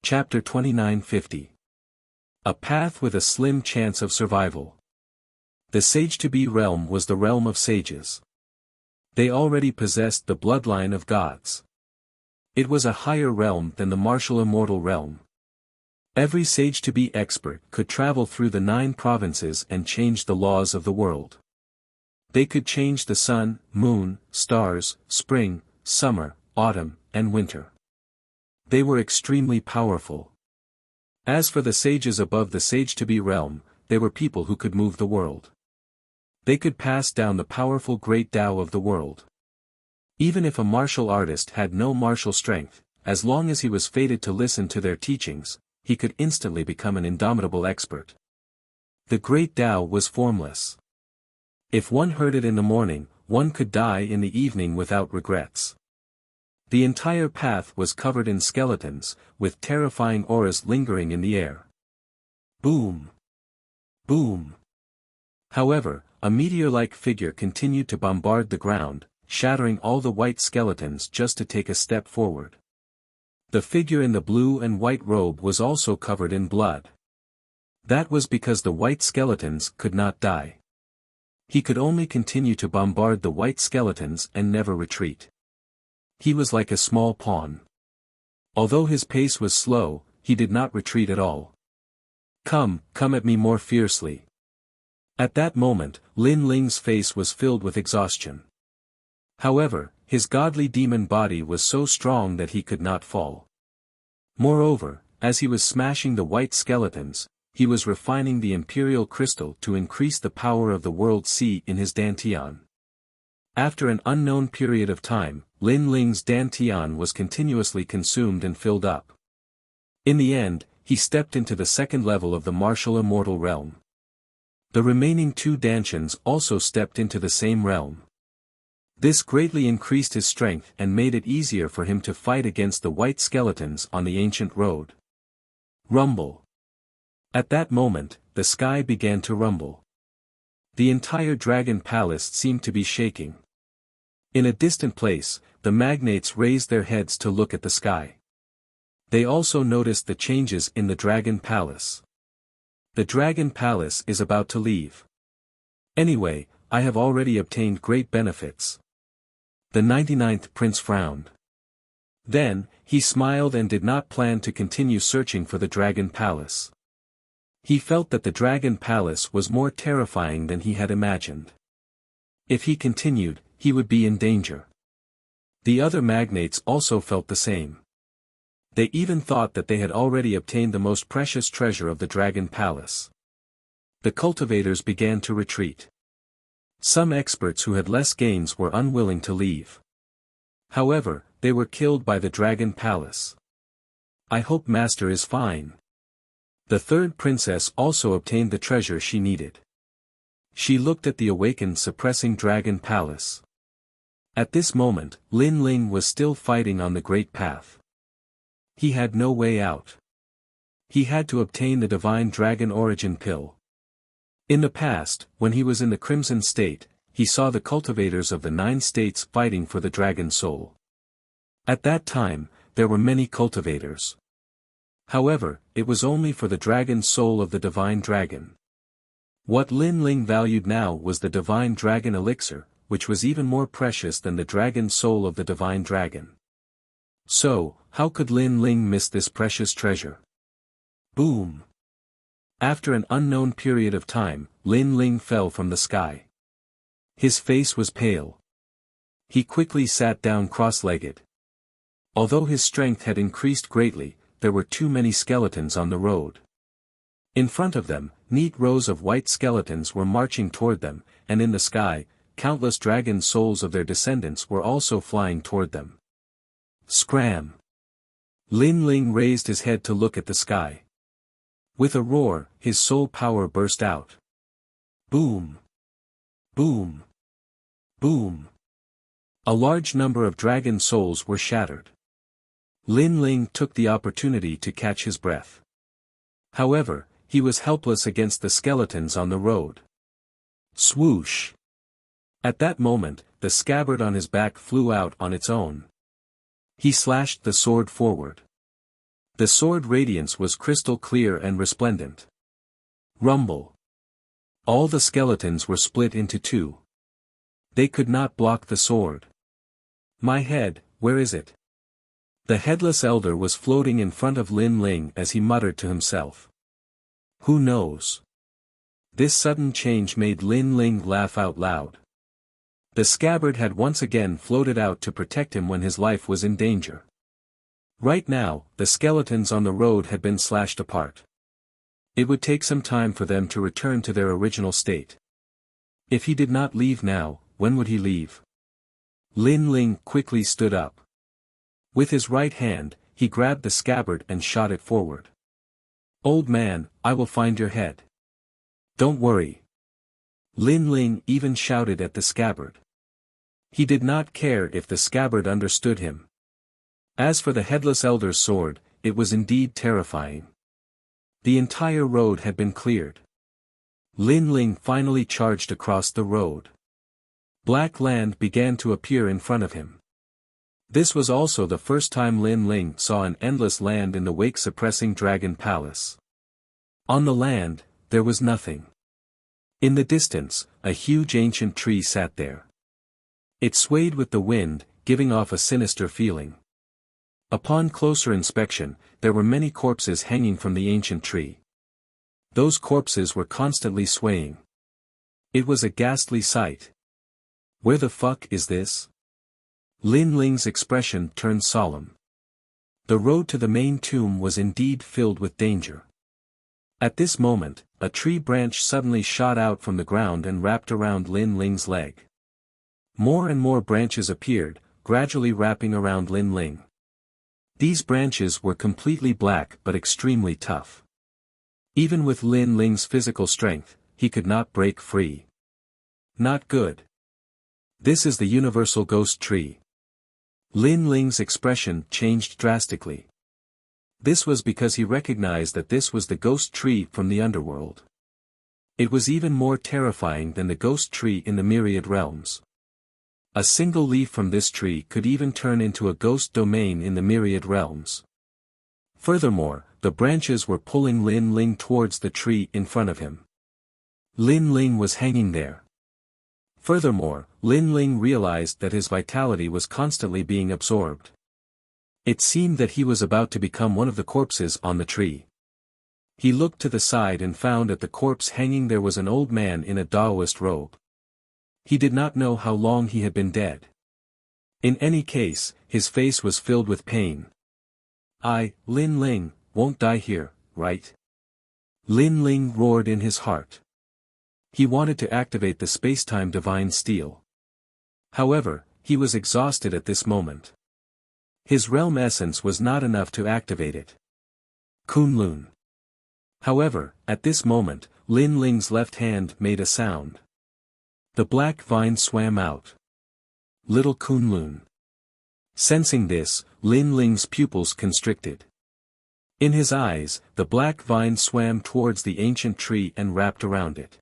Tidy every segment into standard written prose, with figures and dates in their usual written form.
Chapter 2950. A path with a slim chance of survival. The sage-to-be realm was the realm of sages. They already possessed the bloodline of gods. It was a higher realm than the martial immortal realm. Every sage-to-be expert could travel through the 9 provinces and change the laws of the world. They could change the sun, moon, stars, spring, summer, autumn, and winter. They were extremely powerful. As for the sages above the sage-to-be realm, they were people who could move the world. They could pass down the powerful great Tao of the world. Even if a martial artist had no martial strength, as long as he was fated to listen to their teachings, he could instantly become an indomitable expert. The great Tao was formless. If one heard it in the morning, one could die in the evening without regrets. The entire path was covered in skeletons, with terrifying auras lingering in the air. Boom! Boom! However, a meteor-like figure continued to bombard the ground, shattering all the white skeletons just to take a step forward. The figure in the blue and white robe was also covered in blood. That was because the white skeletons could not die. He could only continue to bombard the white skeletons and never retreat. He was like a small pawn. Although his pace was slow, he did not retreat at all. Come at me more fiercely. At that moment, Lin Ling's face was filled with exhaustion. However, his godly demon body was so strong that he could not fall. Moreover, as he was smashing the white skeletons, he was refining the imperial crystal to increase the power of the world sea in his dantian. After an unknown period of time, Lin Ling's dantian was continuously consumed and filled up. In the end, he stepped into the second level of the martial immortal realm. The remaining 2 dantians also stepped into the same realm. This greatly increased his strength and made it easier for him to fight against the white skeletons on the ancient road. Rumble. At that moment, the sky began to rumble. The entire dragon palace seemed to be shaking. In a distant place, the magnates raised their heads to look at the sky. They also noticed the changes in the dragon palace. The dragon palace is about to leave. Anyway, I have already obtained great benefits. The 99th prince frowned. Then, he smiled and did not plan to continue searching for the dragon palace. He felt that the dragon palace was more terrifying than he had imagined. If he continued, he would be in danger. The other magnates also felt the same. They even thought that they had already obtained the most precious treasure of the dragon palace. The cultivators began to retreat. Some experts who had less gains were unwilling to leave. However, they were killed by the dragon palace. I hope Master is fine. The 3rd princess also obtained the treasure she needed. She looked at the awakened suppressing dragon palace. At this moment, Lin Ling was still fighting on the great path. He had no way out. He had to obtain the divine dragon origin pill. In the past, when he was in the crimson state, he saw the cultivators of the 9 states fighting for the dragon soul. At that time, there were many cultivators. However, it was only for the dragon soul of the divine dragon. What Lin Ling valued now was the divine dragon elixir, which was even more precious than the dragon soul of the divine dragon. So, how could Lin Ling miss this precious treasure? Boom! After an unknown period of time, Lin Ling fell from the sky. His face was pale. He quickly sat down cross-legged. Although his strength had increased greatly, there were too many skeletons on the road. In front of them, neat rows of white skeletons were marching toward them, and in the sky, countless dragon souls of their descendants were also flying toward them. Scram! Lin Ling raised his head to look at the sky. With a roar, his soul power burst out. Boom! Boom! Boom! A large number of dragon souls were shattered. Lin Ling took the opportunity to catch his breath. However, he was helpless against the skeletons on the road. Swoosh! At that moment, the scabbard on his back flew out on its own. He slashed the sword forward. The sword radiance was crystal clear and resplendent. Rumble. All the skeletons were split into two. They could not block the sword. My head, where is it? The headless elder was floating in front of Lin Ling as he muttered to himself. Who knows? This sudden change made Lin Ling laugh out loud. The scabbard had once again floated out to protect him when his life was in danger. Right now, the skeletons on the road had been slashed apart. It would take some time for them to return to their original state. If he did not leave now, when would he leave? Lin Ling quickly stood up. With his right hand, he grabbed the scabbard and shot it forward. Old man, I will find your head. Don't worry. Lin Ling even shouted at the scabbard. He did not care if the scabbard understood him. As for the headless elder's sword, it was indeed terrifying. The entire road had been cleared. Lin Ling finally charged across the road. Black land began to appear in front of him. This was also the first time Lin Ling saw an endless land in the wake-suppressing dragon palace. On the land, there was nothing. In the distance, a huge ancient tree sat there. It swayed with the wind, giving off a sinister feeling. Upon closer inspection, there were many corpses hanging from the ancient tree. Those corpses were constantly swaying. It was a ghastly sight. Where the fuck is this? Lin Ling's expression turned solemn. The road to the main tomb was indeed filled with danger. At this moment, a tree branch suddenly shot out from the ground and wrapped around Lin Ling's leg. More and more branches appeared, gradually wrapping around Lin Ling. These branches were completely black but extremely tough. Even with Lin Ling's physical strength, he could not break free. Not good. This is the universal ghost tree. Lin Ling's expression changed drastically. This was because he recognized that this was the ghost tree from the underworld. It was even more terrifying than the ghost tree in the myriad realms. A single leaf from this tree could even turn into a ghost domain in the myriad realms. Furthermore, the branches were pulling Lin Ling towards the tree in front of him. Lin Ling was hanging there. Furthermore, Lin Ling realized that his vitality was constantly being absorbed. It seemed that he was about to become one of the corpses on the tree. He looked to the side and found at the corpse hanging there was an old man in a Taoist robe. He did not know how long he had been dead. In any case, his face was filled with pain. I, Lin Ling, won't die here, right? Lin Ling roared in his heart. He wanted to activate the space-time divine steel. However, he was exhausted at this moment. His realm essence was not enough to activate it. Kunlun. However, at this moment, Lin Ling's left hand made a sound. The black vine swam out. Little Kunlun. Sensing this, Lin Ling's pupils constricted. In his eyes, the black vine swam towards the ancient tree and wrapped around it.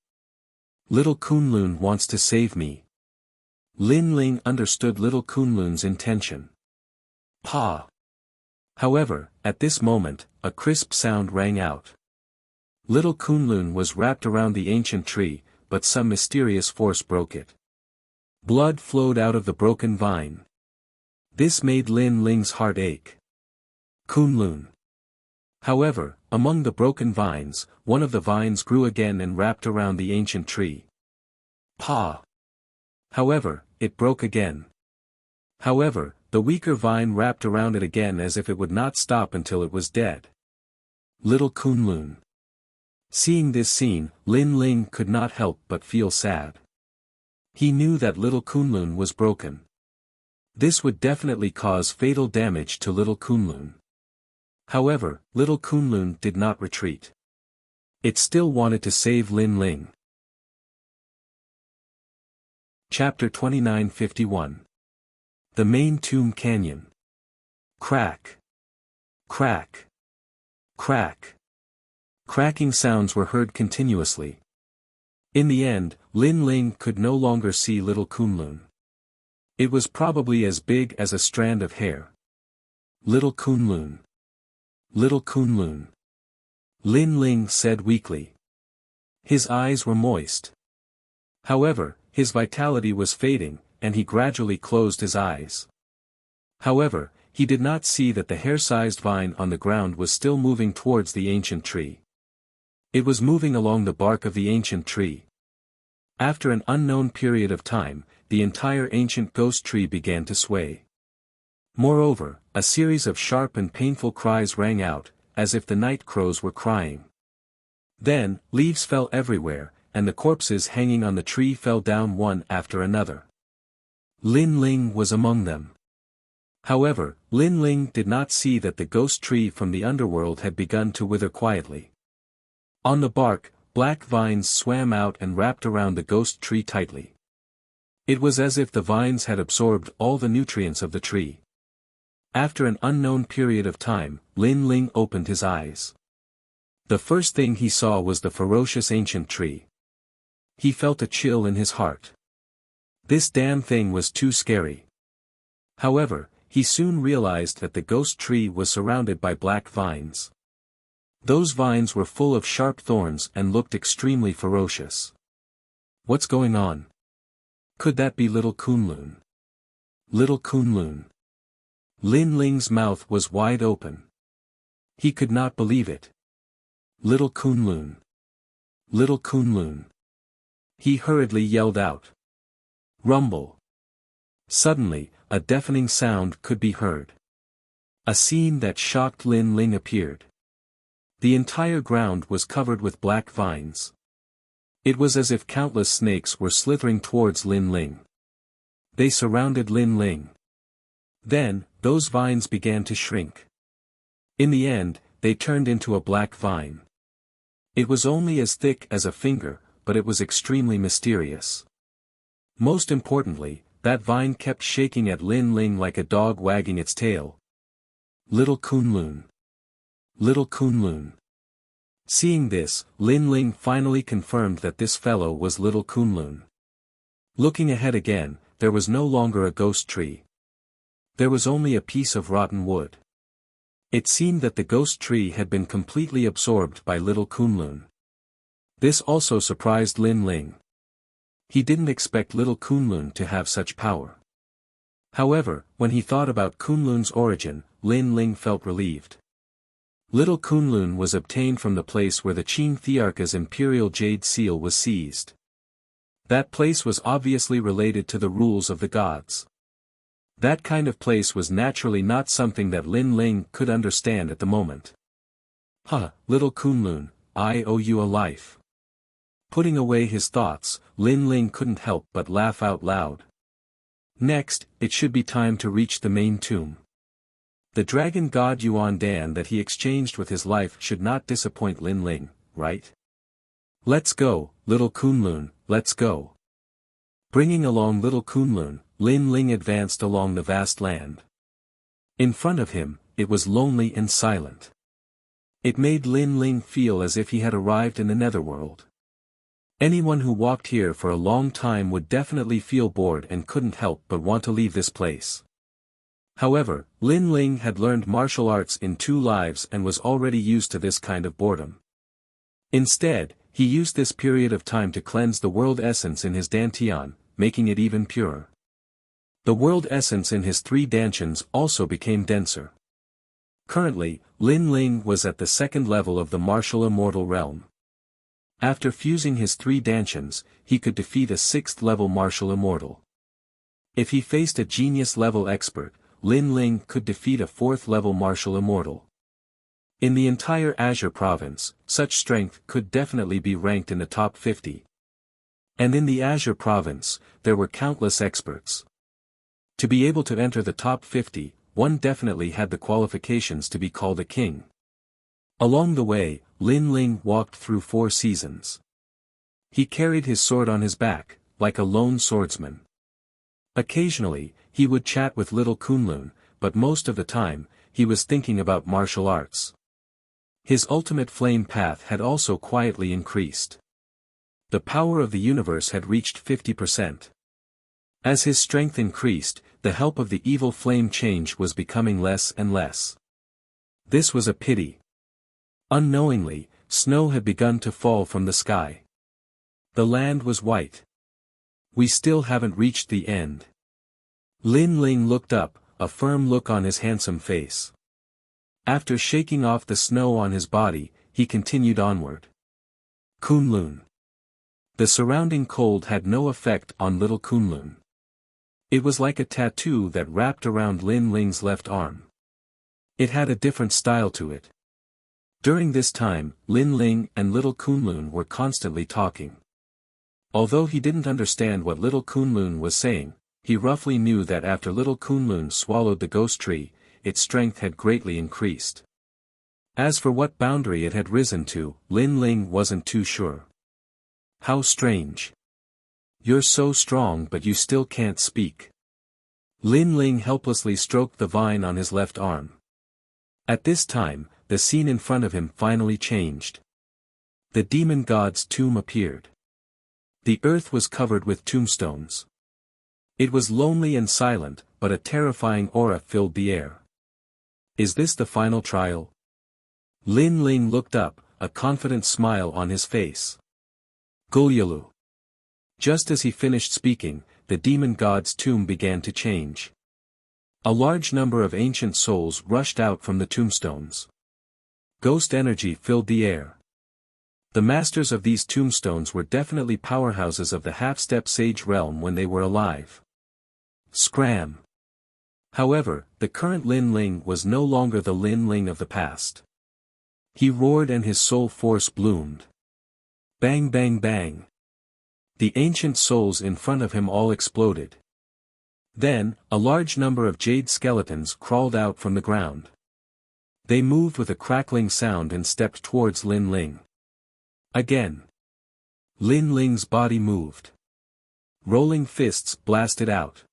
Little Kunlun wants to save me. Lin Ling understood little Kunlun's intention. Pa. However, at this moment, a crisp sound rang out. Little Kunlun was wrapped around the ancient tree, but some mysterious force broke it. Blood flowed out of the broken vine. This made Lin Ling's heart ache. Kunlun. However, among the broken vines, one of the vines grew again and wrapped around the ancient tree. Pa. However, it broke again. However, the weaker vine wrapped around it again as if it would not stop until it was dead. Little Kunlun. Seeing this scene, Lin Ling could not help but feel sad. He knew that little Kunlun was broken. This would definitely cause fatal damage to little Kunlun. However, little Kunlun did not retreat. It still wanted to save Lin Ling. Chapter 2951. The Main Tomb Canyon. Crack. Crack. Crack. Cracking sounds were heard continuously. In the end, Lin Ling could no longer see little Kunlun. It was probably as big as a strand of hair. Little Kunlun. Little Kunlun. Lin Ling said weakly. His eyes were moist. However, his vitality was fading, and he gradually closed his eyes. However, he did not see that the hair-sized vine on the ground was still moving towards the ancient tree. It was moving along the bark of the ancient tree. After an unknown period of time, the entire ancient ghost tree began to sway. Moreover, a series of sharp and painful cries rang out, as if the night crows were crying. Then, leaves fell everywhere, and the corpses hanging on the tree fell down one after another. Lin Ling was among them. However, Lin Ling did not see that the ghost tree from the underworld had begun to wither quietly. On the bark, black vines swam out and wrapped around the ghost tree tightly. It was as if the vines had absorbed all the nutrients of the tree. After an unknown period of time, Lin Ling opened his eyes. The first thing he saw was the ferocious ancient tree. He felt a chill in his heart. This damn thing was too scary. However, he soon realized that the ghost tree was surrounded by black vines. Those vines were full of sharp thorns and looked extremely ferocious. What's going on? Could that be Little Kunlun? Little Kunlun. Lin Ling's mouth was wide open. He could not believe it. Little Kunlun. Little Kunlun. He hurriedly yelled out. Rumble. Suddenly, a deafening sound could be heard. A scene that shocked Lin Ling appeared. The entire ground was covered with black vines. It was as if countless snakes were slithering towards Lin Ling. They surrounded Lin Ling. Then, those vines began to shrink. In the end, they turned into a black vine. It was only as thick as a finger, but it was extremely mysterious. Most importantly, that vine kept shaking at Lin Ling like a dog wagging its tail. Little Kunlun. Little Kunlun. Seeing this, Lin Ling finally confirmed that this fellow was Little Kunlun. Looking ahead again, there was no longer a ghost tree. There was only a piece of rotten wood. It seemed that the ghost tree had been completely absorbed by Little Kunlun. This also surprised Lin Ling. He didn't expect Little Kunlun to have such power. However, when he thought about Kunlun's origin, Lin Ling felt relieved. Little Kunlun was obtained from the place where the Qing Thearka's imperial jade seal was seized. That place was obviously related to the rules of the gods. That kind of place was naturally not something that Lin Ling could understand at the moment. Little Kunlun, I owe you a life. Putting away his thoughts, Lin Ling couldn't help but laugh out loud. Next, it should be time to reach the main tomb. The dragon god Yuan Dan that he exchanged with his life should not disappoint Lin Ling, right? Let's go, Little Kunlun, let's go. Bringing along Little Kunlun, Lin Ling advanced along the vast land. In front of him, it was lonely and silent. It made Lin Ling feel as if he had arrived in the netherworld. Anyone who walked here for a long time would definitely feel bored and couldn't help but want to leave this place. However, Lin Ling had learned martial arts in 2 lives and was already used to this kind of boredom. Instead, he used this period of time to cleanse the world essence in his dantian, making it even purer. The world essence in his 3 dantians also became denser. Currently, Lin Ling was at the 2nd level of the martial immortal realm. After fusing his 3 dantians, he could defeat a 6th level martial immortal. If he faced a genius level expert, Lin Ling could defeat a 4th level martial immortal. In the entire Azure province, such strength could definitely be ranked in the top 50. And in the Azure province, there were countless experts. To be able to enter the top 50, one definitely had the qualifications to be called a king. Along the way, Lin Ling walked through 4 seasons. He carried his sword on his back, like a lone swordsman. Occasionally, he would chat with Little Kunlun, but most of the time, he was thinking about martial arts. His ultimate flame path had also quietly increased. The power of the universe had reached 50%. As his strength increased, the help of the evil flame change was becoming less and less. This was a pity. Unknowingly, snow had begun to fall from the sky. The land was white. We still haven't reached the end. Lin Ling looked up, a firm look on his handsome face. After shaking off the snow on his body, he continued onward. Kunlun. The surrounding cold had no effect on little Kunlun. It was like a tattoo that wrapped around Lin Ling's left arm. It had a different style to it. During this time, Lin Ling and little Kunlun were constantly talking. Although he didn't understand what little Kunlun was saying, he roughly knew that after little Kunlun swallowed the ghost tree, its strength had greatly increased. As for what boundary it had risen to, Lin Ling wasn't too sure. How strange. You're so strong but you still can't speak. Lin Ling helplessly stroked the vine on his left arm. At this time, the scene in front of him finally changed. The demon god's tomb appeared. The earth was covered with tombstones. It was lonely and silent, but a terrifying aura filled the air. Is this the final trial? Lin Ling looked up, a confident smile on his face. Gulyalu. Just as he finished speaking, the demon god's tomb began to change. A large number of ancient souls rushed out from the tombstones. Ghost energy filled the air. The masters of these tombstones were definitely powerhouses of the half-step sage realm when they were alive. Scram. However, the current Lin Ling was no longer the Lin Ling of the past. He roared and his soul force bloomed. Bang bang bang. The ancient souls in front of him all exploded. Then, a large number of jade skeletons crawled out from the ground. They moved with a crackling sound and stepped towards Lin Ling. Again. Lin Ling's body moved. Rolling fists blasted out.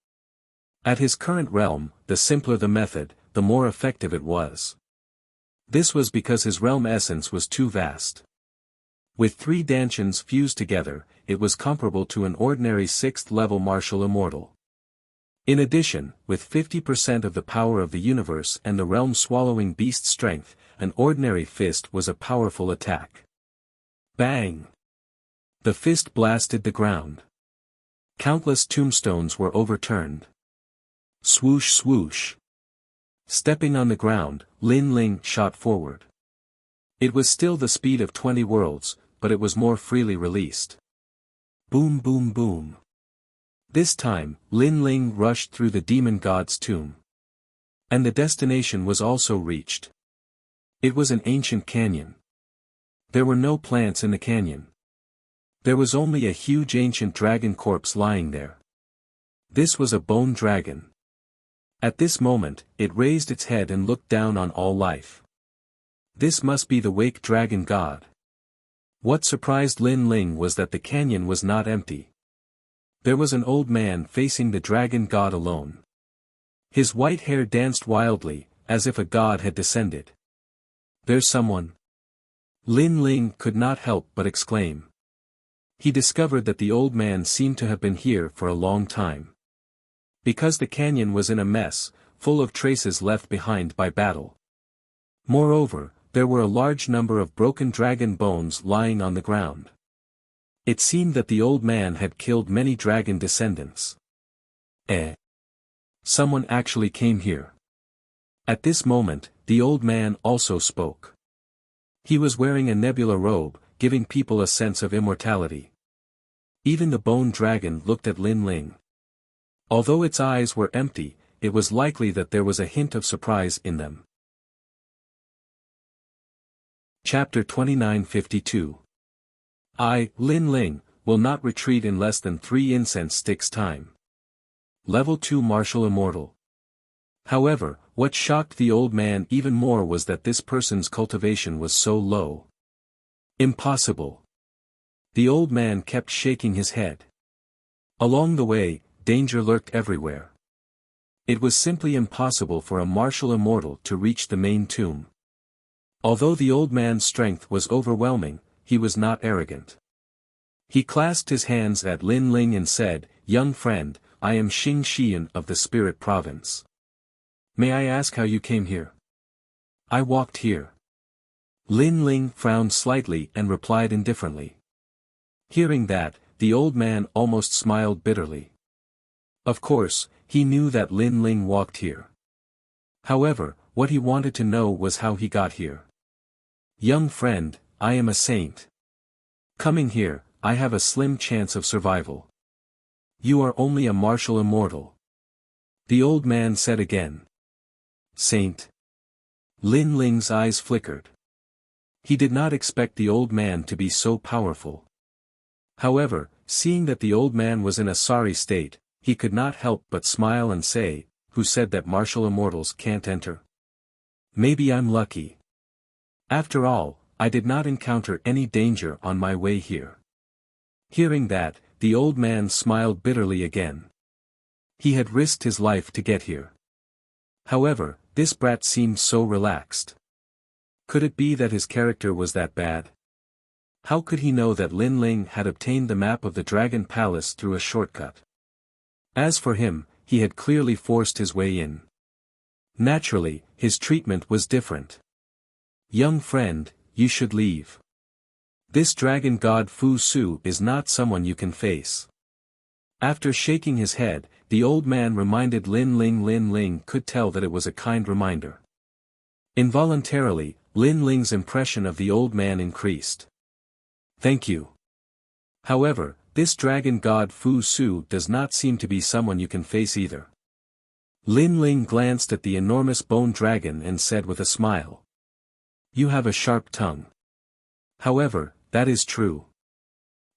At his current realm, the simpler the method, the more effective it was. This was because his realm essence was too vast. With 3 dantians fused together, it was comparable to an ordinary 6th-level martial immortal. In addition, with 50% of the power of the universe and the realm-swallowing beast strength, an ordinary fist was a powerful attack. Bang! The fist blasted the ground. Countless tombstones were overturned. Swoosh swoosh. Stepping on the ground, Lin Ling shot forward. It was still the speed of 20 worlds, but it was more freely released. Boom boom boom. This time, Lin Ling rushed through the demon god's tomb. And the destination was also reached. It was an ancient canyon. There were no plants in the canyon. There was only a huge ancient dragon corpse lying there. This was a bone dragon. At this moment, it raised its head and looked down on all life. This must be the Wake Dragon God. What surprised Lin Ling was that the canyon was not empty. There was an old man facing the dragon god alone. His white hair danced wildly, as if a god had descended. There's someone. Lin Ling could not help but exclaim. He discovered that the old man seemed to have been here for a long time. Because the canyon was in a mess, full of traces left behind by battle. Moreover, there were a large number of broken dragon bones lying on the ground. It seemed that the old man had killed many dragon descendants. Someone actually came here. At this moment, the old man also spoke. He was wearing a nebula robe, giving people a sense of immortality. Even the bone dragon looked at Lin Ling. Although its eyes were empty, it was likely that there was a hint of surprise in them. Chapter 2952. I, Lin Ling, will not retreat in less than 3 incense sticks time. Level 2 Martial Immortal. However, what shocked the old man even more was that this person's cultivation was so low. Impossible. The old man kept shaking his head. Along the way, danger lurked everywhere. It was simply impossible for a martial immortal to reach the main tomb. Although the old man's strength was overwhelming, he was not arrogant. He clasped his hands at Lin Ling and said, "Young friend, I am Xing Xian of the Spirit Province. May I ask how you came here?" I walked here. Lin Ling frowned slightly and replied indifferently. Hearing that, the old man almost smiled bitterly. Of course, he knew that Lin Ling walked here. However, what he wanted to know was how he got here. Young friend, I am a saint. Coming here, I have a slim chance of survival. You are only a martial immortal. The old man said again. Saint. Lin Ling's eyes flickered. He did not expect the old man to be so powerful. However, seeing that the old man was in a sorry state, he could not help but smile and say, "Who said that martial immortals can't enter? Maybe I'm lucky. After all, I did not encounter any danger on my way here." Hearing that, the old man smiled bitterly again. He had risked his life to get here. However, this brat seemed so relaxed. Could it be that his character was that bad? How could he know that Lin Ling had obtained the map of the Dragon Palace through a shortcut? As for him, he had clearly forced his way in. Naturally, his treatment was different. Young friend, you should leave. This dragon god Fu Su is not someone you can face. After shaking his head, the old man reminded Lin Ling. Lin Ling could tell that it was a kind reminder. Involuntarily, Lin Ling's impression of the old man increased. Thank you. However, this dragon god Fu Su does not seem to be someone you can face either. Lin Ling glanced at the enormous bone dragon and said with a smile. You have a sharp tongue. However, that is true.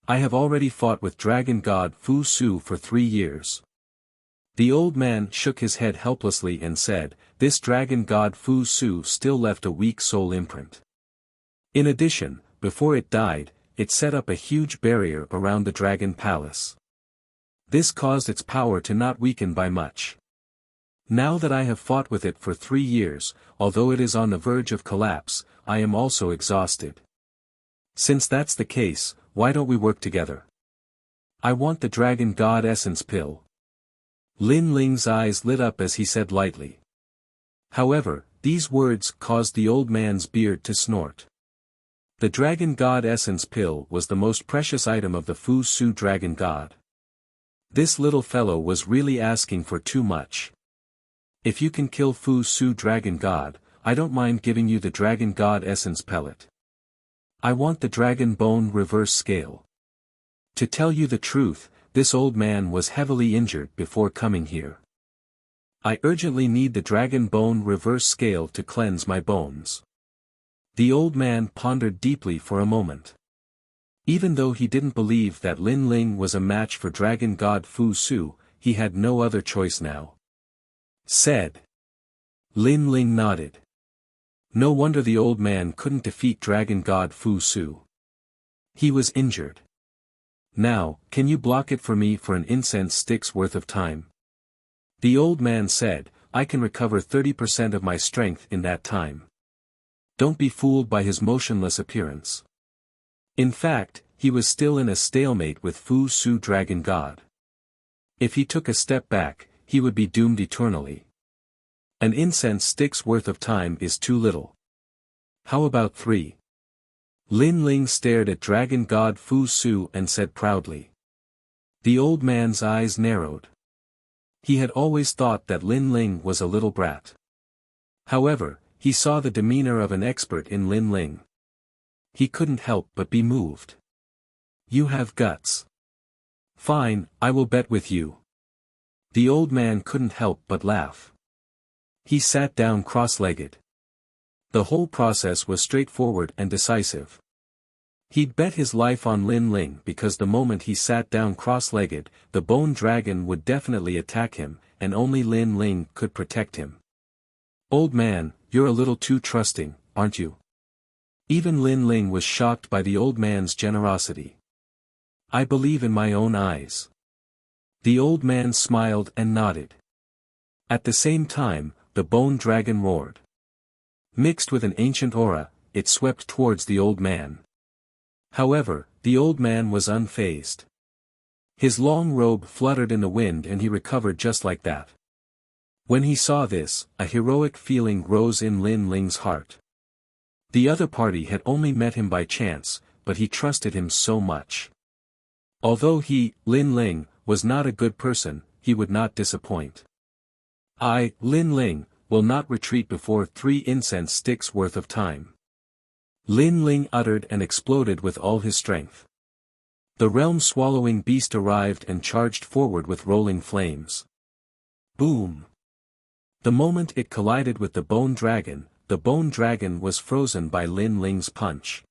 I have already fought with dragon god Fu Su for 3 years. The old man shook his head helplessly and said, this dragon god Fu Su still left a weak soul imprint. In addition, before it died, it set up a huge barrier around the dragon palace. This caused its power to not weaken by much. Now that I have fought with it for 3 years, although it is on the verge of collapse, I am also exhausted. Since that's the case, why don't we work together? I want the dragon god essence pill. Lin Ling's eyes lit up as he said lightly. However, these words caused the old man's beard to snort. The dragon god essence pill was the most precious item of the Fu Su dragon god. This little fellow was really asking for too much. If you can kill Fu Su dragon god, I don't mind giving you the dragon god essence pellet. I want the dragon bone reverse scale. To tell you the truth, this old man was heavily injured before coming here. I urgently need the dragon bone reverse scale to cleanse my bones. The old man pondered deeply for a moment. Even though he didn't believe that Lin Ling was a match for dragon god Fu Su, he had no other choice now. Said. Lin Ling nodded. No wonder the old man couldn't defeat dragon god Fu Su. He was injured. Now, can you block it for me for an incense stick's worth of time? The old man said, I can recover 30% of my strength in that time. Don't be fooled by his motionless appearance. In fact, he was still in a stalemate with Fu Su dragon god. If he took a step back, he would be doomed eternally. An incense stick's worth of time is too little. How about 3? Lin Ling stared at dragon god Fu Su and said proudly. The old man's eyes narrowed. He had always thought that Lin Ling was a little brat. However, he saw the demeanor of an expert in Lin Ling. He couldn't help but be moved. You have guts. Fine, I will bet with you. The old man couldn't help but laugh. He sat down cross-legged. The whole process was straightforward and decisive. He'd bet his life on Lin Ling because the moment he sat down cross-legged, the bone dragon would definitely attack him, and only Lin Ling could protect him. Old man, you're a little too trusting, aren't you? Even Lin Ling was shocked by the old man's generosity. I believe in my own eyes. The old man smiled and nodded. At the same time, the bone dragon roared. Mixed with an ancient aura, it swept towards the old man. However, the old man was unfazed. His long robe fluttered in the wind and he recovered just like that. When he saw this, a heroic feeling rose in Lin Ling's heart. The other party had only met him by chance, but he trusted him so much. Although he, Lin Ling, was not a good person, he would not disappoint. I, Lin Ling, will not retreat before 3 incense sticks worth of time. Lin Ling uttered and exploded with all his strength. The realm-swallowing beast arrived and charged forward with rolling flames. Boom! The moment it collided with the bone dragon was frozen by Lin Ling's punch.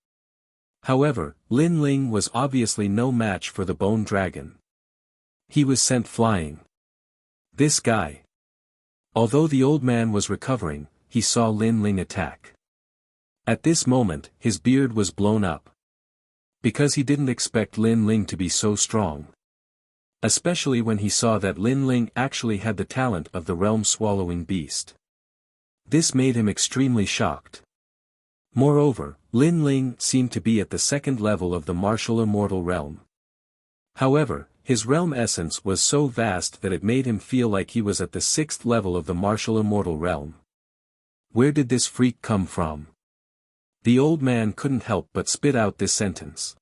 However, Lin Ling was obviously no match for the bone dragon. He was sent flying. This guy. Although the old man was recovering, he saw Lin Ling attack. At this moment, his beard was blown up. Because he didn't expect Lin Ling to be so strong. Especially when he saw that Lin Ling actually had the talent of the realm-swallowing beast. This made him extremely shocked. Moreover, Lin Ling seemed to be at the 2nd level of the martial immortal realm. However, his realm essence was so vast that it made him feel like he was at the 6th level of the martial immortal realm. Where did this freak come from? The old man couldn't help but spit out this sentence.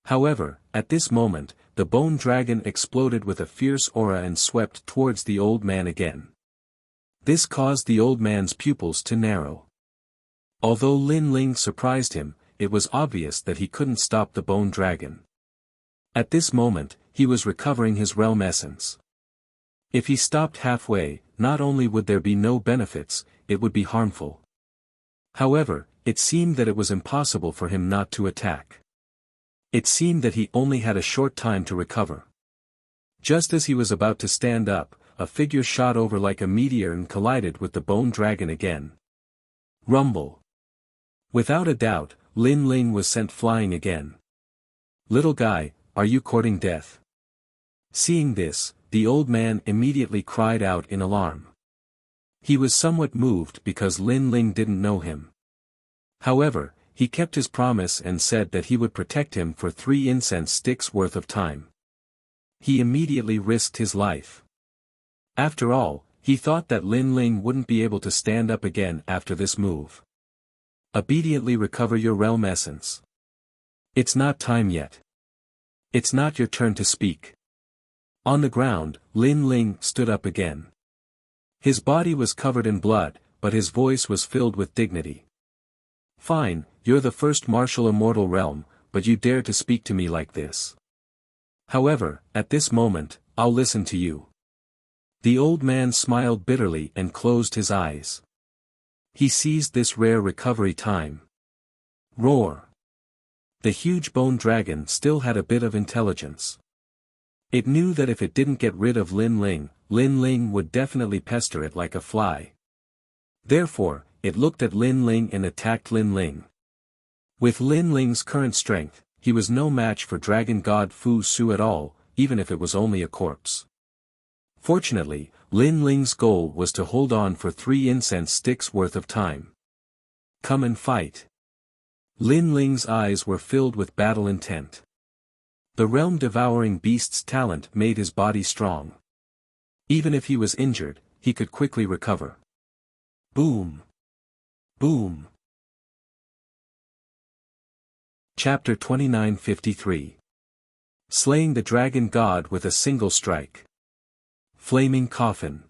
However, at this moment, the bone dragon exploded with a fierce aura and swept towards the old man again. This caused the old man's pupils to narrow. Although Lin Ling surprised him, it was obvious that he couldn't stop the bone dragon. At this moment, he was recovering his realm essence. If he stopped halfway, not only would there be no benefits, it would be harmful. However, it seemed that it was impossible for him not to attack. It seemed that he only had a short time to recover. Just as he was about to stand up, a figure shot over like a meteor and collided with the bone dragon again. Rumble. Without a doubt, Lin Ling was sent flying again. Little guy, are you courting death? Seeing this, the old man immediately cried out in alarm. He was somewhat moved because Lin Ling didn't know him. However, he kept his promise and said that he would protect him for 3 incense sticks worth of time. He immediately risked his life. After all, he thought that Lin Ling wouldn't be able to stand up again after this move. Obediently recover your realm essence. It's not time yet. It's not your turn to speak. On the ground, Lin Ling stood up again. His body was covered in blood, but his voice was filled with dignity. Fine, you're the first martial immortal realm, but you dare to speak to me like this. However, at this moment, I'll listen to you. The old man smiled bitterly and closed his eyes. He seized this rare recovery time. Roar. The huge bone dragon still had a bit of intelligence. It knew that if it didn't get rid of Lin Ling would definitely pester it like a fly. Therefore, it looked at Lin Ling and attacked Lin Ling. With Lin Ling's current strength, he was no match for Dragon God Fu Su at all, even if it was only a corpse. Fortunately, Lin Ling's goal was to hold on for 3 incense sticks worth of time. Come and fight. Lin Ling's eyes were filled with battle intent. The realm-devouring beast's talent made his body strong. Even if he was injured, he could quickly recover. Boom! Boom! Chapter 2953. Slaying the Dragon God with a single strike. Flaming Coffin.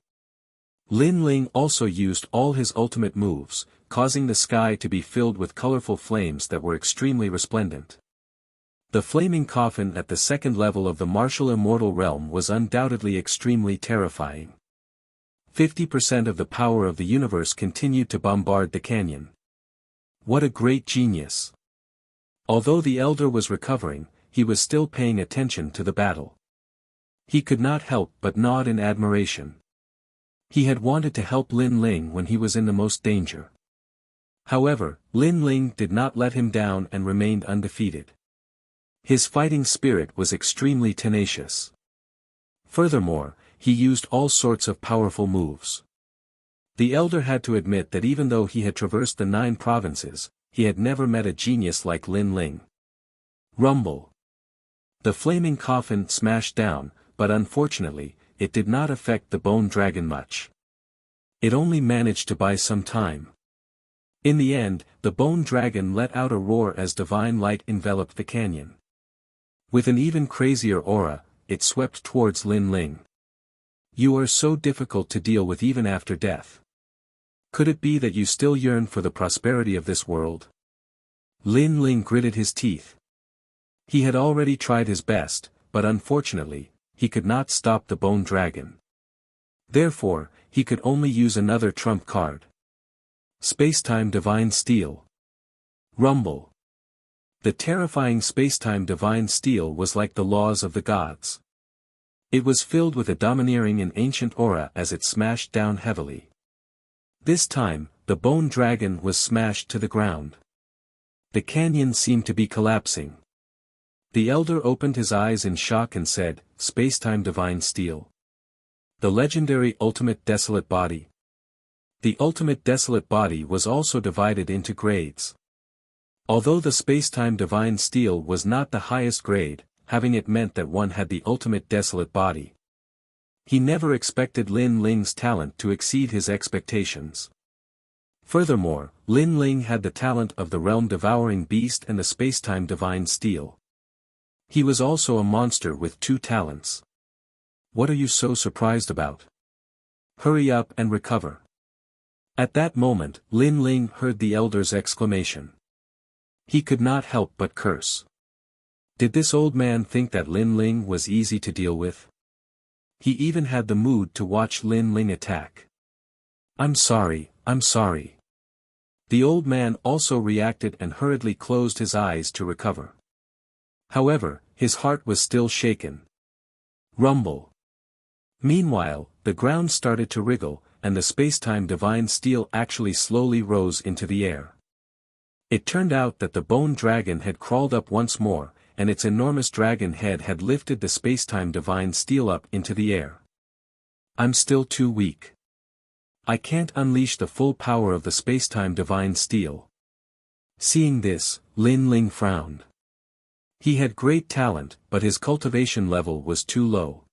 Lin Ling also used all his ultimate moves, causing the sky to be filled with colorful flames that were extremely resplendent. The flaming coffin at the 2nd level of the martial immortal realm was undoubtedly extremely terrifying. 50% of the power of the universe continued to bombard the canyon. What a great genius! Although the elder was recovering, he was still paying attention to the battle. He could not help but nod in admiration. He had wanted to help Lin Ling when he was in the most danger. However, Lin Ling did not let him down and remained undefeated. His fighting spirit was extremely tenacious. Furthermore, he used all sorts of powerful moves. The elder had to admit that even though he had traversed the 9 provinces, he had never met a genius like Lin Ling. Rumble. The flaming coffin smashed down, but unfortunately, it did not affect the bone dragon much. It only managed to buy some time. In the end, the bone dragon let out a roar as divine light enveloped the canyon. With an even crazier aura, it swept towards Lin Ling. You are so difficult to deal with even after death. Could it be that you still yearn for the prosperity of this world? Lin Ling gritted his teeth. He had already tried his best, but unfortunately, he could not stop the bone dragon. Therefore, he could only use another trump card. Spacetime Divine Steel. Rumble. The terrifying spacetime Divine Steel was like the laws of the gods. It was filled with a domineering and ancient aura as it smashed down heavily. This time, the bone dragon was smashed to the ground. The canyon seemed to be collapsing. The elder opened his eyes in shock and said, "Spacetime Divine Steel. The legendary Ultimate Desolate Body." The Ultimate Desolate Body was also divided into grades. Although the Spacetime Divine Steel was not the highest grade, having it meant that one had the Ultimate Desolate Body. He never expected Lin Ling's talent to exceed his expectations. Furthermore, Lin Ling had the talent of the Realm Devouring Beast and the Spacetime Divine Steel. He was also a monster with 2 talents. What are you so surprised about? Hurry up and recover. At that moment, Lin Ling heard the elder's exclamation. He could not help but curse. Did this old man think that Lin Ling was easy to deal with? He even had the mood to watch Lin Ling attack. I'm sorry. The old man also reacted and hurriedly closed his eyes to recover. However, his heart was still shaken. Rumble. Meanwhile, the ground started to wriggle, and the spacetime Divine Steel actually slowly rose into the air. It turned out that the bone dragon had crawled up once more, and its enormous dragon head had lifted the spacetime Divine Steel up into the air. I'm still too weak. I can't unleash the full power of the spacetime Divine Steel. Seeing this, Lin Ling frowned. He had great talent, but his cultivation level was too low.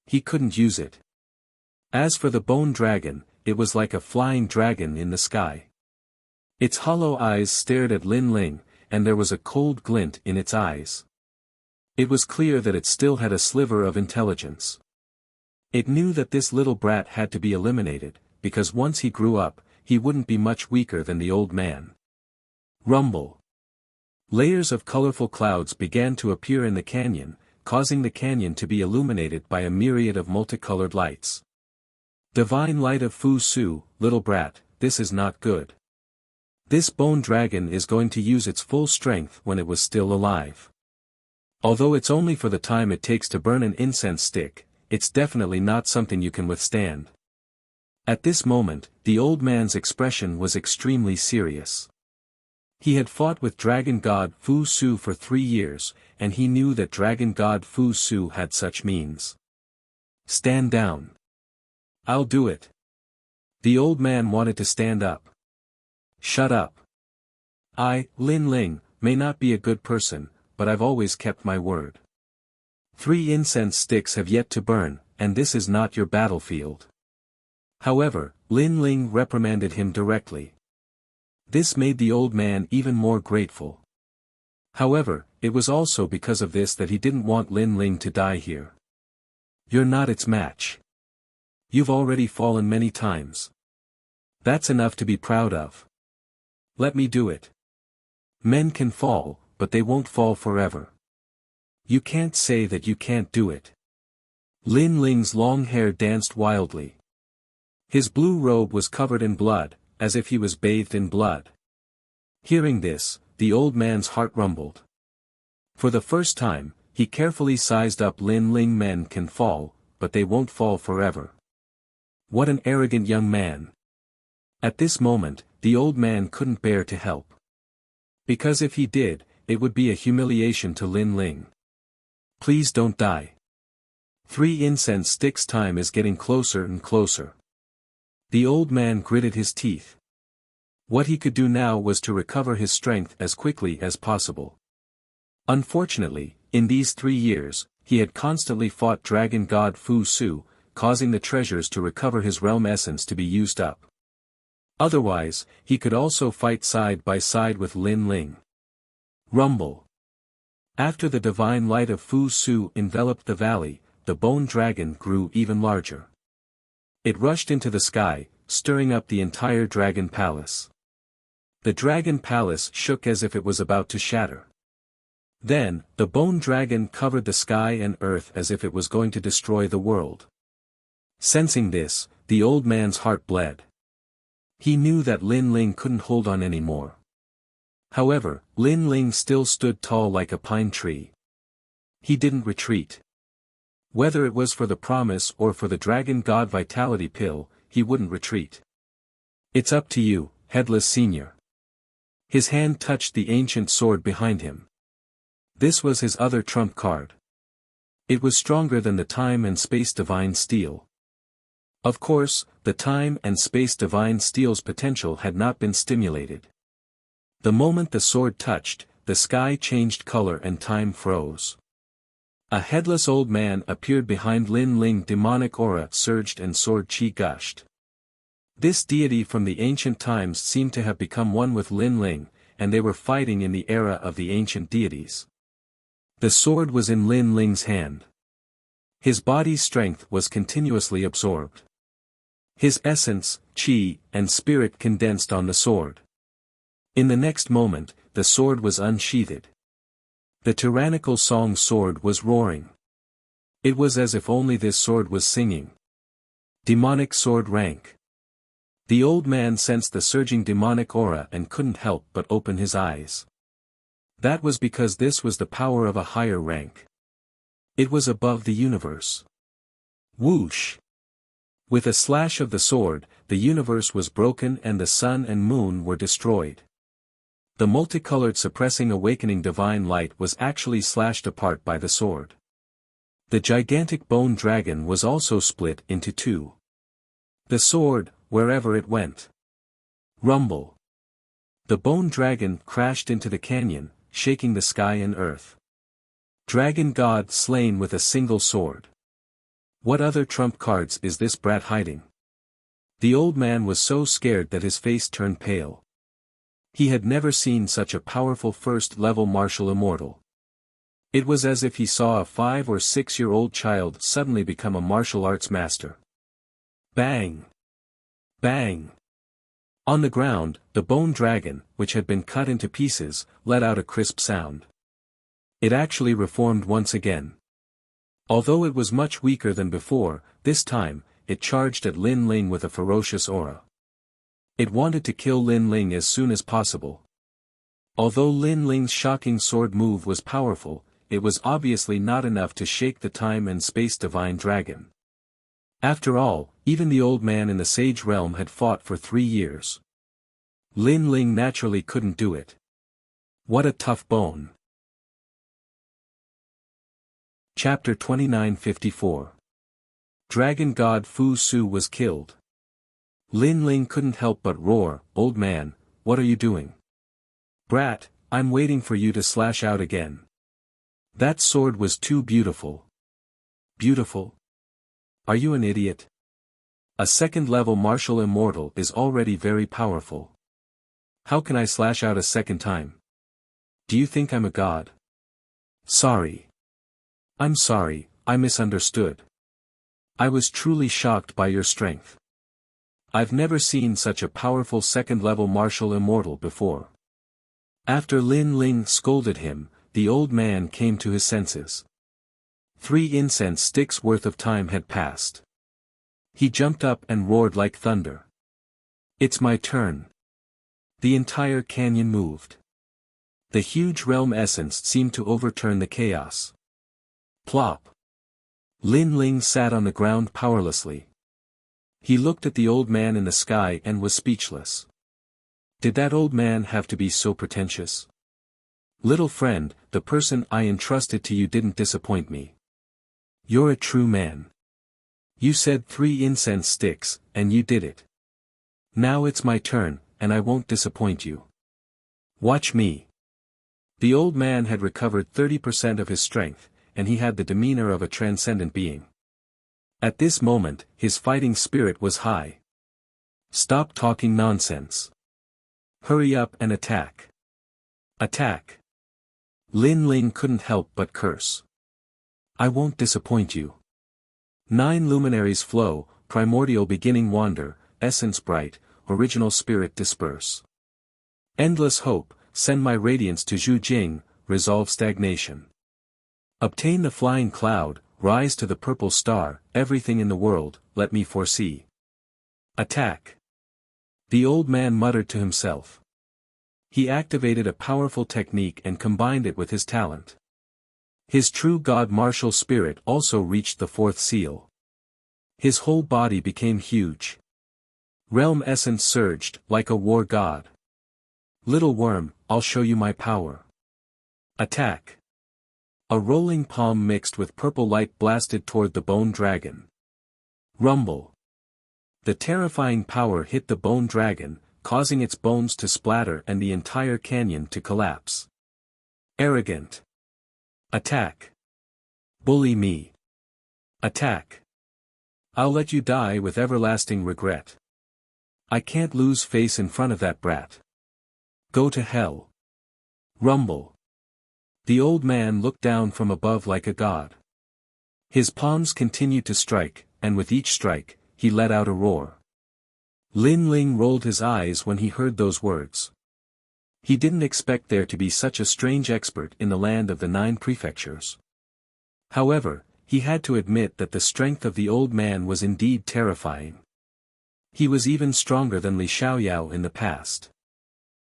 He couldn't use it. As for the bone dragon, it was like a flying dragon in the sky. Its hollow eyes stared at Lin Ling, and there was a cold glint in its eyes. It was clear that it still had a sliver of intelligence. It knew that this little brat had to be eliminated, because once he grew up, he wouldn't be much weaker than the old man. Rumble. Layers of colorful clouds began to appear in the canyon, causing the canyon to be illuminated by a myriad of multicolored lights. Divine light of Fu Su, little brat, this is not good. This bone dragon is going to use its full strength when it was still alive. Although it's only for the time it takes to burn an incense stick, it's definitely not something you can withstand. At this moment, the old man's expression was extremely serious. He had fought with Dragon God Fu Su for 3 years, and he knew that Dragon God Fu Su had such means. Stand down. I'll do it. The old man wanted to stand up. Shut up. I, Lin Ling, may not be a good person, but I've always kept my word. 3 incense sticks have yet to burn, and this is not your battlefield. However, Lin Ling reprimanded him directly. This made the old man even more grateful. However, it was also because of this that he didn't want Lin Ling to die here. You're not its match. You've already fallen many times. That's enough to be proud of. Let me do it. Men can fall, but they won't fall forever. You can't say that you can't do it. Lin Ling's long hair danced wildly. His blue robe was covered in blood, as if he was bathed in blood. Hearing this, the old man's heart rumbled. For the first time, he carefully sized up Lin Ling. Men can fall, but they won't fall forever. What an arrogant young man. At this moment, the old man couldn't bear to help. Because if he did, it would be a humiliation to Lin Ling. Please don't die. 3 incense sticks. Time is getting closer and closer. The old man gritted his teeth. What he could do now was to recover his strength as quickly as possible. Unfortunately, in these 3 years, he had constantly fought Dragon God Fu Su, causing the treasures to recover his realm essence to be used up. Otherwise, he could also fight side by side with Lin Ling. Rumble. After the divine light of Fu Su enveloped the valley, the bone dragon grew even larger. It rushed into the sky, stirring up the entire dragon palace. The dragon palace shook as if it was about to shatter. Then, the bone dragon covered the sky and earth as if it was going to destroy the world. Sensing this, the old man's heart bled. He knew that Lin Ling couldn't hold on anymore. However, Lin Ling still stood tall like a pine tree. He didn't retreat. Whether it was for the promise or for the dragon god vitality pill, he wouldn't retreat. "It's up to you, Headless Senior." His hand touched the ancient sword behind him. This was his other trump card. It was stronger than the time and space divine steel. Of course, the time and space divine steel's potential had not been stimulated. The moment the sword touched, the sky changed color and time froze. A headless old man appeared behind Lin Ling. Demonic aura surged and sword chi gushed. This deity from the ancient times seemed to have become one with Lin Ling, and they were fighting in the era of the ancient deities. The sword was in Lin Ling's hand. His body's strength was continuously absorbed. His essence, chi, and spirit condensed on the sword. In the next moment, the sword was unsheathed. The tyrannical song sword was roaring. It was as if only this sword was singing. Demonic sword rank. The old man sensed the surging demonic aura and couldn't help but open his eyes. That was because this was the power of a higher rank. It was above the universe. Whoosh! With a slash of the sword, the universe was broken and the sun and moon were destroyed. The multicolored suppressing awakening divine light was actually slashed apart by the sword. The gigantic bone dragon was also split into two. The sword, wherever it went. Rumble. The bone dragon crashed into the canyon, shaking the sky and earth. Dragon god slain with a single sword. What other trump cards is this brat hiding? The old man was so scared that his face turned pale. He had never seen such a powerful first-level martial immortal. It was as if he saw a 5 or 6-year-old child suddenly become a martial arts master. Bang! Bang! On the ground, the bone dragon, which had been cut into pieces, let out a crisp sound. It actually reformed once again. Although it was much weaker than before, this time, it charged at Lin Ling with a ferocious aura. It wanted to kill Lin Ling as soon as possible. Although Lin Ling's shocking sword move was powerful, it was obviously not enough to shake the time and space divine dragon. After all, even the old man in the sage realm had fought for 3 years. Lin Ling naturally couldn't do it. What a tough bone. Chapter 2954. Dragon God Fu Su was killed. Lin Ling couldn't help but roar, "Old man, what are you doing? Brat, I'm waiting for you to slash out again. That sword was too beautiful." Beautiful? Are you an idiot? A second-level martial immortal is already very powerful. How can I slash out a second time? Do you think I'm a god? Sorry. I'm sorry, I misunderstood. I was truly shocked by your strength. I've never seen such a powerful second-level martial immortal before. After Lin Ling scolded him, the old man came to his senses. 3 incense sticks worth of time had passed. He jumped up and roared like thunder. "It's my turn." The entire canyon moved. The huge realm essence seemed to overturn the chaos. Plop. Lin Ling sat on the ground powerlessly. He looked at the old man in the sky and was speechless. Did that old man have to be so pretentious? Little friend, the person I entrusted to you didn't disappoint me. You're a true man. You said 3 incense sticks, and you did it. Now it's my turn, and I won't disappoint you. Watch me. The old man had recovered 30% of his strength, and he had the demeanor of a transcendent being. At this moment, his fighting spirit was high. Stop talking nonsense. Hurry up and attack. Attack. Lin Ling couldn't help but curse. I won't disappoint you. 9 luminaries flow, primordial beginning wander, essence bright, original spirit disperse. Endless hope, send my radiance to Zhu Jing, resolve stagnation. Obtain the flying cloud, rise to the purple star, everything in the world, let me foresee. Attack. The old man muttered to himself. He activated a powerful technique and combined it with his talent. His true god martial spirit also reached the 4th seal. His whole body became huge. Realm essence surged, like a war god. Little worm, I'll show you my power. Attack. A rolling palm mixed with purple light blasted toward the bone dragon. Rumble. The terrifying power hit the bone dragon, causing its bones to splatter and the entire canyon to collapse. Arrogant. Attack. Bully me. Attack. I'll let you die with everlasting regret. I can't lose face in front of that brat. Go to hell. Rumble. The old man looked down from above like a god. His palms continued to strike, and with each strike, he let out a roar. Lin Ling rolled his eyes when he heard those words. He didn't expect there to be such a strange expert in the land of the 9 prefectures. However, he had to admit that the strength of the old man was indeed terrifying. He was even stronger than Li Xiaoyao in the past.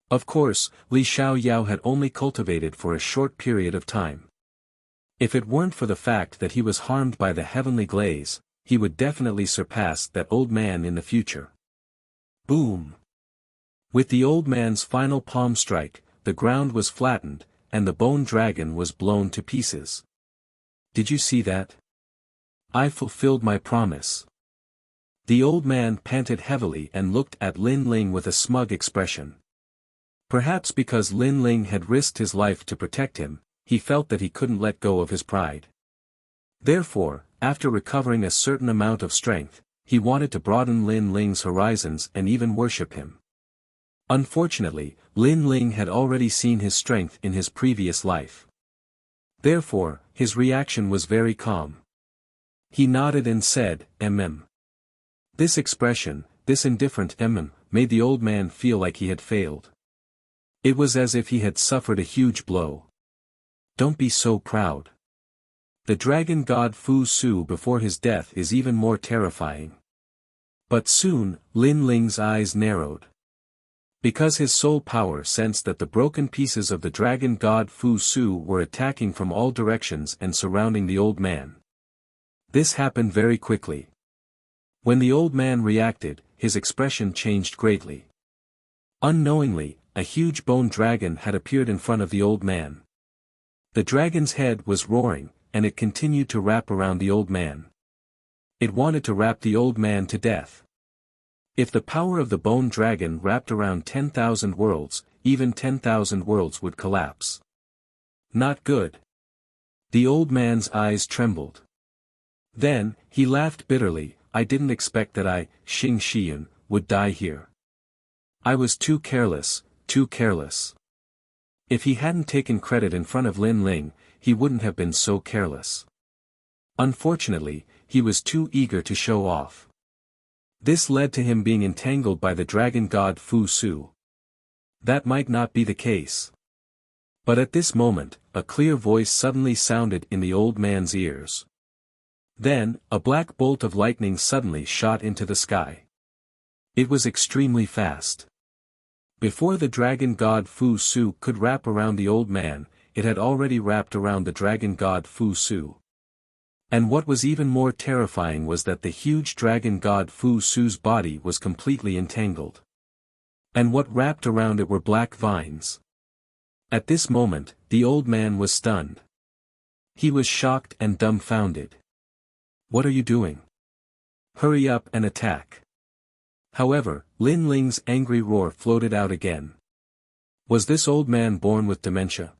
Of course, Li Xiaoyao had only cultivated for a short period of time. If it weren't for the fact that he was harmed by the heavenly glaze, he would definitely surpass that old man in the future. Boom! With the old man's final palm strike, the ground was flattened, and the bone dragon was blown to pieces. Did you see that? I fulfilled my promise. The old man panted heavily and looked at Lin Ling with a smug expression. Perhaps because Lin Ling had risked his life to protect him, he felt that he couldn't let go of his pride. Therefore, after recovering a certain amount of strength, he wanted to broaden Lin Ling's horizons and even worship him. Unfortunately, Lin Ling had already seen his strength in his previous life. Therefore, his reaction was very calm. He nodded and said, "Mm." This expression, this indifferent made the old man feel like he had failed. It was as if he had suffered a huge blow. Don't be so proud. The dragon god Fu Su before his death is even more terrifying. But soon, Lin Ling's eyes narrowed. Because his soul power sensed that the broken pieces of the dragon god Fu Su were attacking from all directions and surrounding the old man. This happened very quickly. When the old man reacted, his expression changed greatly. Unknowingly, a huge bone dragon had appeared in front of the old man. The dragon's head was roaring, and it continued to wrap around the old man. It wanted to wrap the old man to death. If the power of the bone dragon wrapped around 10,000 worlds, even 10,000 worlds would collapse. Not good. The old man's eyes trembled. Then, he laughed bitterly. I didn't expect that I, Xing Xiyun, would die here. I was too careless, too careless. If he hadn't taken credit in front of Lin Ling, he wouldn't have been so careless. Unfortunately, he was too eager to show off. This led to him being entangled by the dragon god Fu Su. That might not be the case. But at this moment, a clear voice suddenly sounded in the old man's ears. Then, a black bolt of lightning suddenly shot into the sky. It was extremely fast. Before the dragon god Fu Su could wrap around the old man, it had already wrapped around the dragon god Fu Su. And what was even more terrifying was that the huge dragon god Fu Su's body was completely entangled. And what wrapped around it were black vines. At this moment, the old man was stunned. He was shocked and dumbfounded. What are you doing? Hurry up and attack. However, Lin Ling's angry roar floated out again. Was this old man born with dementia?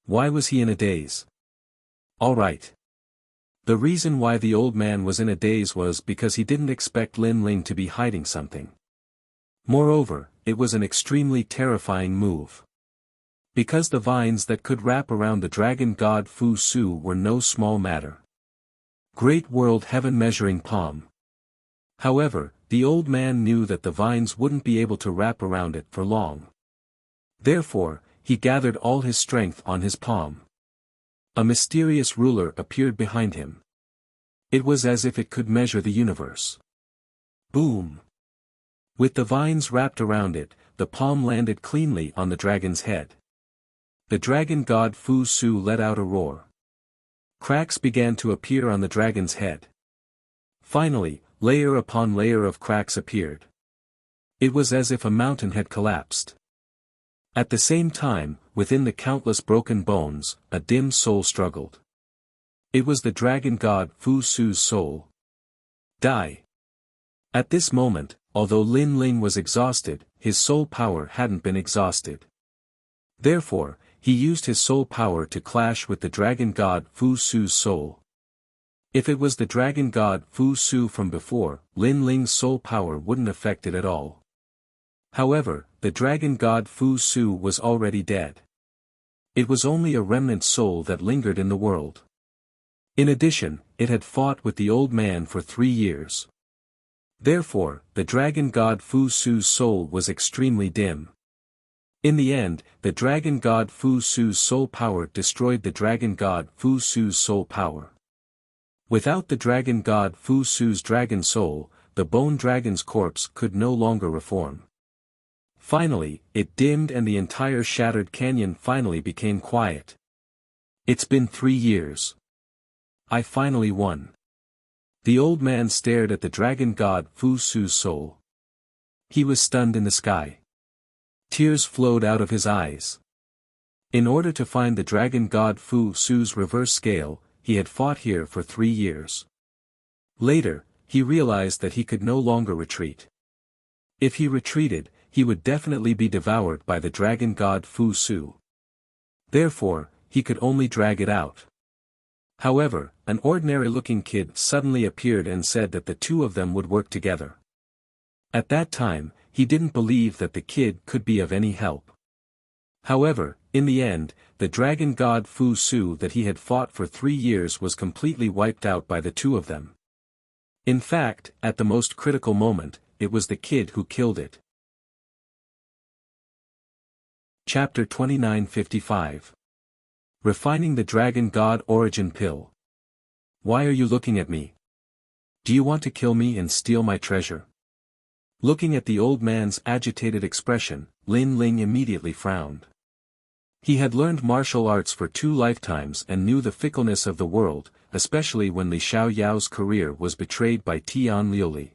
Why was he in a daze? All right. The reason why the old man was in a daze was because he didn't expect Lin Ling to be hiding something. Moreover, it was an extremely terrifying move. Because the vines that could wrap around the dragon god Fu Su were no small matter. Great world heaven measuring palm. However, the old man knew that the vines wouldn't be able to wrap around it for long. Therefore, he gathered all his strength on his palm. A mysterious ruler appeared behind him. It was as if it could measure the universe. Boom! With the vines wrapped around it, the palm landed cleanly on the dragon's head. The dragon god Fu Su let out a roar. Cracks began to appear on the dragon's head. Finally, layer upon layer of cracks appeared. It was as if a mountain had collapsed. At the same time, within the countless broken bones, a dim soul struggled. It was the dragon god Fu Su's soul. Die. At this moment, although Lin Ling was exhausted, his soul power hadn't been exhausted. Therefore, he used his soul power to clash with the dragon god Fu Su's soul. If it was the dragon god Fu Su from before, Lin Ling's soul power wouldn't affect it at all. However, the dragon god Fu Su was already dead. It was only a remnant soul that lingered in the world. In addition, it had fought with the old man for 3 years. Therefore, the dragon god Fu Su's soul was extremely dim. In the end, the dragon god Fu Su's soul power destroyed the dragon god Fu Su's soul power. Without the dragon god Fu Su's dragon soul, the bone dragon's corpse could no longer reform. Finally, it dimmed and the entire shattered canyon finally became quiet. It's been 3 years. I finally won. The old man stared at the dragon god Fu Su's soul. He was stunned in the sky. Tears flowed out of his eyes. In order to find the dragon god Fu Su's reverse scale, he had fought here for 3 years. Later, he realized that he could no longer retreat. If he retreated, he would definitely be devoured by the dragon god Fu Su. Therefore, he could only drag it out. However, an ordinary-looking kid suddenly appeared and said that the two of them would work together. At that time, he didn't believe that the kid could be of any help. However, in the end, the dragon god Fu Su that he had fought for 3 years was completely wiped out by the two of them. In fact, at the most critical moment, it was the kid who killed it. Chapter 2955. Refining the Dragon God Origin Pill. Why are you looking at me? Do you want to kill me and steal my treasure? Looking at the old man's agitated expression, Lin Ling immediately frowned. He had learned martial arts for 2 lifetimes and knew the fickleness of the world, especially when Li Xiaoyao's career was betrayed by Tian Liuli.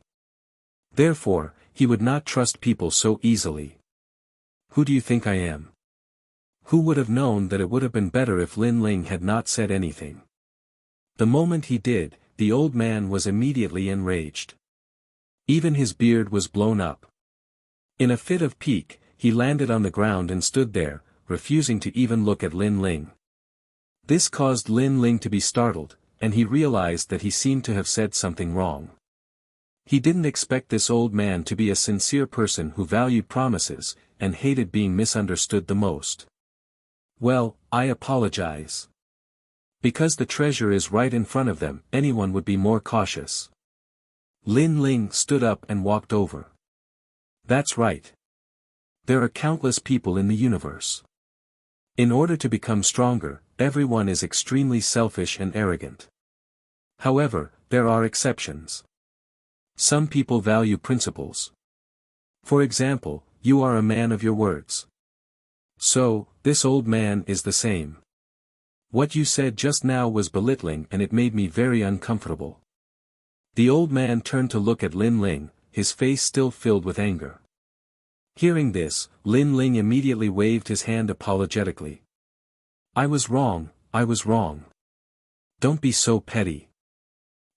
Therefore, he would not trust people so easily. Who do you think I am? Who would have known that it would have been better if Lin Ling had not said anything? The moment he did, the old man was immediately enraged. Even his beard was blown up. In a fit of pique, he landed on the ground and stood there, refusing to even look at Lin Ling. This caused Lin Ling to be startled, and he realized that he seemed to have said something wrong. He didn't expect this old man to be a sincere person who valued promises, and hated being misunderstood the most. Well, I apologize. Because the treasure is right in front of them, anyone would be more cautious. Lin Ling stood up and walked over. That's right. There are countless people in the universe. In order to become stronger, everyone is extremely selfish and arrogant. However, there are exceptions. Some people value principles. For example, you are a man of your words. So, this old man is the same. What you said just now was belittling and it made me very uncomfortable. The old man turned to look at Lin Ling, his face still filled with anger. Hearing this, Lin Ling immediately waved his hand apologetically. I was wrong, I was wrong. Don't be so petty.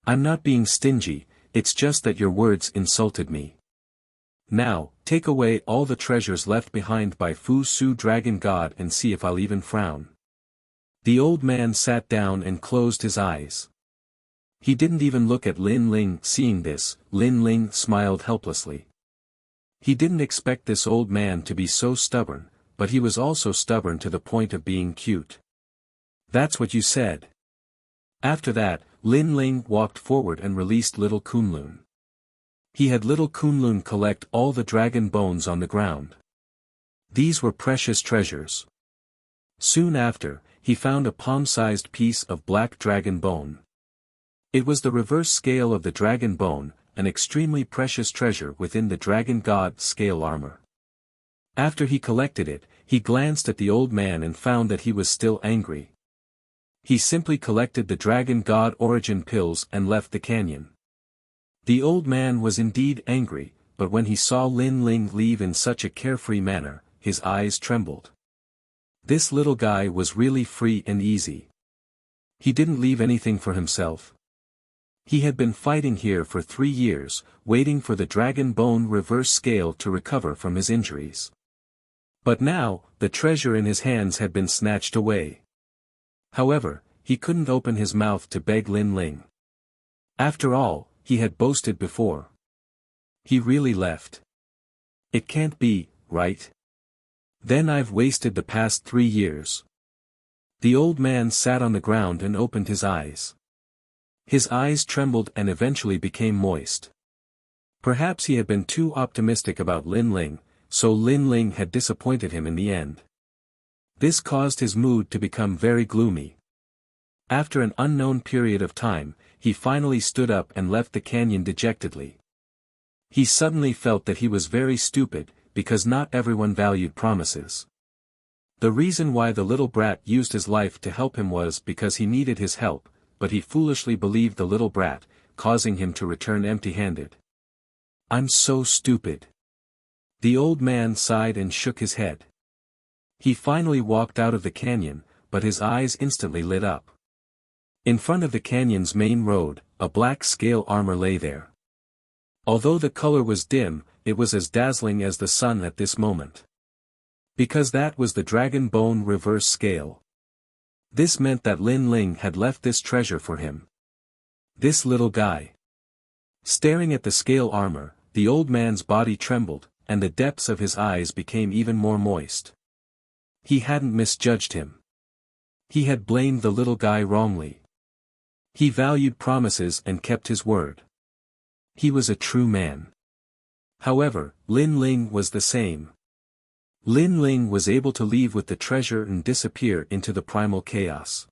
I'm not being stingy, it's just that your words insulted me. Now, take away all the treasures left behind by Fu Su Dragon God and see if I'll even frown. The old man sat down and closed his eyes. He didn't even look at Lin Ling. Seeing this, Lin Ling smiled helplessly. He didn't expect this old man to be so stubborn, but he was also stubborn to the point of being cute. That's what you said. After that, Lin Ling walked forward and released little Kunlun. He had little Kunlun collect all the dragon bones on the ground. These were precious treasures. Soon after, he found a palm-sized piece of black dragon bone. It was the reverse scale of the dragon bone, an extremely precious treasure within the dragon god scale armor. After he collected it, he glanced at the old man and found that he was still angry. He simply collected the dragon god origin pills and left the canyon. The old man was indeed angry, but when he saw Lin Ling leave in such a carefree manner, his eyes trembled. This little guy was really free and easy. He didn't leave anything for himself. He had been fighting here for 3 years, waiting for the dragon bone reverse scale to recover from his injuries. But now, the treasure in his hands had been snatched away. However, he couldn't open his mouth to beg Lin Ling. After all, he had boasted before. He really left. It can't be, right? Then I've wasted the past 3 years. The old man sat on the ground and opened his eyes. His eyes trembled and eventually became moist. Perhaps he had been too optimistic about Lin Ling, so Lin Ling had disappointed him in the end. This caused his mood to become very gloomy. After an unknown period of time, he finally stood up and left the canyon dejectedly. He suddenly felt that he was very stupid, because not everyone valued promises. The reason why the little brat used his life to help him was because he needed his help, but he foolishly believed the little brat, causing him to return empty-handed. I'm so stupid. The old man sighed and shook his head. He finally walked out of the canyon, but his eyes instantly lit up. In front of the canyon's main road, a black scale armor lay there. Although the color was dim, it was as dazzling as the sun at this moment. Because that was the dragon bone reverse scale. This meant that Lin Ling had left this treasure for him. This little guy. Staring at the scale armor, the old man's body trembled, and the depths of his eyes became even more moist. He hadn't misjudged him. He had blamed the little guy wrongly. He valued promises and kept his word. He was a true man. However, Lin Ling was the same. Lin Ling was able to leave with the treasure and disappear into the primal chaos.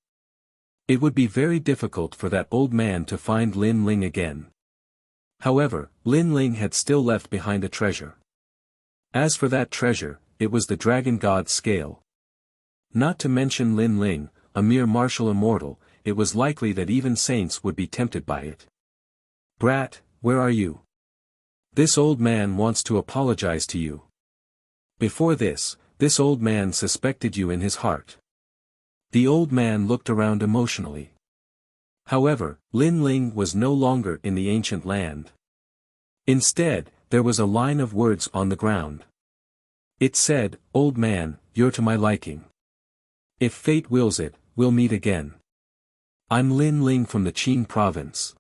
It would be very difficult for that old man to find Lin Ling again. However, Lin Ling had still left behind a treasure. As for that treasure, it was the dragon god scale. Not to mention Lin Ling, a mere martial immortal, it was likely that even saints would be tempted by it. Brat, where are you? This old man wants to apologize to you. Before this old man suspected you in his heart. The old man looked around emotionally. However, Lin Ling was no longer in the ancient land. Instead, there was a line of words on the ground. It said, "Old man, you're to my liking. If fate wills it, we'll meet again. I'm Lin Ling from the Qin province."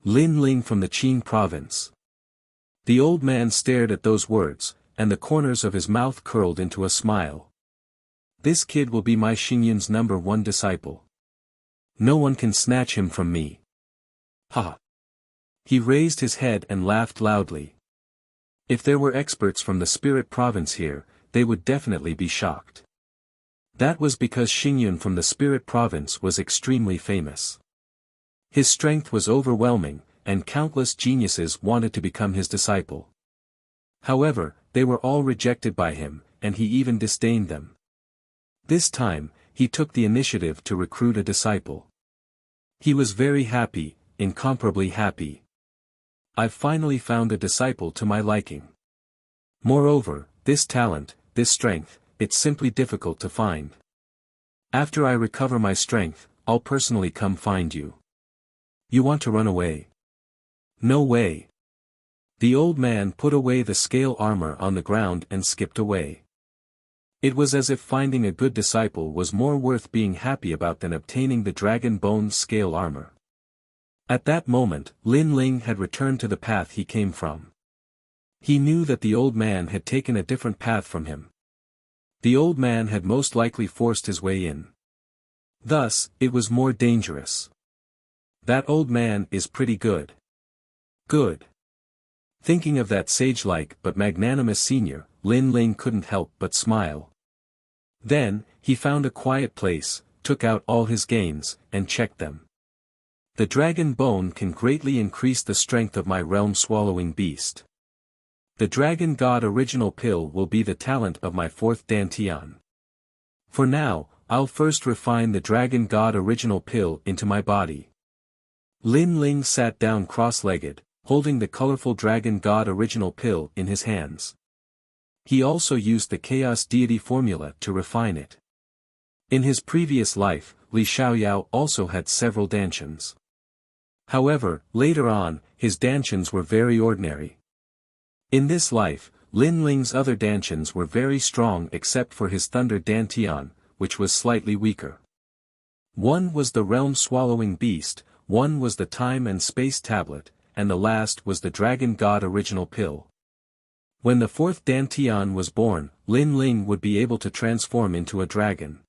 Lin Ling from the Qin province. The old man stared at those words, and the corners of his mouth curled into a smile. This kid will be my Xingyun's #1 disciple. No one can snatch him from me. Ha! He raised his head and laughed loudly. If there were experts from the spirit province here, they would definitely be shocked. That was because Xingyun from the spirit province was extremely famous. His strength was overwhelming, and countless geniuses wanted to become his disciple. However, they were all rejected by him, and he even disdained them. This time, he took the initiative to recruit a disciple. He was very happy, incomparably happy. I've finally found a disciple to my liking. Moreover, this talent, this strength, it's simply difficult to find. After I recover my strength, I'll personally come find you. You want to run away? No way. The old man put away the scale armor on the ground and skipped away. It was as if finding a good disciple was more worth being happy about than obtaining the dragon bone scale armor. At that moment, Lin Ling had returned to the path he came from. He knew that the old man had taken a different path from him. The old man had most likely forced his way in. Thus, it was more dangerous. That old man is pretty good. Good. Thinking of that sage-like but magnanimous senior, Lin Ling couldn't help but smile. Then, he found a quiet place, took out all his gains, and checked them. The dragon bone can greatly increase the strength of my realm-swallowing beast. The dragon god original pill will be the talent of my fourth dantian. For now, I'll first refine the dragon god original pill into my body. Lin Ling sat down cross-legged, holding the colorful dragon god original pill in his hands. He also used the chaos deity formula to refine it. In his previous life, Li Xiaoyao also had several dantians. However, later on, his dantians were very ordinary. In this life, Lin Ling's other dantians were very strong except for his thunder dantian, which was slightly weaker. One was the realm-swallowing beast, one was the time and space tablet, and the last was the dragon god original pill. When the fourth dantian was born, Lin Ling would be able to transform into a dragon.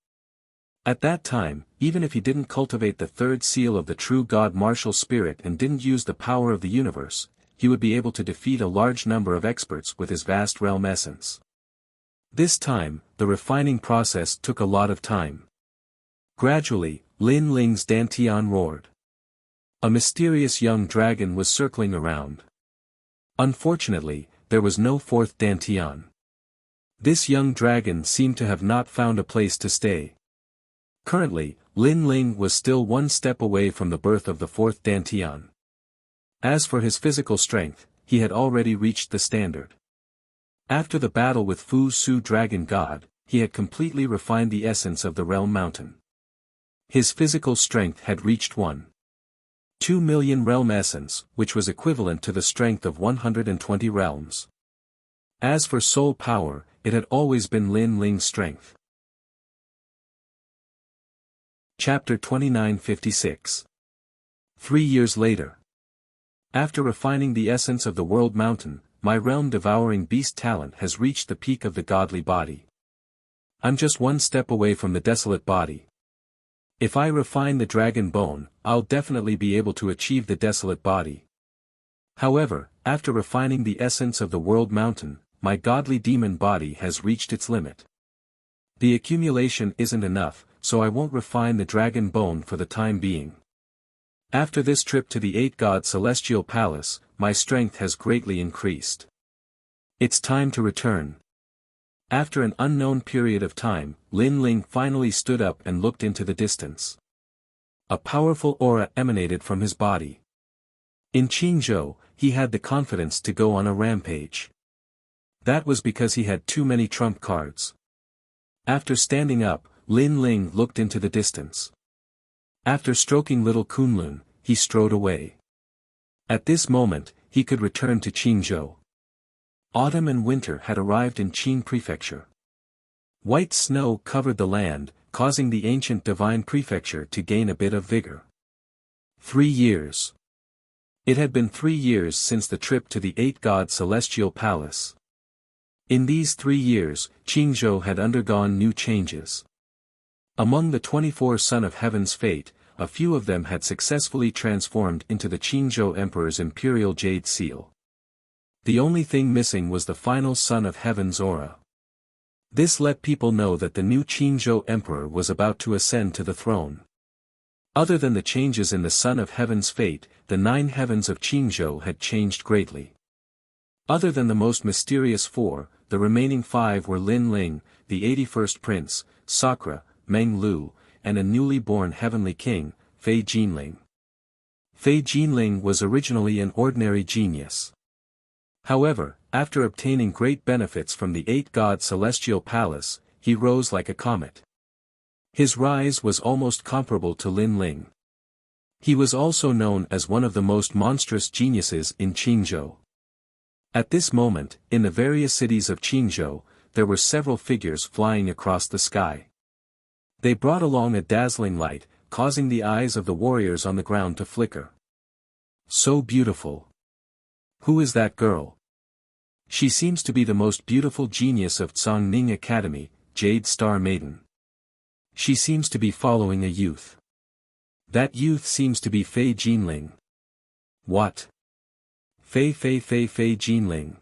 At that time, even if he didn't cultivate the third seal of the true god martial spirit and didn't use the power of the universe, he would be able to defeat a large number of experts with his vast realm essence. This time, the refining process took a lot of time. Gradually, Lin Ling's dantian roared. A mysterious young dragon was circling around. Unfortunately, there was no fourth dantian. This young dragon seemed to have not found a place to stay. Currently, Lin Ling was still one step away from the birth of the fourth dantian. As for his physical strength, he had already reached the standard. After the battle with Fu Su Dragon God, he had completely refined the essence of the realm mountain. His physical strength had reached 1.2 million realm essence, which was equivalent to the strength of 120 realms. As for soul power, it had always been Lin Ling's strength. Chapter 2956. 3 years later. After refining the essence of the world mountain, my realm-devouring beast talent has reached the peak of the godly body. I'm just one step away from the desolate body. If I refine the dragon bone, I'll definitely be able to achieve the desolate body. However, after refining the essence of the world mountain, my godly demon body has reached its limit. The accumulation isn't enough, so I won't refine the dragon bone for the time being. After this trip to the 8-god celestial palace, my strength has greatly increased. It's time to return. After an unknown period of time, Lin Ling finally stood up and looked into the distance. A powerful aura emanated from his body. In Qingzhou, he had the confidence to go on a rampage. That was because he had too many trump cards. After standing up, Lin Ling looked into the distance. After stroking little Kunlun, he strode away. At this moment, he could return to Qingzhou. Autumn and winter had arrived in Qin Prefecture. White snow covered the land, causing the ancient divine prefecture to gain a bit of vigor. 3 years. It had been 3 years since the trip to the 8-god celestial palace. In these 3 years, Qingzhou had undergone new changes. Among the 24 Son of Heaven's fate, a few of them had successfully transformed into the Qingzhou Emperor's imperial jade seal. The only thing missing was the final Son of Heaven's aura. This let people know that the new Qingzhou Emperor was about to ascend to the throne. Other than the changes in the Son of Heaven's fate, the 9 heavens of Qingzhou had changed greatly. Other than the most mysterious 4, the remaining 5 were Lin Ling, the 81st Prince, Sakura, Meng Lu, and a newly born heavenly king, Fei Jinling. Fei Jinling was originally an ordinary genius. However, after obtaining great benefits from the 8-god celestial palace, he rose like a comet. His rise was almost comparable to Lin Ling. He was also known as one of the most monstrous geniuses in Qingzhou. At this moment, in the various cities of Qingzhou, there were several figures flying across the sky. They brought along a dazzling light, causing the eyes of the warriors on the ground to flicker. So beautiful. Who is that girl? She seems to be the most beautiful genius of Tsangning Academy, Jade Star Maiden. She seems to be following a youth. That youth seems to be Fei Jinling. What? Fei Jinling.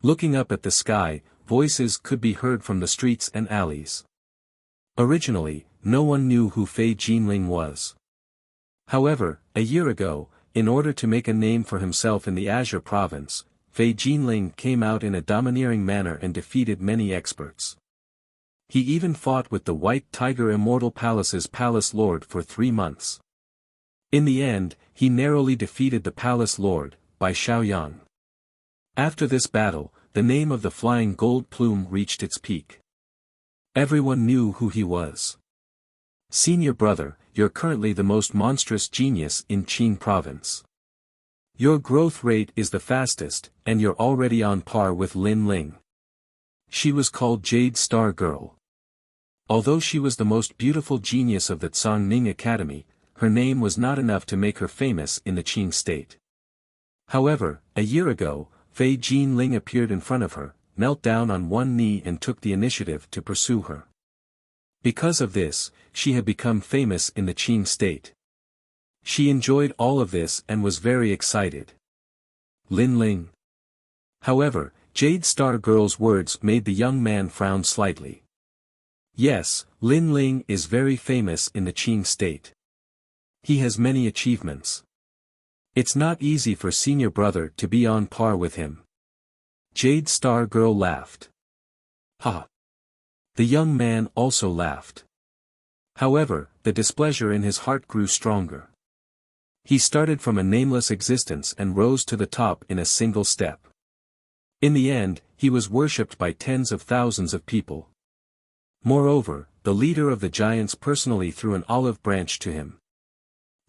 Looking up at the sky, voices could be heard from the streets and alleys. Originally, no one knew who Fei Jinling was. However, a year ago, in order to make a name for himself in the Azure province, Fei Jinling came out in a domineering manner and defeated many experts. He even fought with the White Tiger Immortal Palace's Palace Lord for 3 months. In the end, he narrowly defeated the Palace Lord, by Xiaoyang. After this battle, the name of the Flying Gold Plume reached its peak. Everyone knew who he was. Senior brother, you're currently the most monstrous genius in Qing province. Your growth rate is the fastest, and you're already on par with Lin Ling. She was called Jade Star Girl. Although she was the most beautiful genius of the Tsangning Academy, her name was not enough to make her famous in the Qing state. However, a year ago, Fei Jinling appeared in front of her, knelt down on one knee and took the initiative to pursue her. Because of this, she had become famous in the Qing state. She enjoyed all of this and was very excited. Lin Ling. However, Jade Star Girl's words made the young man frown slightly. Yes, Lin Ling is very famous in the Qing state. He has many achievements. It's not easy for senior brother to be on par with him. Jade Star Girl laughed. Ha! The young man also laughed. However, the displeasure in his heart grew stronger. He started from a nameless existence and rose to the top in a single step. In the end, he was worshipped by tens of thousands of people. Moreover, the leader of the giants personally threw an olive branch to him.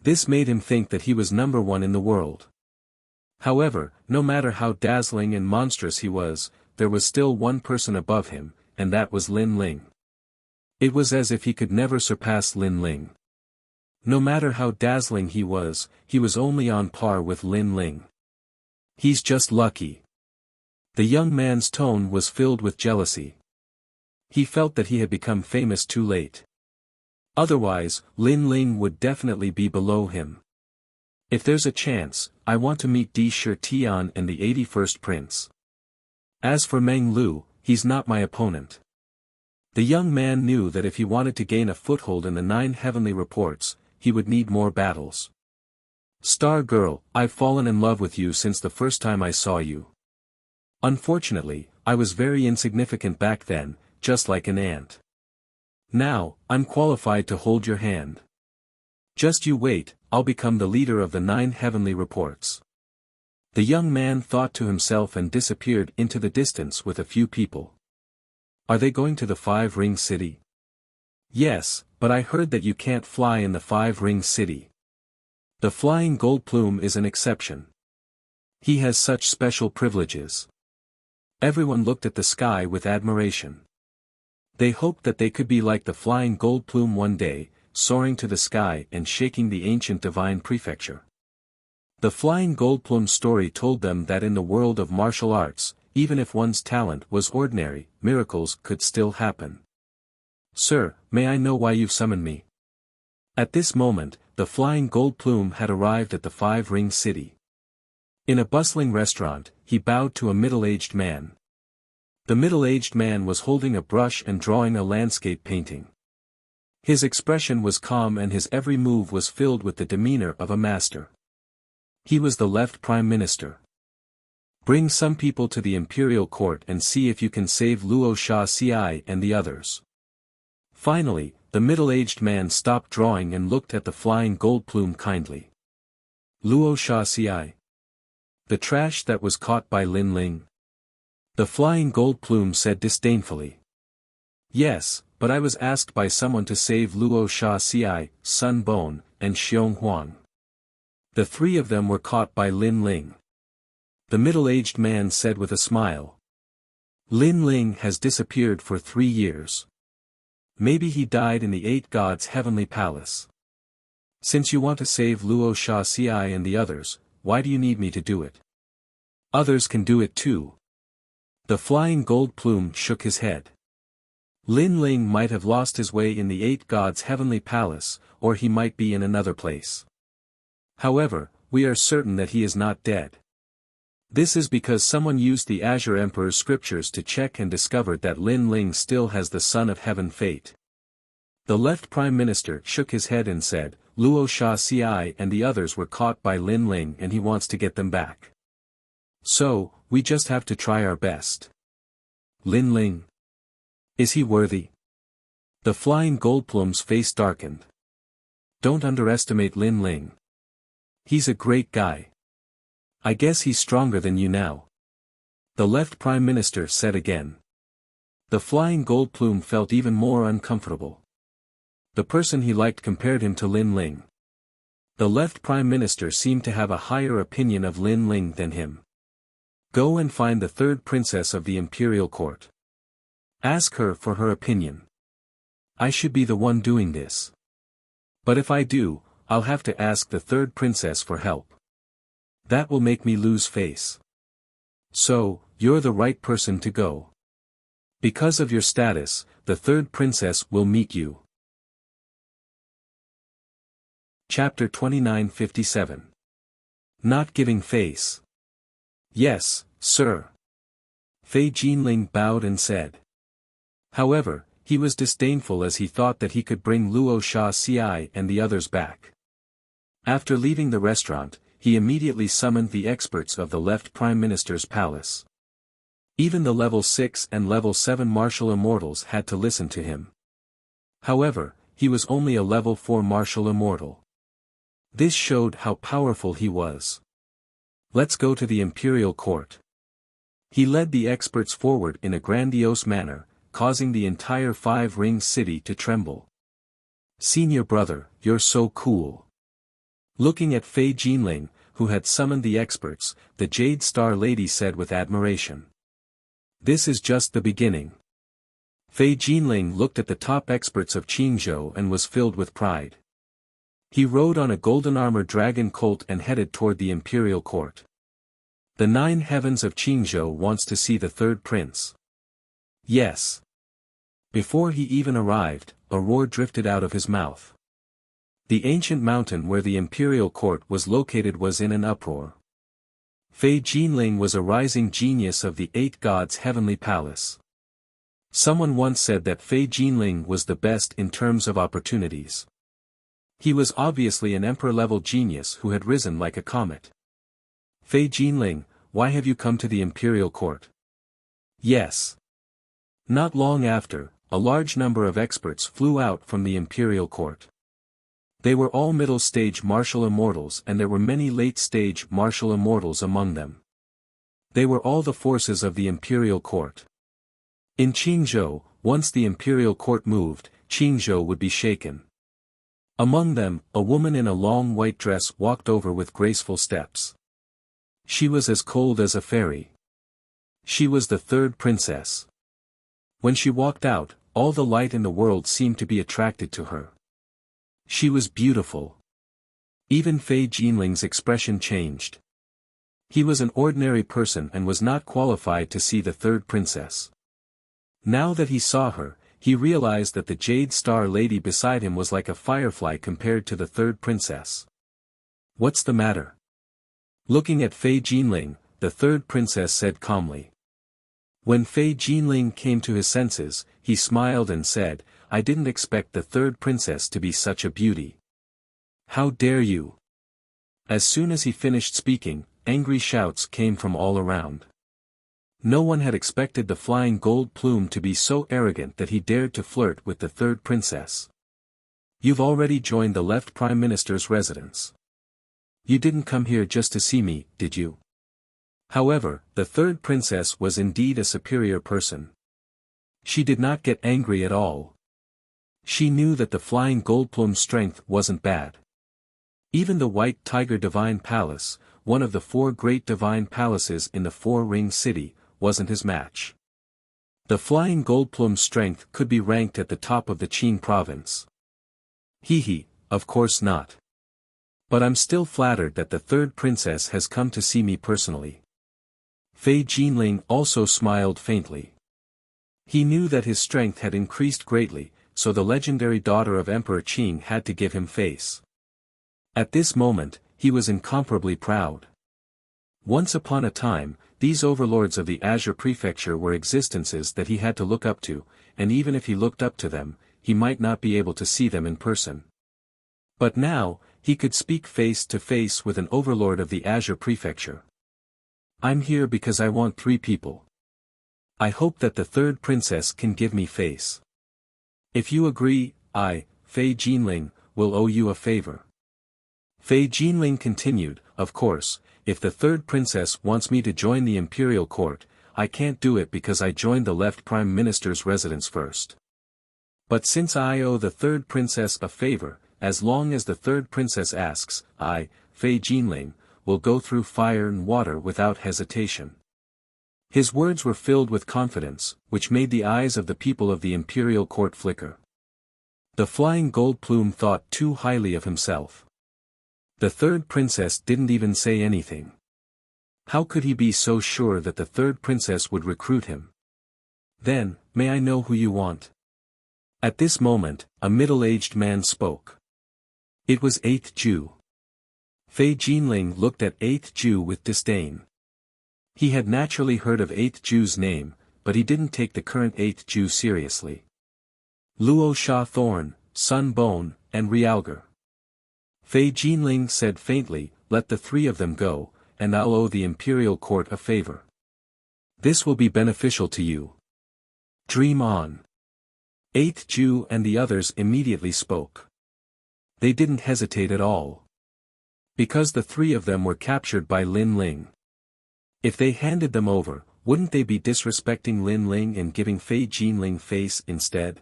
This made him think that he was number one in the world. However, no matter how dazzling and monstrous he was, there was still one person above him, and that was Lin Ling. It was as if he could never surpass Lin Ling. No matter how dazzling he was only on par with Lin Ling. He's just lucky. The young man's tone was filled with jealousy. He felt that he had become famous too late. Otherwise, Lin Ling would definitely be below him. If there's a chance, I want to meet Di Shi Tian and the 81st Prince. As for Meng Lu, he's not my opponent. The young man knew that if he wanted to gain a foothold in the 9 heavenly reports, he would need more battles. Star Girl, I've fallen in love with you since the first time I saw you. Unfortunately, I was very insignificant back then, just like an ant. Now, I'm qualified to hold your hand. Just you wait, I'll become the leader of the 9 heavenly reports. The young man thought to himself and disappeared into the distance with a few people. Are they going to the 5-ring city? Yes, but I heard that you can't fly in the 5-ring city. The Flying Gold Plume is an exception. He has such special privileges. Everyone looked at the sky with admiration. They hoped that they could be like the Flying Gold Plume one day, soaring to the sky and shaking the ancient divine prefecture. The Flying Gold Plume story told them that in the world of martial arts, even if one's talent was ordinary, miracles could still happen. Sir, may I know why you've summoned me? At this moment, the Flying Gold Plume had arrived at the 5-ring city. In a bustling restaurant, he bowed to a middle-aged man. The middle-aged man was holding a brush and drawing a landscape painting. His expression was calm and his every move was filled with the demeanor of a master. He was the left prime minister. Bring some people to the imperial court and see if you can save Luo Sha Ci and the others. Finally, the middle-aged man stopped drawing and looked at the Flying Gold Plume kindly. Luo Sha Ci. The trash that was caught by Lin Ling. The Flying Gold Plume said disdainfully. Yes, but I was asked by someone to save Luo Sha Ci, Sun Bone, and Xiong Huang. The 3 of them were caught by Lin Ling. The middle-aged man said with a smile. Lin Ling has disappeared for 3 years. Maybe he died in the 8 gods' heavenly palace. Since you want to save Luo Sha Ci and the others, why do you need me to do it? Others can do it too. The flying gold plume shook his head. Lin Ling might have lost his way in the 8 gods' heavenly palace, or he might be in another place. However, we are certain that he is not dead. This is because someone used the Azure Emperor's scriptures to check and discovered that Lin Ling still has the Son of Heaven fate. The left Prime Minister shook his head and said, Luo Sha Ci and the others were caught by Lin Ling and he wants to get them back. So, we just have to try our best. Lin Ling. Is he worthy? The flying gold plume's face darkened. Don't underestimate Lin Ling. He's a great guy. I guess he's stronger than you now. The left Prime Minister said again. The flying gold plume felt even more uncomfortable. The person he liked compared him to Lin Ling. The left Prime Minister seemed to have a higher opinion of Lin Ling than him. Go and find the 3rd princess of the imperial court. Ask her for her opinion. I should be the one doing this. But if I do, I'll have to ask the 3rd princess for help. That will make me lose face. So, you're the right person to go. Because of your status, the 3rd princess will meet you. Chapter 2957. Not giving face. Yes, sir. Fei Jinling bowed and said. However, he was disdainful as he thought that he could bring Luo Sha Ci and the others back. After leaving the restaurant, he immediately summoned the experts of the left Prime Minister's palace. Even the level 6 and level 7 martial immortals had to listen to him. However, he was only a level 4 martial immortal. This showed how powerful he was. Let's go to the imperial court. He led the experts forward in a grandiose manner, causing the entire 5-ring city to tremble. Senior brother, you're so cool. Looking at Fei Jinling, who had summoned the experts, the Jade Star Lady said with admiration. This is just the beginning. Fei Jinling looked at the top experts of Qingzhou and was filled with pride. He rode on a golden-armored dragon colt and headed toward the imperial court. The 9 heavens of Qingzhou wants to see the 3rd prince. Yes. Before he even arrived, a roar drifted out of his mouth. The ancient mountain where the imperial court was located was in an uproar. Fei Jinling was a rising genius of the 8 gods' heavenly palace. Someone once said that Fei Jinling was the best in terms of opportunities. He was obviously an emperor-level genius who had risen like a comet. Fei Jinling, why have you come to the imperial court? Yes. Not long after, a large number of experts flew out from the imperial court. They were all middle-stage martial immortals and there were many late-stage martial immortals among them. They were all the forces of the imperial court. In Qingzhou, once the imperial court moved, Qingzhou would be shaken. Among them, a woman in a long white dress walked over with graceful steps. She was as cold as a fairy. She was the 3rd princess. When she walked out, all the light in the world seemed to be attracted to her. She was beautiful. Even Fei Jinling's expression changed. He was an ordinary person and was not qualified to see the 3rd princess. Now that he saw her, he realized that the Jade Star Lady beside him was like a firefly compared to the 3rd princess. What's the matter? Looking at Fei Jinling, the 3rd princess said calmly. When Fei Jinling came to his senses, he smiled and said, I didn't expect the 3rd princess to be such a beauty. How dare you? As soon as he finished speaking, angry shouts came from all around. No one had expected the flying gold plume to be so arrogant that he dared to flirt with the 3rd princess. You've already joined the left Prime Minister's residence. You didn't come here just to see me, did you? However, the 3rd princess was indeed a superior person. She did not get angry at all. She knew that the flying gold plume's strength wasn't bad. Even the White Tiger Divine Palace, one of the 4 great divine palaces in the 4-ring city, wasn't his match. The flying gold plume's strength could be ranked at the top of the Qing province. Of course not. But I'm still flattered that the third princess has come to see me personally. Fei Jinling also smiled faintly. He knew that his strength had increased greatly, so the legendary daughter of Emperor Qing had to give him face. At this moment, he was incomparably proud. Once upon a time, these overlords of the Azure Prefecture were existences that he had to look up to, and even if he looked up to them, he might not be able to see them in person. But now, he could speak face to face with an overlord of the Azure Prefecture. I'm here because I want 3 people. I hope that the third princess can give me face. If you agree, I, Fei Jinling, will owe you a favor. Fei Jinling continued, of course, if the third princess wants me to join the imperial court, I can't do it because I joined the left prime minister's residence first. But since I owe the third princess a favor, as long as the third princess asks, I, Fei Jinling, will go through fire and water without hesitation. His words were filled with confidence, which made the eyes of the people of the imperial court flicker. The flying gold plume thought too highly of himself. The third princess didn't even say anything. How could he be so sure that the third princess would recruit him? Then, may I know who you want? At this moment, a middle-aged man spoke. It was 8th Ju. Fei Jinling looked at 8th Ju with disdain. He had naturally heard of 8th Ju's name, but he didn't take the current 8th Ju seriously. Luo Sha Thorn, Sun Bone, and Realgar. Fei Jinling said faintly, let the 3 of them go, and I'll owe the imperial court a favor. This will be beneficial to you. Dream on. 8th Ju and the others immediately spoke. They didn't hesitate at all. Because the 3 of them were captured by Lin Ling. If they handed them over, wouldn't they be disrespecting Lin Ling and giving Fei Jinling face instead?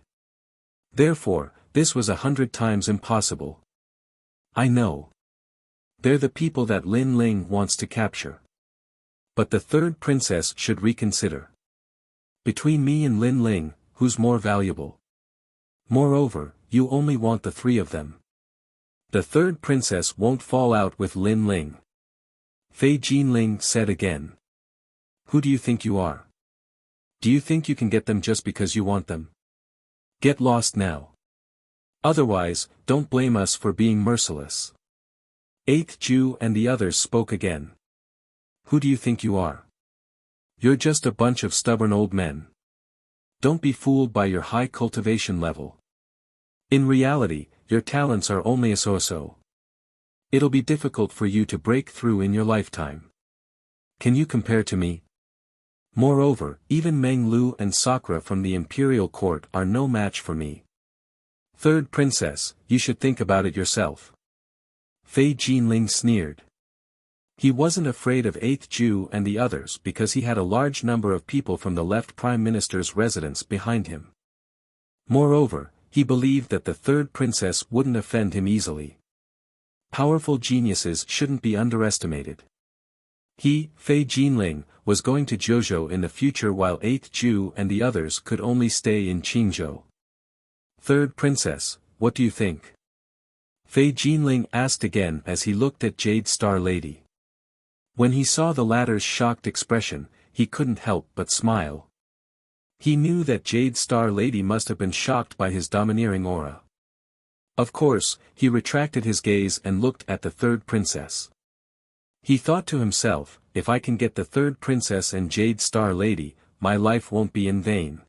Therefore, this was 100 times impossible. I know. They're the people that Lin Ling wants to capture. But the third princess should reconsider. Between me and Lin Ling, who's more valuable? Moreover, you only want the 3 of them. The third princess won't fall out with Lin Ling. Fei Jinling said again. Who do you think you are? Do you think you can get them just because you want them? Get lost now. Otherwise, don't blame us for being merciless. 8th Ju and the others spoke again. Who do you think you are? You're just a bunch of stubborn old men. Don't be fooled by your high cultivation level. In reality, your talents are only a so-so. It'll be difficult for you to break through in your lifetime. Can you compare to me? Moreover, even Meng Lu and Sakura from the imperial court are no match for me. Third princess, you should think about it yourself. Fei Jinling sneered. He wasn't afraid of 8th Ju and the others because he had a large number of people from the left prime minister's residence behind him. Moreover, he believed that the third princess wouldn't offend him easily. Powerful geniuses shouldn't be underestimated. He, Fei Jinling, was going to Zhozhou in the future while 8th Ju and the others could only stay in Qingzhou. Third princess, what do you think? Fei Jinling asked again as he looked at Jade Star Lady. When he saw the latter's shocked expression, he couldn't help but smile. He knew that Jade Star Lady must have been shocked by his domineering aura. Of course, he retracted his gaze and looked at the third princess. He thought to himself, if I can get the third princess and Jade Star Lady, my life won't be in vain.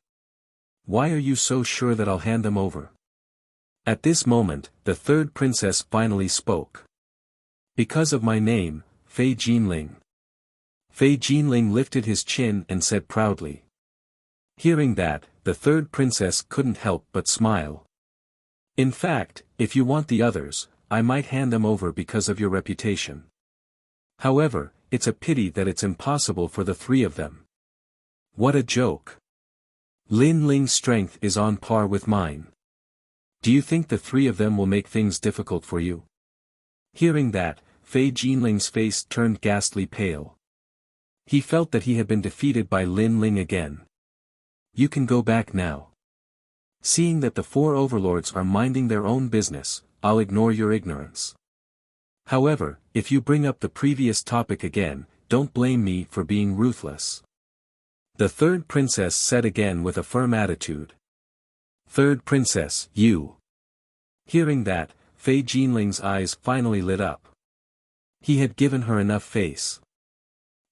Why are you so sure that I'll hand them over? At this moment, the third princess finally spoke. Because of my name, Fei Jinling. Fei Jinling lifted his chin and said proudly. Hearing that, the third princess couldn't help but smile. In fact, if you want the others, I might hand them over because of your reputation. However, it's a pity that it's impossible for the 3 of them. What a joke. Lin Ling's strength is on par with mine. Do you think the 3 of them will make things difficult for you? Hearing that, Fei Jinling's face turned ghastly pale. He felt that he had been defeated by Lin Ling again. You can go back now. Seeing that the 4 overlords are minding their own business, I'll ignore your ignorance. However, if you bring up the previous topic again, don't blame me for being ruthless. The third princess said again with a firm attitude. Third princess, you. Hearing that, Fei Jinling's eyes finally lit up. He had given her enough face.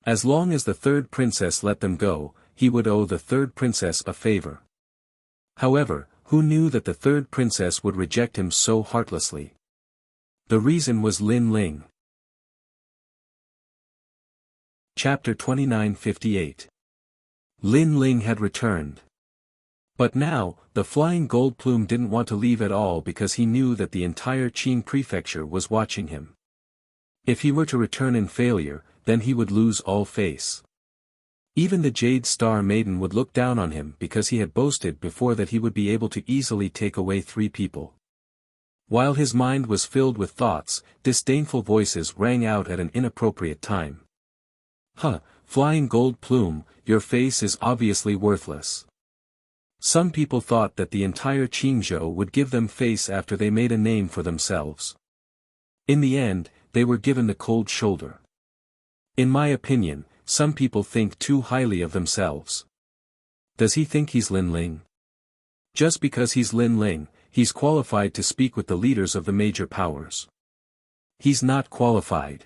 As long as the third princess let them go, he would owe the third princess a favor. However, who knew that the third princess would reject him so heartlessly? The reason was Lin Ling. Chapter 2958. Lin Ling had returned. But now, the flying gold plume didn't want to leave at all because he knew that the entire Qing prefecture was watching him. If he were to return in failure, then he would lose all face. Even the Jade Star Maiden would look down on him because he had boasted before that he would be able to easily take away 3 people. While his mind was filled with thoughts, disdainful voices rang out at an inappropriate time. Huh, flying gold plume, your face is obviously worthless. Some people thought that the entire Qingzhou would give them face after they made a name for themselves. In the end, they were given the cold shoulder. In my opinion, some people think too highly of themselves. Does he think he's Lin Ling? Just because he's Lin Ling, he's qualified to speak with the leaders of the major powers. He's not qualified.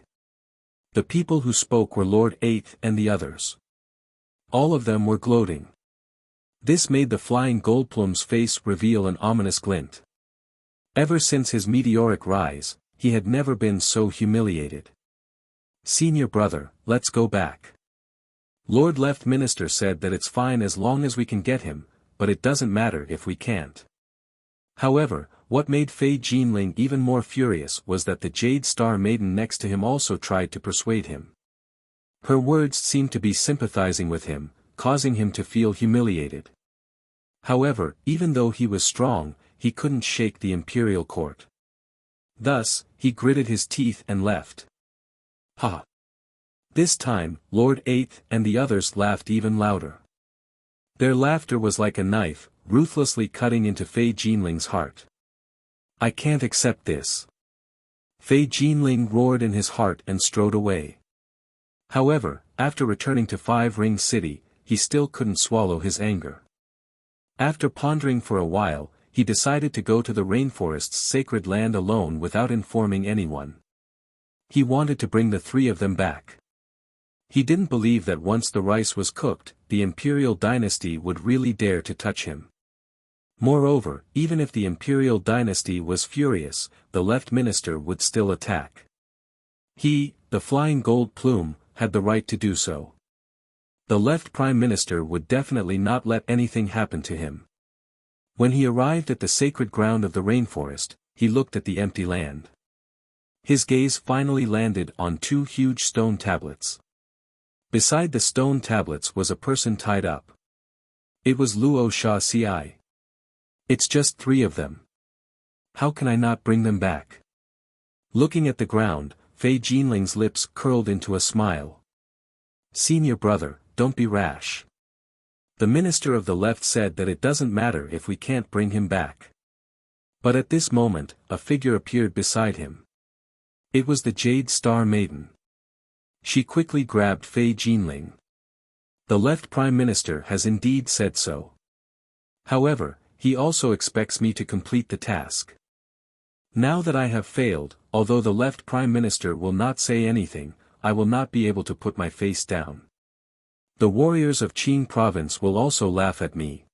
The people who spoke were Lord Eighth and the others. All of them were gloating. This made the flying goldplume's face reveal an ominous glint. Ever since his meteoric rise, he had never been so humiliated. Senior brother, let's go back. Lord Left Minister said that it's fine as long as we can get him, but it doesn't matter if we can't. However, what made Fei Jinling even more furious was that the Jade Star Maiden next to him also tried to persuade him. Her words seemed to be sympathizing with him, causing him to feel humiliated. However, even though he was strong, he couldn't shake the imperial court. Thus, he gritted his teeth and left. Ha! This time, Lord Eighth and the others laughed even louder. Their laughter was like a knife, ruthlessly cutting into Fei Jinling's heart. I can't accept this. Fei Jinling roared in his heart and strode away. However, after returning to Five Ring City, he still couldn't swallow his anger. After pondering for a while, he decided to go to the rainforest's sacred land alone without informing anyone. He wanted to bring the 3 of them back. He didn't believe that once the rice was cooked, the imperial dynasty would really dare to touch him. Moreover, even if the imperial dynasty was furious, the left minister would still attack. He, the flying gold plume, had the right to do so. The left prime minister would definitely not let anything happen to him. When he arrived at the sacred ground of the rainforest, he looked at the empty land. His gaze finally landed on 2 huge stone tablets. Beside the stone tablets was a person tied up. It was Luo Sha Ci. It's just 3 of them. How can I not bring them back? Looking at the ground, Fei Jinling's lips curled into a smile. Senior brother, don't be rash. The minister of the left said that it doesn't matter if we can't bring him back. But at this moment, a figure appeared beside him. It was the Jade Star Maiden. She quickly grabbed Fei Jinling. The left prime minister has indeed said so. However, he also expects me to complete the task. Now that I have failed, although the left prime minister will not say anything, I will not be able to put my face down. The warriors of Qing province will also laugh at me.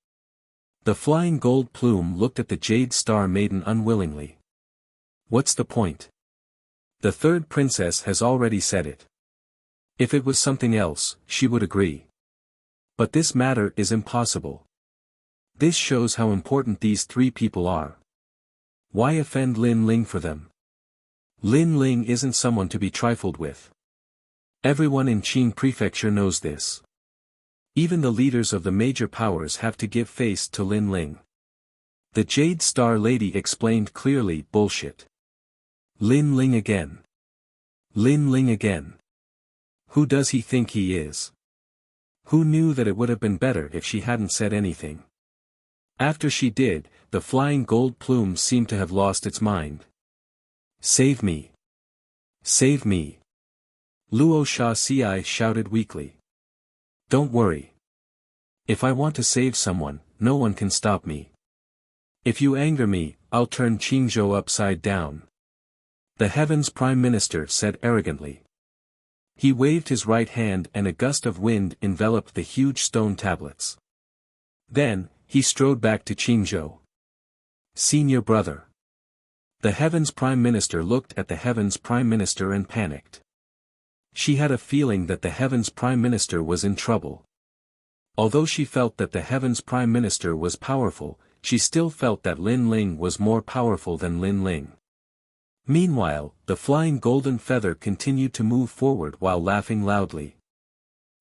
The flying gold plume looked at the Jade Star Maiden unwillingly. What's the point? The third princess has already said it. If it was something else, she would agree. But this matter is impossible. This shows how important these 3 people are. Why offend Lin Ling for them? Lin Ling isn't someone to be trifled with. Everyone in Qing Prefecture knows this. Even the leaders of the major powers have to give face to Lin Ling. The Jade Star Lady explained clearly, bullshit. Lin Ling again. Lin Ling again. Who does he think he is? Who knew that it would have been better if she hadn't said anything? After she did, the flying gold plume seemed to have lost its mind. Save me. Save me. Luo Sha shouted weakly. Don't worry. If I want to save someone, no one can stop me. If you anger me, I'll turn Qingzhou upside down. The Heaven's Prime Minister said arrogantly. He waved his right hand and a gust of wind enveloped the huge stone tablets. Then, he strode back to Qingzhou. Senior brother. The Heaven's Prime Minister looked at the Heaven's Prime Minister and panicked. She had a feeling that the Heaven's Prime Minister was in trouble. Although she felt that the Heaven's Prime Minister was powerful, she still felt that Lin Ling was more powerful than Lin Ling. Meanwhile, the flying golden feather continued to move forward while laughing loudly.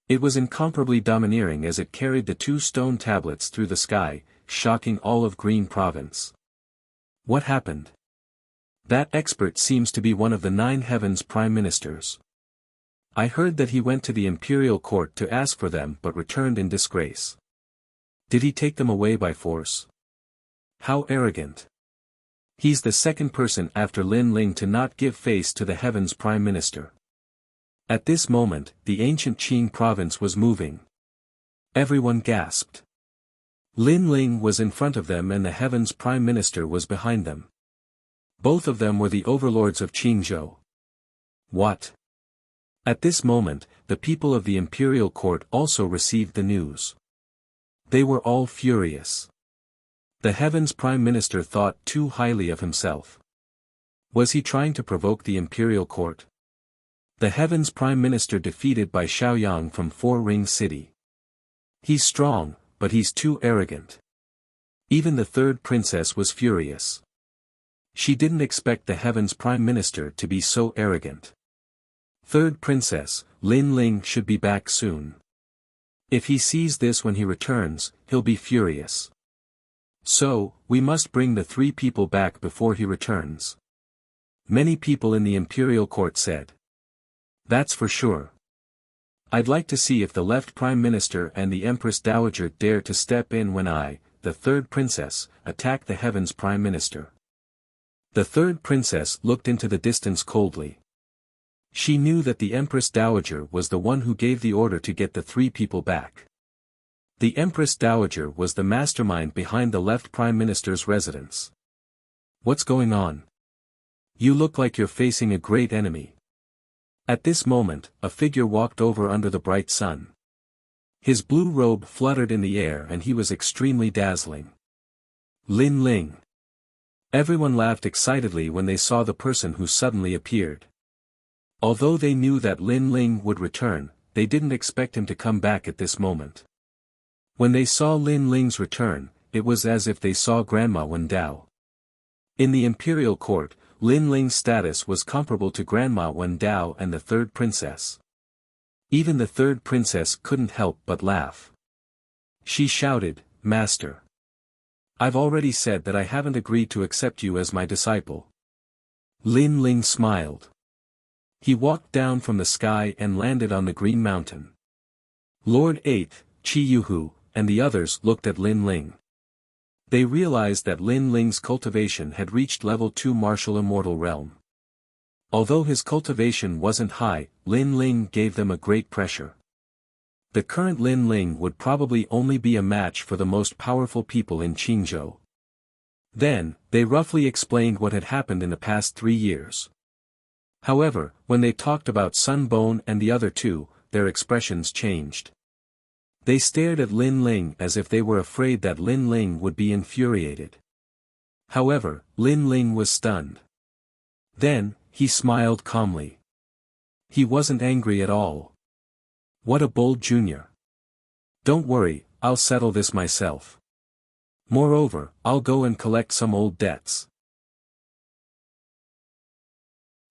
It was incomparably domineering as it carried the 2 stone tablets through the sky, shocking all of Green Province. What happened? That expert seems to be one of the 9 Heavens Prime Ministers. I heard that he went to the imperial court to ask for them but returned in disgrace. Did he take them away by force? How arrogant. He's the second person after Lin Ling to not give face to the Heaven's Prime Minister. At this moment, the ancient Qing province was moving. Everyone gasped. Lin Ling was in front of them and the Heaven's Prime Minister was behind them. Both of them were the overlords of Qingzhou. What? At this moment, the people of the imperial court also received the news. They were all furious. The Heaven's Prime Minister thought too highly of himself. Was he trying to provoke the imperial court? The Heaven's Prime Minister defeated by Xiaoyang from Four Ring City. He's strong, but he's too arrogant. Even the third princess was furious. She didn't expect the Heaven's Prime Minister to be so arrogant. Third princess, Lin Ling should be back soon. If he sees this when he returns, he'll be furious. So, we must bring the 3 people back before he returns. Many people in the imperial court said. That's for sure. I'd like to see if the left Prime Minister and the Empress Dowager dare to step in when I, the third princess, attack the Heaven's Prime Minister. The third princess looked into the distance coldly. She knew that the Empress Dowager was the one who gave the order to get the 3 people back. The Empress Dowager was the mastermind behind the left Prime Minister's residence. What's going on? You look like you're facing a great enemy. At this moment, a figure walked over under the bright sun. His blue robe fluttered in the air and he was extremely dazzling. Lin Ling. Everyone laughed excitedly when they saw the person who suddenly appeared. Although they knew that Lin Ling would return, they didn't expect him to come back at this moment. When they saw Lin Ling's return, it was as if they saw Grandma Wen Dao. In the imperial court, Lin Ling's status was comparable to Grandma Wen Dao and the third princess. Even the third princess couldn't help but laugh. She shouted, "Master! I've already said that I haven't agreed to accept you as my disciple." Lin Ling smiled. He walked down from the sky and landed on the Green Mountain. Lord 8th, Qi Yuhu, and the others looked at Lin Ling. They realized that Lin Ling's cultivation had reached level 2 martial immortal realm. Although his cultivation wasn't high, Lin Ling gave them a great pressure. The current Lin Ling would probably only be a match for the most powerful people in Qingzhou. Then, they roughly explained what had happened in the past 3 years. However, when they talked about Sun Bone and the other 2, their expressions changed. They stared at Lin Ling as if they were afraid that Lin Ling would be infuriated. However, Lin Ling was stunned. Then, he smiled calmly. He wasn't angry at all. What a bold junior. Don't worry, I'll settle this myself. Moreover, I'll go and collect some old debts.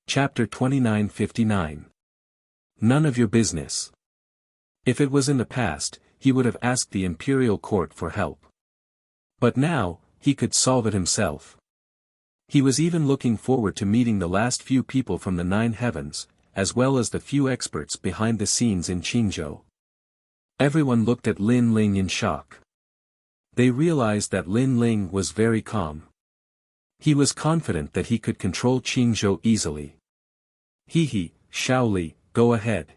Chapter 2959. None of your business. If it was in the past, he would have asked the imperial court for help. But now, he could solve it himself. He was even looking forward to meeting the last few people from the 9 heavens, as well as the few experts behind the scenes in Qingzhou. Everyone looked at Lin Ling in shock. They realized that Lin Ling was very calm. He was confident that he could control Qingzhou easily. Hee, Xiao Li, go ahead.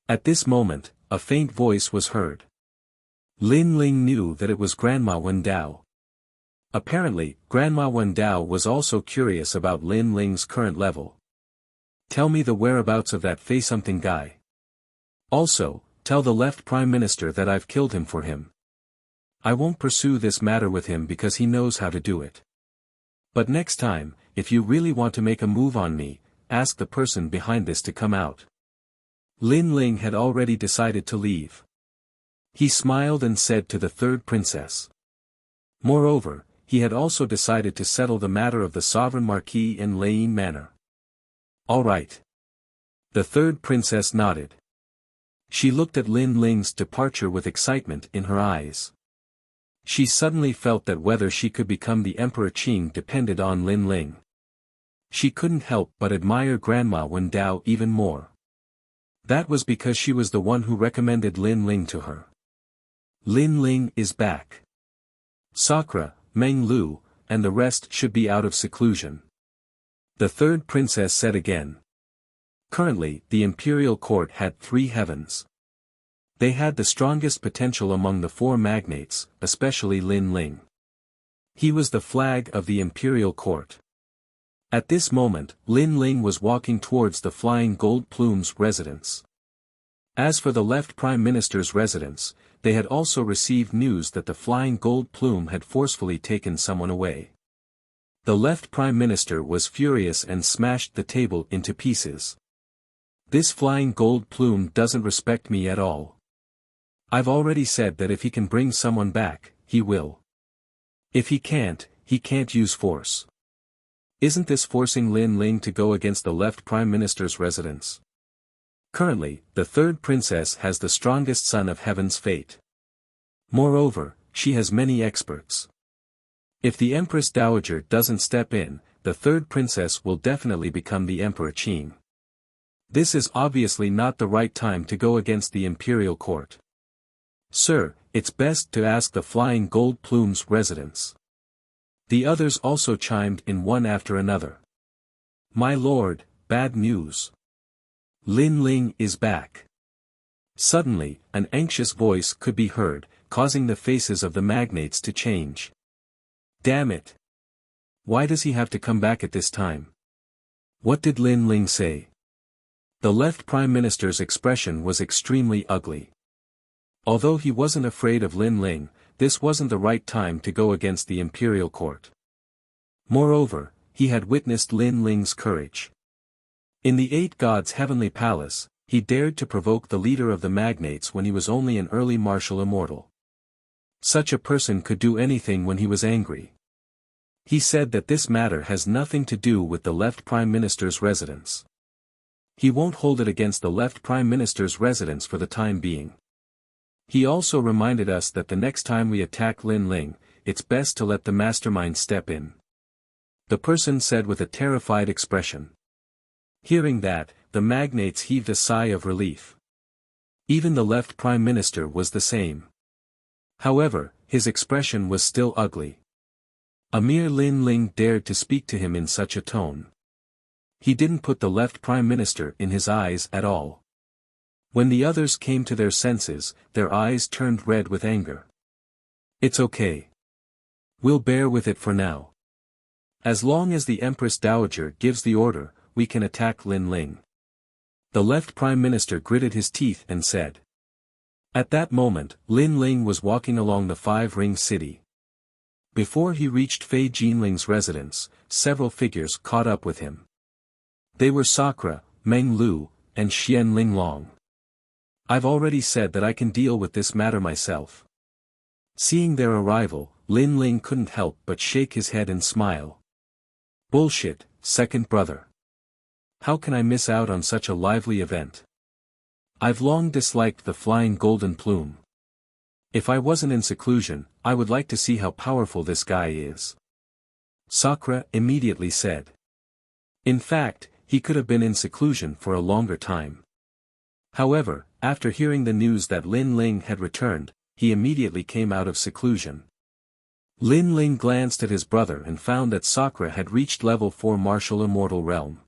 At this moment, a faint voice was heard. Lin Ling knew that it was Grandma Wendao. Apparently, Grandma Wendao was also curious about Lin Ling's current level. Tell me the whereabouts of that Fei-something guy. Also, tell the left Prime Minister that I've killed him for him. I won't pursue this matter with him because he knows how to do it. But next time, if you really want to make a move on me, ask the person behind this to come out. Lin Ling had already decided to leave. He smiled and said to the third princess. Moreover, he had also decided to settle the matter of the sovereign marquis in Lane manner. All right. The third princess nodded. She looked at Lin Ling's departure with excitement in her eyes. She suddenly felt that whether she could become the Emperor Qing depended on Lin Ling. She couldn't help but admire Grandma Wendao even more. That was because she was the one who recommended Lin Ling to her. Lin Ling is back. Sakura, Meng Lu, and the rest should be out of seclusion. The third princess said again. Currently, the imperial court had 3 heavens. They had the strongest potential among the 4 magnates, especially Lin Ling. He was the flag of the imperial court. At this moment, Lin Ling was walking towards the Flying Gold Plume's residence. As for the left Prime Minister's residence, they had also received news that the Flying Gold Plume had forcefully taken someone away. The left Prime Minister was furious and smashed the table into pieces. This Flying Gold Plume doesn't respect me at all. I've already said that if he can bring someone back, he will. If he can't use force. Isn't this forcing Lin Ling to go against the left Prime Minister's residence? Currently, the third princess has the strongest son of heaven's fate. Moreover, she has many experts. If the Empress Dowager doesn't step in, the third princess will definitely become the Emperor Qing. This is obviously not the right time to go against the imperial court. Sir, it's best to ask the Flying Gold Plume's residence. The others also chimed in one after another. My lord, bad news. Lin Ling is back. Suddenly, an anxious voice could be heard, causing the faces of the magnates to change. Damn it. Why does he have to come back at this time? What did Lin Ling say? The left Prime Minister's expression was extremely ugly. Although he wasn't afraid of Lin Ling, this wasn't the right time to go against the imperial court. Moreover, he had witnessed Lin Ling's courage. In the 8 Gods' heavenly palace, he dared to provoke the leader of the magnates when he was only an early martial immortal. Such a person could do anything when he was angry. He said that this matter has nothing to do with the left Prime Minister's residence. He won't hold it against the left Prime Minister's residence for the time being. He also reminded us that the next time we attack Lin Ling, it's best to let the mastermind step in. The person said with a terrified expression. Hearing that, the magnates heaved a sigh of relief. Even the left Prime Minister was the same. However, his expression was still ugly. A mere Lin Ling dared to speak to him in such a tone. He didn't put the left Prime Minister in his eyes at all. When the others came to their senses, their eyes turned red with anger. It's okay. We'll bear with it for now. As long as the Empress Dowager gives the order, we can attack Lin Ling. The left Prime Minister gritted his teeth and said. At that moment, Lin Ling was walking along the 5-ring city. Before he reached Fei Jinling's residence, several figures caught up with him. They were Sakura, Meng Lu, and Xian Linglong. I've already said that I can deal with this matter myself. Seeing their arrival, Lin Ling couldn't help but shake his head and smile. Bullshit, second brother. How can I miss out on such a lively event? I've long disliked the Flying Golden Plume. If I wasn't in seclusion, I would like to see how powerful this guy is. Sakura immediately said. In fact, he could have been in seclusion for a longer time. However, after hearing the news that Lin Ling had returned, he immediately came out of seclusion. Lin Ling glanced at his brother and found that Sakura had reached level 4 martial immortal realm.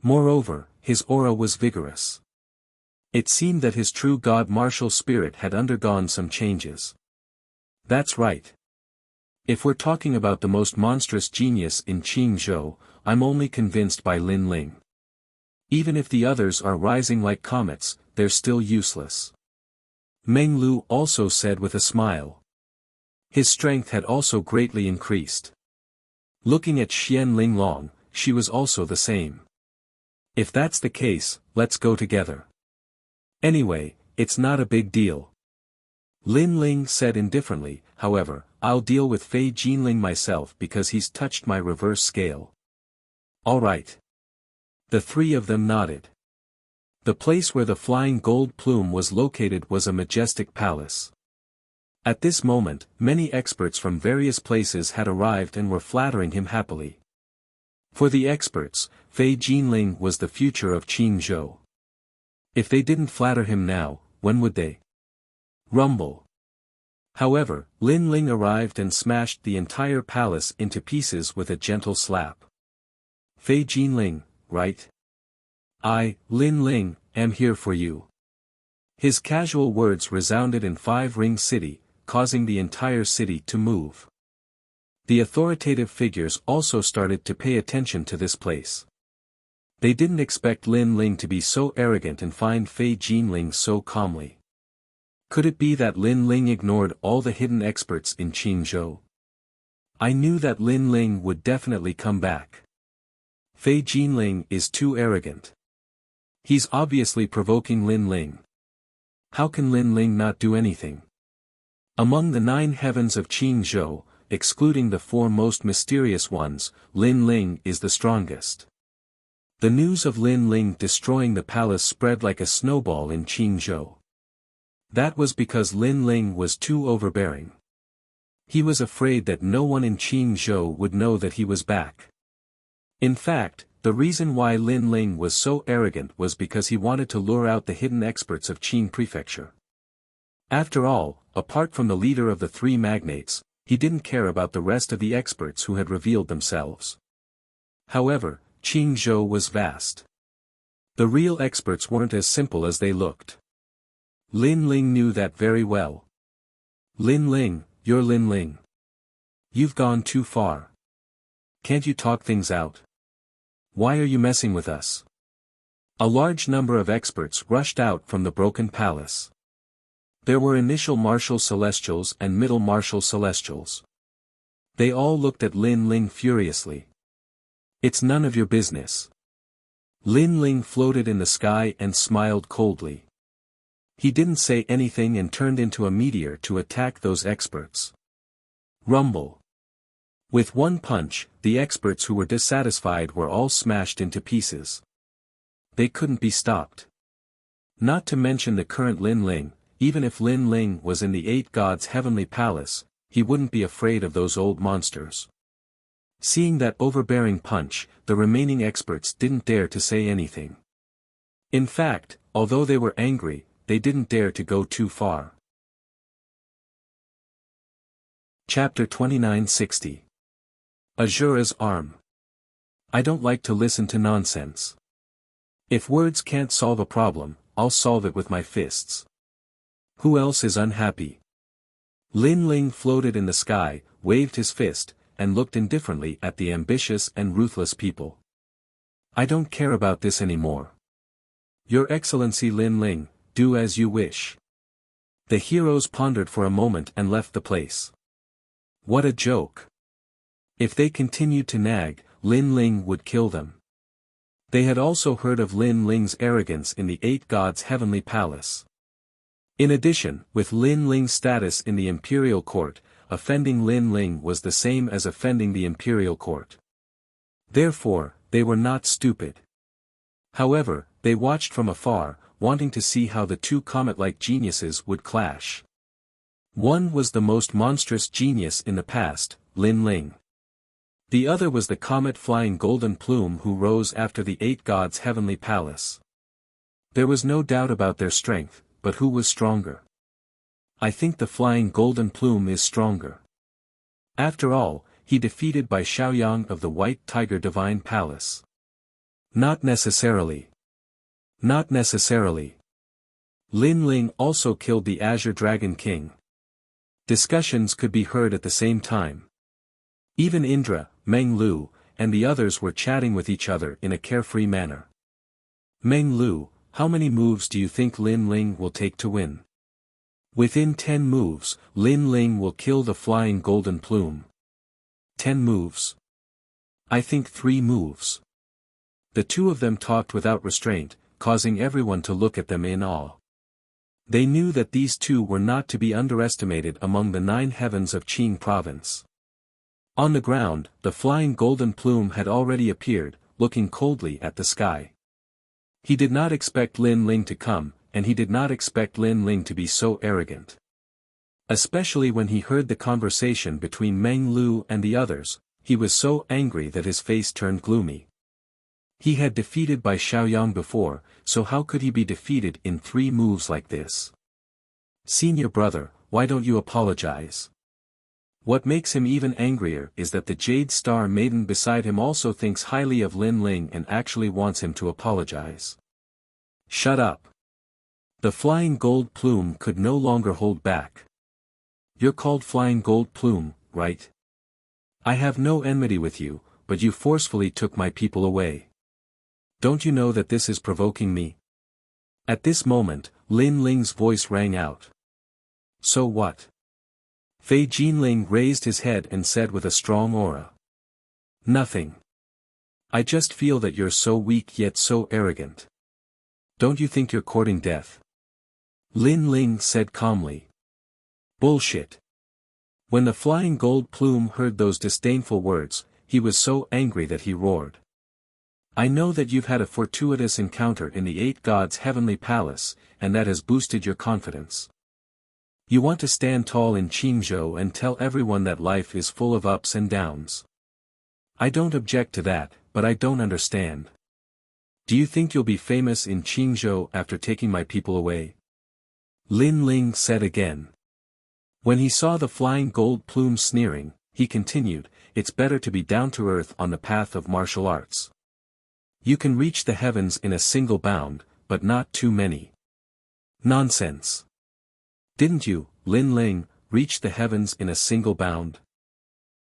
Moreover, his aura was vigorous. It seemed that his true god-martial spirit had undergone some changes. That's right. If we're talking about the most monstrous genius in Qingzhou, I'm only convinced by Lin Ling. Even if the others are rising like comets, they're still useless. Meng Lu also said with a smile. His strength had also greatly increased. Looking at Xian Linglong, she was also the same. If that's the case, let's go together. Anyway, it's not a big deal. Lin Ling said indifferently, however, I'll deal with Fei Jinling myself because he's touched my reverse scale. All right. The three of them nodded. The place where the flying gold plume was located was a majestic palace. At this moment, many experts from various places had arrived and were flattering him happily. For the experts, Fei Jinling was the future of Qingzhou. If they didn't flatter him now, when would they? Rumble. However, Lin Ling arrived and smashed the entire palace into pieces with a gentle slap. Fei Jinling, right? I, Lin Ling, am here for you. His casual words resounded in Five Ring City, causing the entire city to move. The authoritative figures also started to pay attention to this place. They didn't expect Lin Ling to be so arrogant and find Fei Jinling so calmly. Could it be that Lin Ling ignored all the hidden experts in Qingzhou? I knew that Lin Ling would definitely come back. Fei Jinling is too arrogant. He's obviously provoking Lin Ling. How can Lin Ling not do anything? Among the 9 heavens of Qingzhou, excluding the 4 most mysterious ones, Lin Ling is the strongest. The news of Lin Ling destroying the palace spread like a snowball in Qingzhou. That was because Lin Ling was too overbearing. He was afraid that no one in Qingzhou would know that he was back. In fact, the reason why Lin Ling was so arrogant was because he wanted to lure out the hidden experts of Qing Prefecture. After all, apart from the leader of the 3 magnates, he didn't care about the rest of the experts who had revealed themselves. However, Qingzhou was vast. The real experts weren't as simple as they looked. Lin Ling knew that very well. Lin Ling, you're Lin Ling. You've gone too far. Can't you talk things out? Why are you messing with us? A large number of experts rushed out from the broken palace. There were initial martial celestials and middle martial celestials. They all looked at Lin Ling furiously. It's none of your business. Lin Ling floated in the sky and smiled coldly. He didn't say anything and turned into a meteor to attack those experts. Rumble. With one punch, the experts who were dissatisfied were all smashed into pieces. They couldn't be stopped. Not to mention the current Lin Ling, even if Lin Ling was in the 8 gods' heavenly palace, he wouldn't be afraid of those old monsters. Seeing that overbearing punch, the remaining experts didn't dare to say anything. In fact, although they were angry, they didn't dare to go too far. Chapter 2960. Azura's Arm. I don't like to listen to nonsense. If words can't solve a problem, I'll solve it with my fists. Who else is unhappy? Lin Ling floated in the sky, waved his fist, and looked indifferently at the ambitious and ruthless people. I don't care about this anymore. Your Excellency Lin Ling, do as you wish. The heroes pondered for a moment and left the place. What a joke. If they continued to nag, Lin Ling would kill them. They had also heard of Lin Ling's arrogance in the 8 gods' heavenly palace. In addition, with Lin Ling's status in the imperial court, offending Lin Ling was the same as offending the imperial court. Therefore, they were not stupid. However, they watched from afar, wanting to see how the 2 comet-like geniuses would clash. One was the most monstrous genius in the past, Lin Ling. The other was the comet-flying golden plume who rose after the 8 gods' heavenly palace. There was no doubt about their strength, but who was stronger? I think the flying golden plume is stronger. After all, he defeated by Xiaoyang of the White Tiger Divine Palace. Not necessarily. Not necessarily. Lin Ling also killed the Azure Dragon King. Discussions could be heard at the same time. Even Indra, Meng Lu, and the others were chatting with each other in a carefree manner. Meng Lu, how many moves do you think Lin Ling will take to win? Within 10 moves, Lin Ling will kill the flying golden plume. 10 moves. I think 3 moves. The two of them talked without restraint, causing everyone to look at them in awe. They knew that these two were not to be underestimated among the 9 heavens of Qing province. On the ground, the flying golden plume had already appeared, looking coldly at the sky. He did not expect Lin Ling to come, and he did not expect Lin Ling to be so arrogant. Especially when he heard the conversation between Meng Lu and the others, he was so angry that his face turned gloomy. He had defeated Bai Xiaoyang before, so how could he be defeated in 3 moves like this? Senior brother, why don't you apologize? What makes him even angrier is that the Jade Star Maiden beside him also thinks highly of Lin Ling and actually wants him to apologize. Shut up. The flying gold plume could no longer hold back. You're called flying gold plume, right? I have no enmity with you, but you forcefully took my people away. Don't you know that this is provoking me? At this moment, Lin Ling's voice rang out. So what? Fei Jinling raised his head and said with a strong aura. Nothing. I just feel that you're so weak yet so arrogant. Don't you think you're courting death? Lin Ling said calmly. Bullshit. When the flying gold plume heard those disdainful words, he was so angry that he roared. I know that you've had a fortuitous encounter in the 8 gods' heavenly palace, and that has boosted your confidence. You want to stand tall in Qingzhou and tell everyone that life is full of ups and downs. I don't object to that, but I don't understand. Do you think you'll be famous in Qingzhou after taking my people away? Lin Ling said again. When he saw the flying gold plume sneering, he continued, it's better to be down to earth on the path of martial arts. You can reach the heavens in a single bound, but not too many. Nonsense. Didn't you, Lin Ling, reach the heavens in a single bound?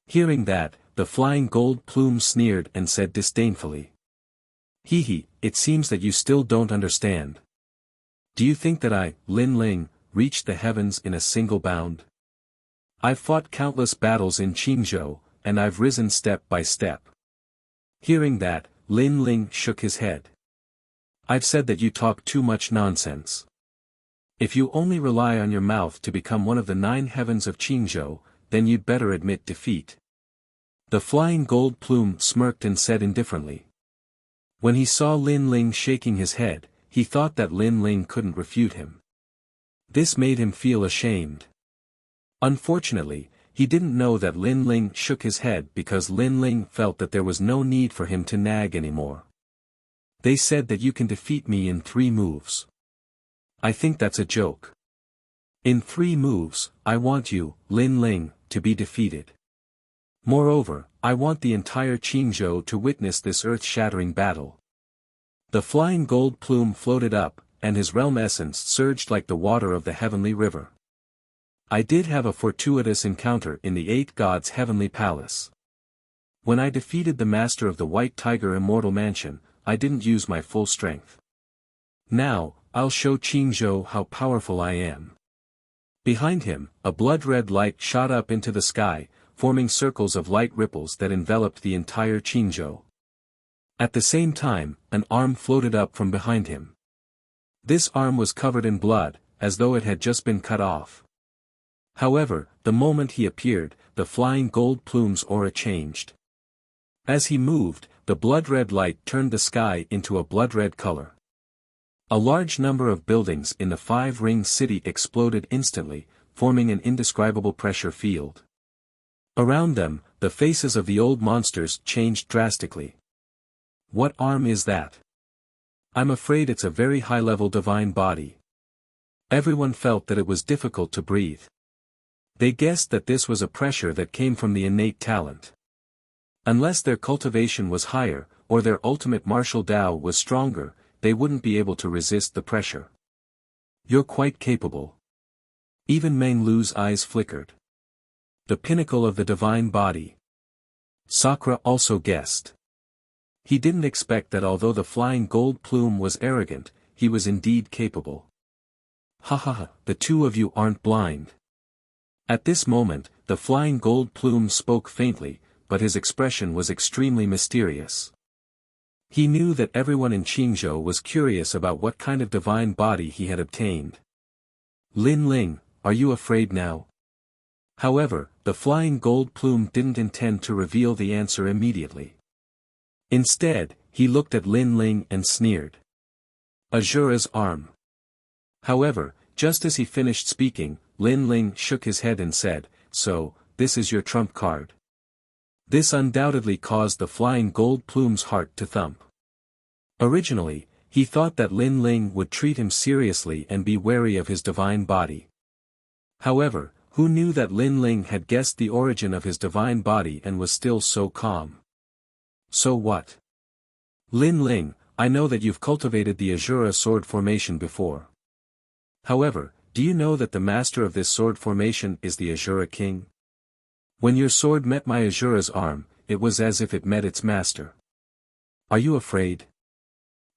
Hearing that, the flying gold plume sneered and said disdainfully. Hee, it seems that you still don't understand. Do you think that I, Lin Ling, reached the heavens in a single bound? I've fought countless battles in Qingzhou, and I've risen step by step. Hearing that, Lin Ling shook his head. I've said that you talk too much nonsense. If you only rely on your mouth to become one of the 9 heavens of Qingzhou, then you'd better admit defeat. The flying gold plume smirked and said indifferently. When he saw Lin Ling shaking his head, he thought that Lin Ling couldn't refute him. This made him feel ashamed. Unfortunately, he didn't know that Lin Ling shook his head because Lin Ling felt that there was no need for him to nag anymore. They said that you can defeat me in 3 moves. I think that's a joke. In 3 moves, I want you, Lin Ling, to be defeated. Moreover, I want the entire Qingzhou to witness this earth-shattering battle. The flying gold plume floated up, and his realm essence surged like the water of the heavenly river. I did have a fortuitous encounter in the 8 gods' heavenly palace. When I defeated the master of the White Tiger Immortal Mansion, I didn't use my full strength. Now, I'll show Qingzhou how powerful I am. Behind him, a blood-red light shot up into the sky, forming circles of light ripples that enveloped the entire Qingzhou. At the same time, an arm floated up from behind him. This arm was covered in blood, as though it had just been cut off. However, the moment he appeared, the flying gold plume's aura changed. As he moved, the blood-red light turned the sky into a blood-red color. A large number of buildings in the 5-ring city exploded instantly, forming an indescribable pressure field. Around them, the faces of the old monsters changed drastically. What arm is that? I'm afraid it's a very high-level divine body. Everyone felt that it was difficult to breathe. They guessed that this was a pressure that came from the innate talent. Unless their cultivation was higher, or their ultimate martial Tao was stronger, they wouldn't be able to resist the pressure. You're quite capable. Even Meng Lu's eyes flickered. The pinnacle of the divine body. Sakura also guessed. He didn't expect that although the flying gold plume was arrogant, he was indeed capable. Ha ha ha, the two of you aren't blind. At this moment, the flying gold plume spoke faintly, but his expression was extremely mysterious. He knew that everyone in Qingzhou was curious about what kind of divine body he had obtained. Lin Ling, are you afraid now? However, the flying gold plume didn't intend to reveal the answer immediately. Instead, he looked at Lin Ling and sneered. Azura's arm. However, just as he finished speaking, Lin Ling shook his head and said, "So, this is your trump card." This undoubtedly caused the flying gold plume's heart to thump. Originally, he thought that Lin Ling would treat him seriously and be wary of his divine body. However, who knew that Lin Ling had guessed the origin of his divine body and was still so calm? So what? Lin Ling, I know that you've cultivated the Azura sword formation before. However, do you know that the master of this sword formation is the Azura king? When your sword met my Azura's arm, it was as if it met its master. Are you afraid?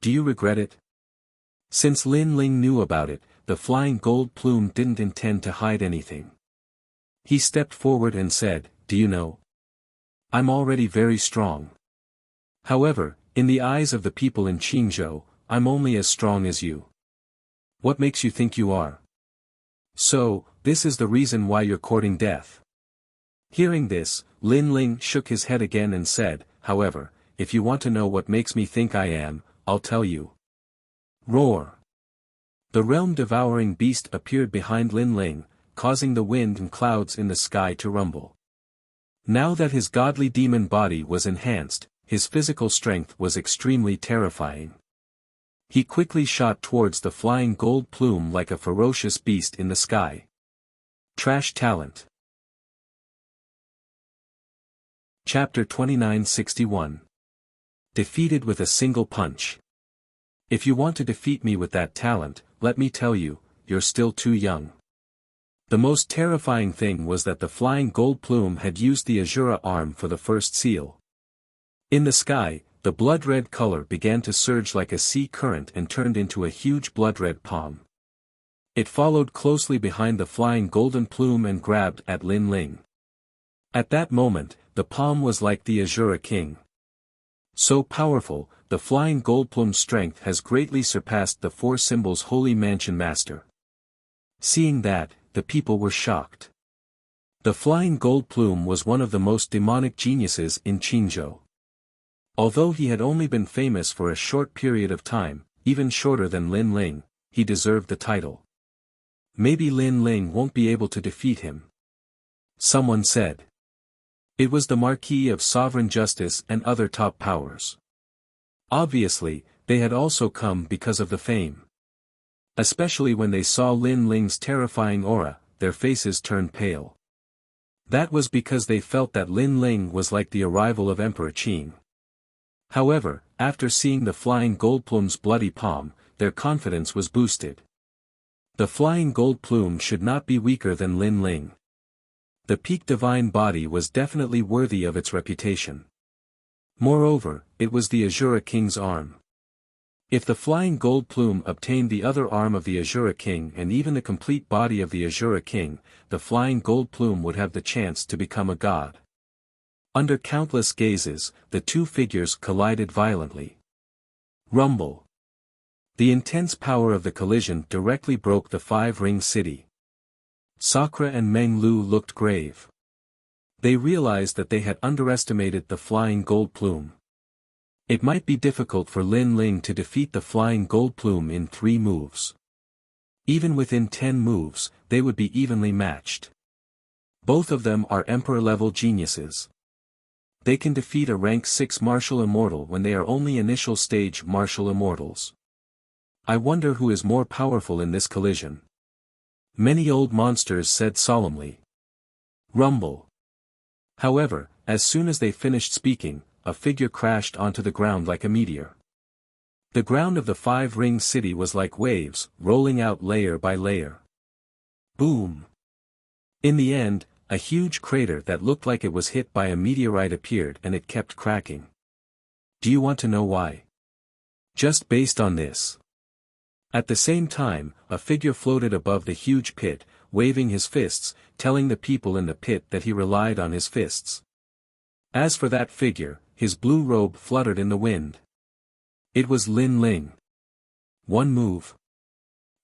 Do you regret it? Since Lin Ling knew about it, the flying gold plume didn't intend to hide anything. He stepped forward and said, "Do you know? I'm already very strong. However, in the eyes of the people in Qingzhou, I'm only as strong as you. What makes you think you are? So, this is the reason why you're courting death." Hearing this, Lin Ling shook his head again and said, "However, if you want to know what makes me think I am, I'll tell you." Roar! The realm-devouring beast appeared behind Lin Ling, causing the wind and clouds in the sky to rumble. Now that his godly demon body was enhanced, his physical strength was extremely terrifying. He quickly shot towards the flying gold plume like a ferocious beast in the sky. Trash talent. Chapter 2961. Defeated with a single punch. If you want to defeat me with that talent, let me tell you, you're still too young. The most terrifying thing was that the flying gold plume had used the Azura arm for the first seal. In the sky, the blood-red color began to surge like a sea current and turned into a huge blood-red palm. It followed closely behind the flying golden plume and grabbed at Lin Ling. At that moment, the palm was like the Azura king. So powerful, the flying gold plume's strength has greatly surpassed the four symbols holy mansion master. Seeing that, the people were shocked. The flying gold plume was one of the most demonic geniuses in Qingzhou. Although he had only been famous for a short period of time, even shorter than Lin Ling, he deserved the title. Maybe Lin Ling won't be able to defeat him. Someone said. It was the Marquis of Sovereign Justice and other top powers. Obviously, they had also come because of the fame. Especially when they saw Lin Ling's terrifying aura, their faces turned pale. That was because they felt that Lin Ling was like the arrival of Emperor Qing. However, after seeing the flying gold plume's bloody palm, their confidence was boosted. The flying gold plume should not be weaker than Lin Ling. The peak divine body was definitely worthy of its reputation. Moreover, it was the Azura king's arm. If the flying gold plume obtained the other arm of the Azura king and even the complete body of the Azura king, the flying gold plume would have the chance to become a god. Under countless gazes, the two figures collided violently. Rumble. The intense power of the collision directly broke the five-ring city. Sakura and Meng Lu looked grave. They realized that they had underestimated the flying gold plume. It might be difficult for Lin Ling to defeat the flying gold plume in 3 moves. Even within 10 moves, they would be evenly matched. Both of them are emperor-level geniuses. They can defeat a rank 6 martial immortal when they are only initial stage martial immortals. I wonder who is more powerful in this collision. Many old monsters said solemnly. Rumble. However, as soon as they finished speaking, a figure crashed onto the ground like a meteor. The ground of the five-ring city was like waves, rolling out layer by layer. Boom! In the end, a huge crater that looked like it was hit by a meteorite appeared and it kept cracking. Do you want to know why? Just based on this. At the same time, a figure floated above the huge pit, waving his fists, telling the people in the pit that he relied on his fists. As for that figure, his blue robe fluttered in the wind. It was Lin Ling. One move.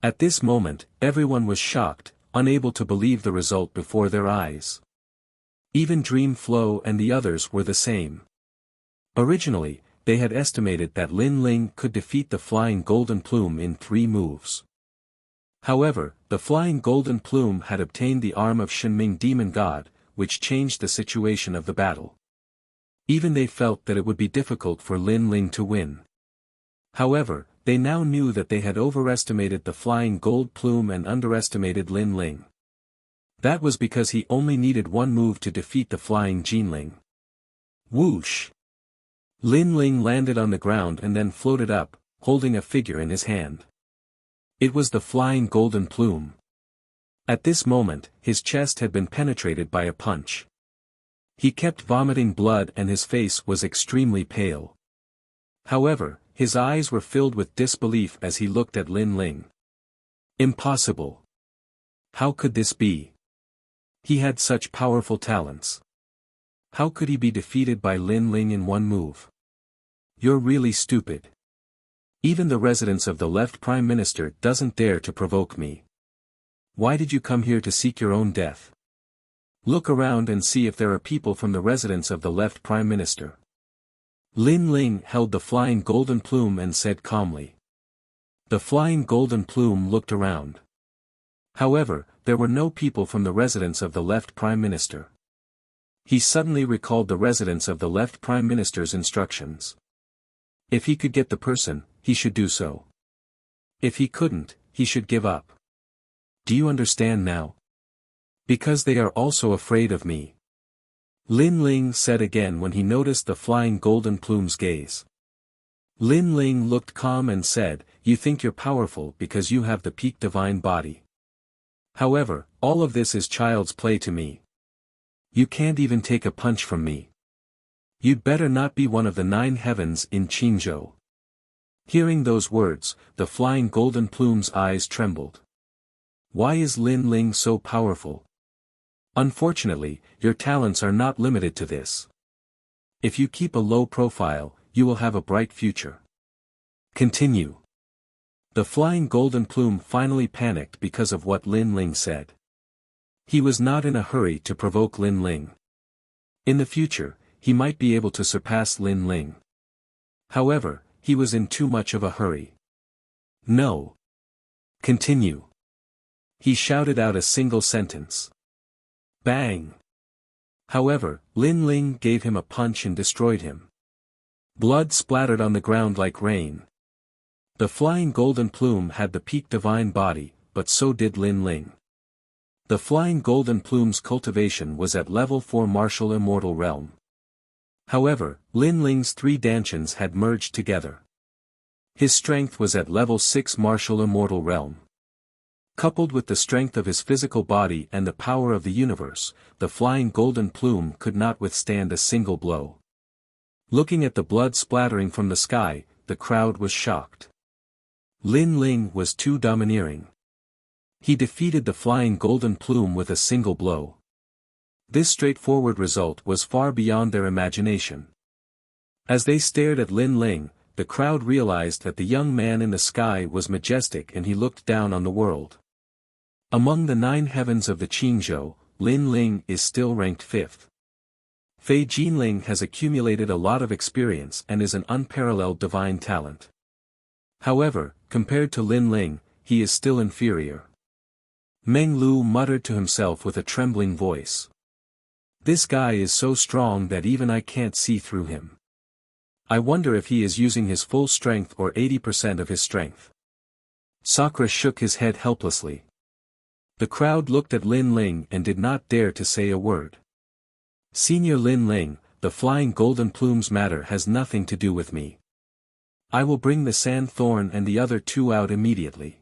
At this moment, everyone was shocked, unable to believe the result before their eyes. Even Dream Flow and the others were the same. Originally, they had estimated that Lin Ling could defeat the Flying Golden Plume in 3 moves. However, the Flying Golden Plume had obtained the arm of Shenming Demon God, which changed the situation of the battle. Even they felt that it would be difficult for Lin Ling to win. However, they now knew that they had overestimated the Flying Gold Plume and underestimated Lin Ling. That was because he only needed 1 move to defeat the Flying Jinling. Whoosh! Lin Ling landed on the ground and then floated up, holding a figure in his hand. It was the Flying Golden Plume. At this moment, his chest had been penetrated by a punch. He kept vomiting blood and his face was extremely pale. However, his eyes were filled with disbelief as he looked at Lin Ling. Impossible. How could this be? He had such powerful talents. How could he be defeated by Lin Ling in 1 move? You're really stupid. Even the residents of the Left Prime Minister doesn't dare to provoke me. Why did you come here to seek your own death? Look around and see if there are people from the residence of the Left Prime Minister. Lin Ling held the Flying Golden Plume and said calmly. The Flying Golden Plume looked around. However, there were no people from the residence of the Left Prime Minister. He suddenly recalled the residence of the Left Prime Minister's instructions. If he could get the person, he should do so. If he couldn't, he should give up. Do you understand now? Because they are also afraid of me. Lin Ling said again when he noticed the Flying Golden Plume's gaze. Lin Ling looked calm and said, You think you're powerful because you have the peak divine body. However, all of this is child's play to me. You can't even take a punch from me. You'd better not be one of the 9 heavens in Qingzhou. Hearing those words, the Flying Golden Plume's eyes trembled. Why is Lin Ling so powerful? Unfortunately, your talents are not limited to this. If you keep a low profile, you will have a bright future. Continue. The Flying Golden Plume finally panicked because of what Lin Ling said. He was not in a hurry to provoke Lin Ling. In the future, he might be able to surpass Lin Ling. However, he was in too much of a hurry. No. Continue. He shouted out a single sentence. Bang! However, Lin Ling gave him a punch and destroyed him. Blood splattered on the ground like rain. The Flying Golden Plume had the peak divine body, but so did Lin Ling. The Flying Golden Plume's cultivation was at level 4 martial immortal realm. However, Lin Ling's 3 dantians had merged together. His strength was at level 6 martial immortal realm. Coupled with the strength of his physical body and the power of the universe, the Flying Golden Plume could not withstand a single blow. Looking at the blood splattering from the sky, the crowd was shocked. Lin Ling was too domineering. He defeated the Flying Golden Plume with a single blow. This straightforward result was far beyond their imagination. As they stared at Lin Ling, the crowd realized that the young man in the sky was majestic and he looked down on the world. Among the 9 heavens of the Qingzhou, Lin Ling is still ranked 5th. Fei Jinling has accumulated a lot of experience and is an unparalleled divine talent. However, compared to Lin Ling, he is still inferior. Meng Lu muttered to himself with a trembling voice. This guy is so strong that even I can't see through him. I wonder if he is using his full strength or 80% of his strength. Sakura shook his head helplessly. The crowd looked at Lin Ling and did not dare to say a word. Senior Lin Ling, the flying golden plumes matter has nothing to do with me. I will bring the sand thorn and the other two out immediately.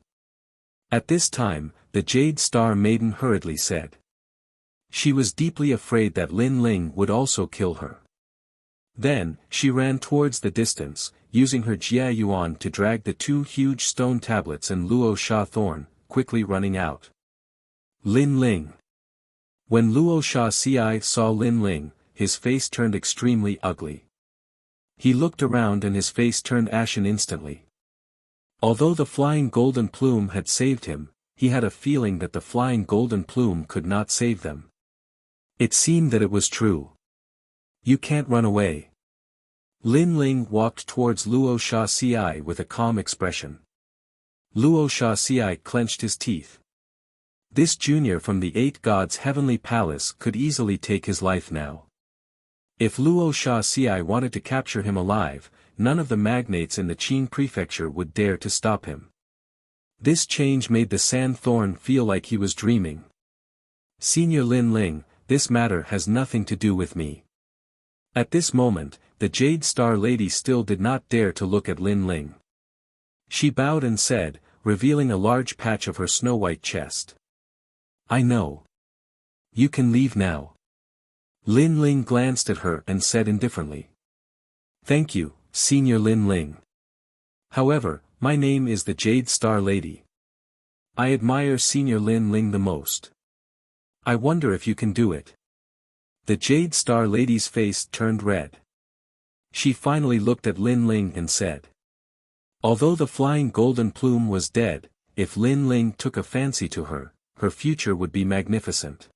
At this time, the Jade Star Maiden hurriedly said. She was deeply afraid that Lin Ling would also kill her. Then, she ran towards the distance, using her Jia Yuan to drag the two huge stone tablets and Luo Sha thorn, quickly running out. Lin Ling. When Luo Sha Ci saw Lin Ling, his face turned extremely ugly. He looked around and his face turned ashen instantly. Although the flying golden plume had saved him, he had a feeling that the flying golden plume could not save them. It seemed that it was true. You can't run away. Lin Ling walked towards Luo Sha Ci with a calm expression. Luo Sha Ci clenched his teeth. This junior from the 8 gods' heavenly palace could easily take his life now. If Luo Sha Ci wanted to capture him alive, none of the magnates in the Qin prefecture would dare to stop him. This change made the sand thorn feel like he was dreaming. Senior Lin Ling, this matter has nothing to do with me. At this moment, the Jade Star Lady still did not dare to look at Lin Ling. She bowed and said, revealing a large patch of her snow-white chest. I know. You can leave now. Lin Ling glanced at her and said indifferently. Thank you, Senior Lin Ling. However, my name is the Jade Star Lady. I admire Senior Lin Ling the most. I wonder if you can do it. The Jade Star Lady's face turned red. She finally looked at Lin Ling and said. Although the flying golden plume was dead, if Lin Ling took a fancy to her, her future would be magnificent.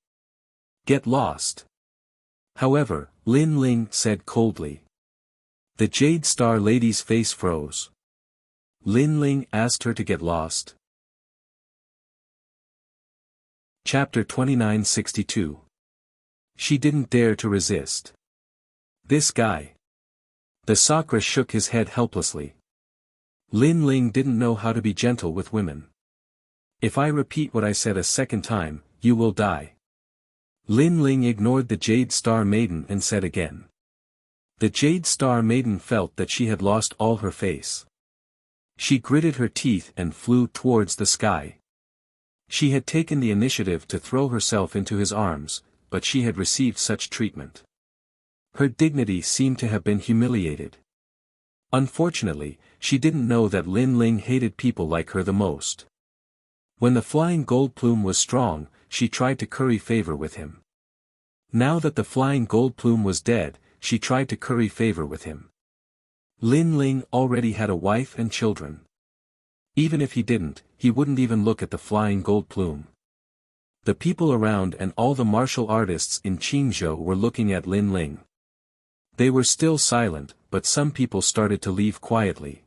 Get lost. However, Lin Ling said coldly. The Jade Star Lady's face froze. Lin Ling asked her to get lost. Chapter 2962. She didn't dare to resist. This guy. The Sakra shook his head helplessly. Lin Ling didn't know how to be gentle with women. If I repeat what I said a second time, you will die. Lin Ling ignored the Jade Star Maiden and said again. The Jade Star Maiden felt that she had lost all her face. She gritted her teeth and flew towards the sky. She had taken the initiative to throw herself into his arms, but she had received such treatment. Her dignity seemed to have been humiliated. Unfortunately, she didn't know that Lin Ling hated people like her the most. When the flying gold plume was strong, she tried to curry favor with him. Now that the flying gold plume was dead, she tried to curry favor with him. Lin Ling already had a wife and children. Even if he didn't, he wouldn't even look at the flying gold plume. The people around and all the martial artists in Qingzhou were looking at Lin Ling. They were still silent, but some people started to leave quietly.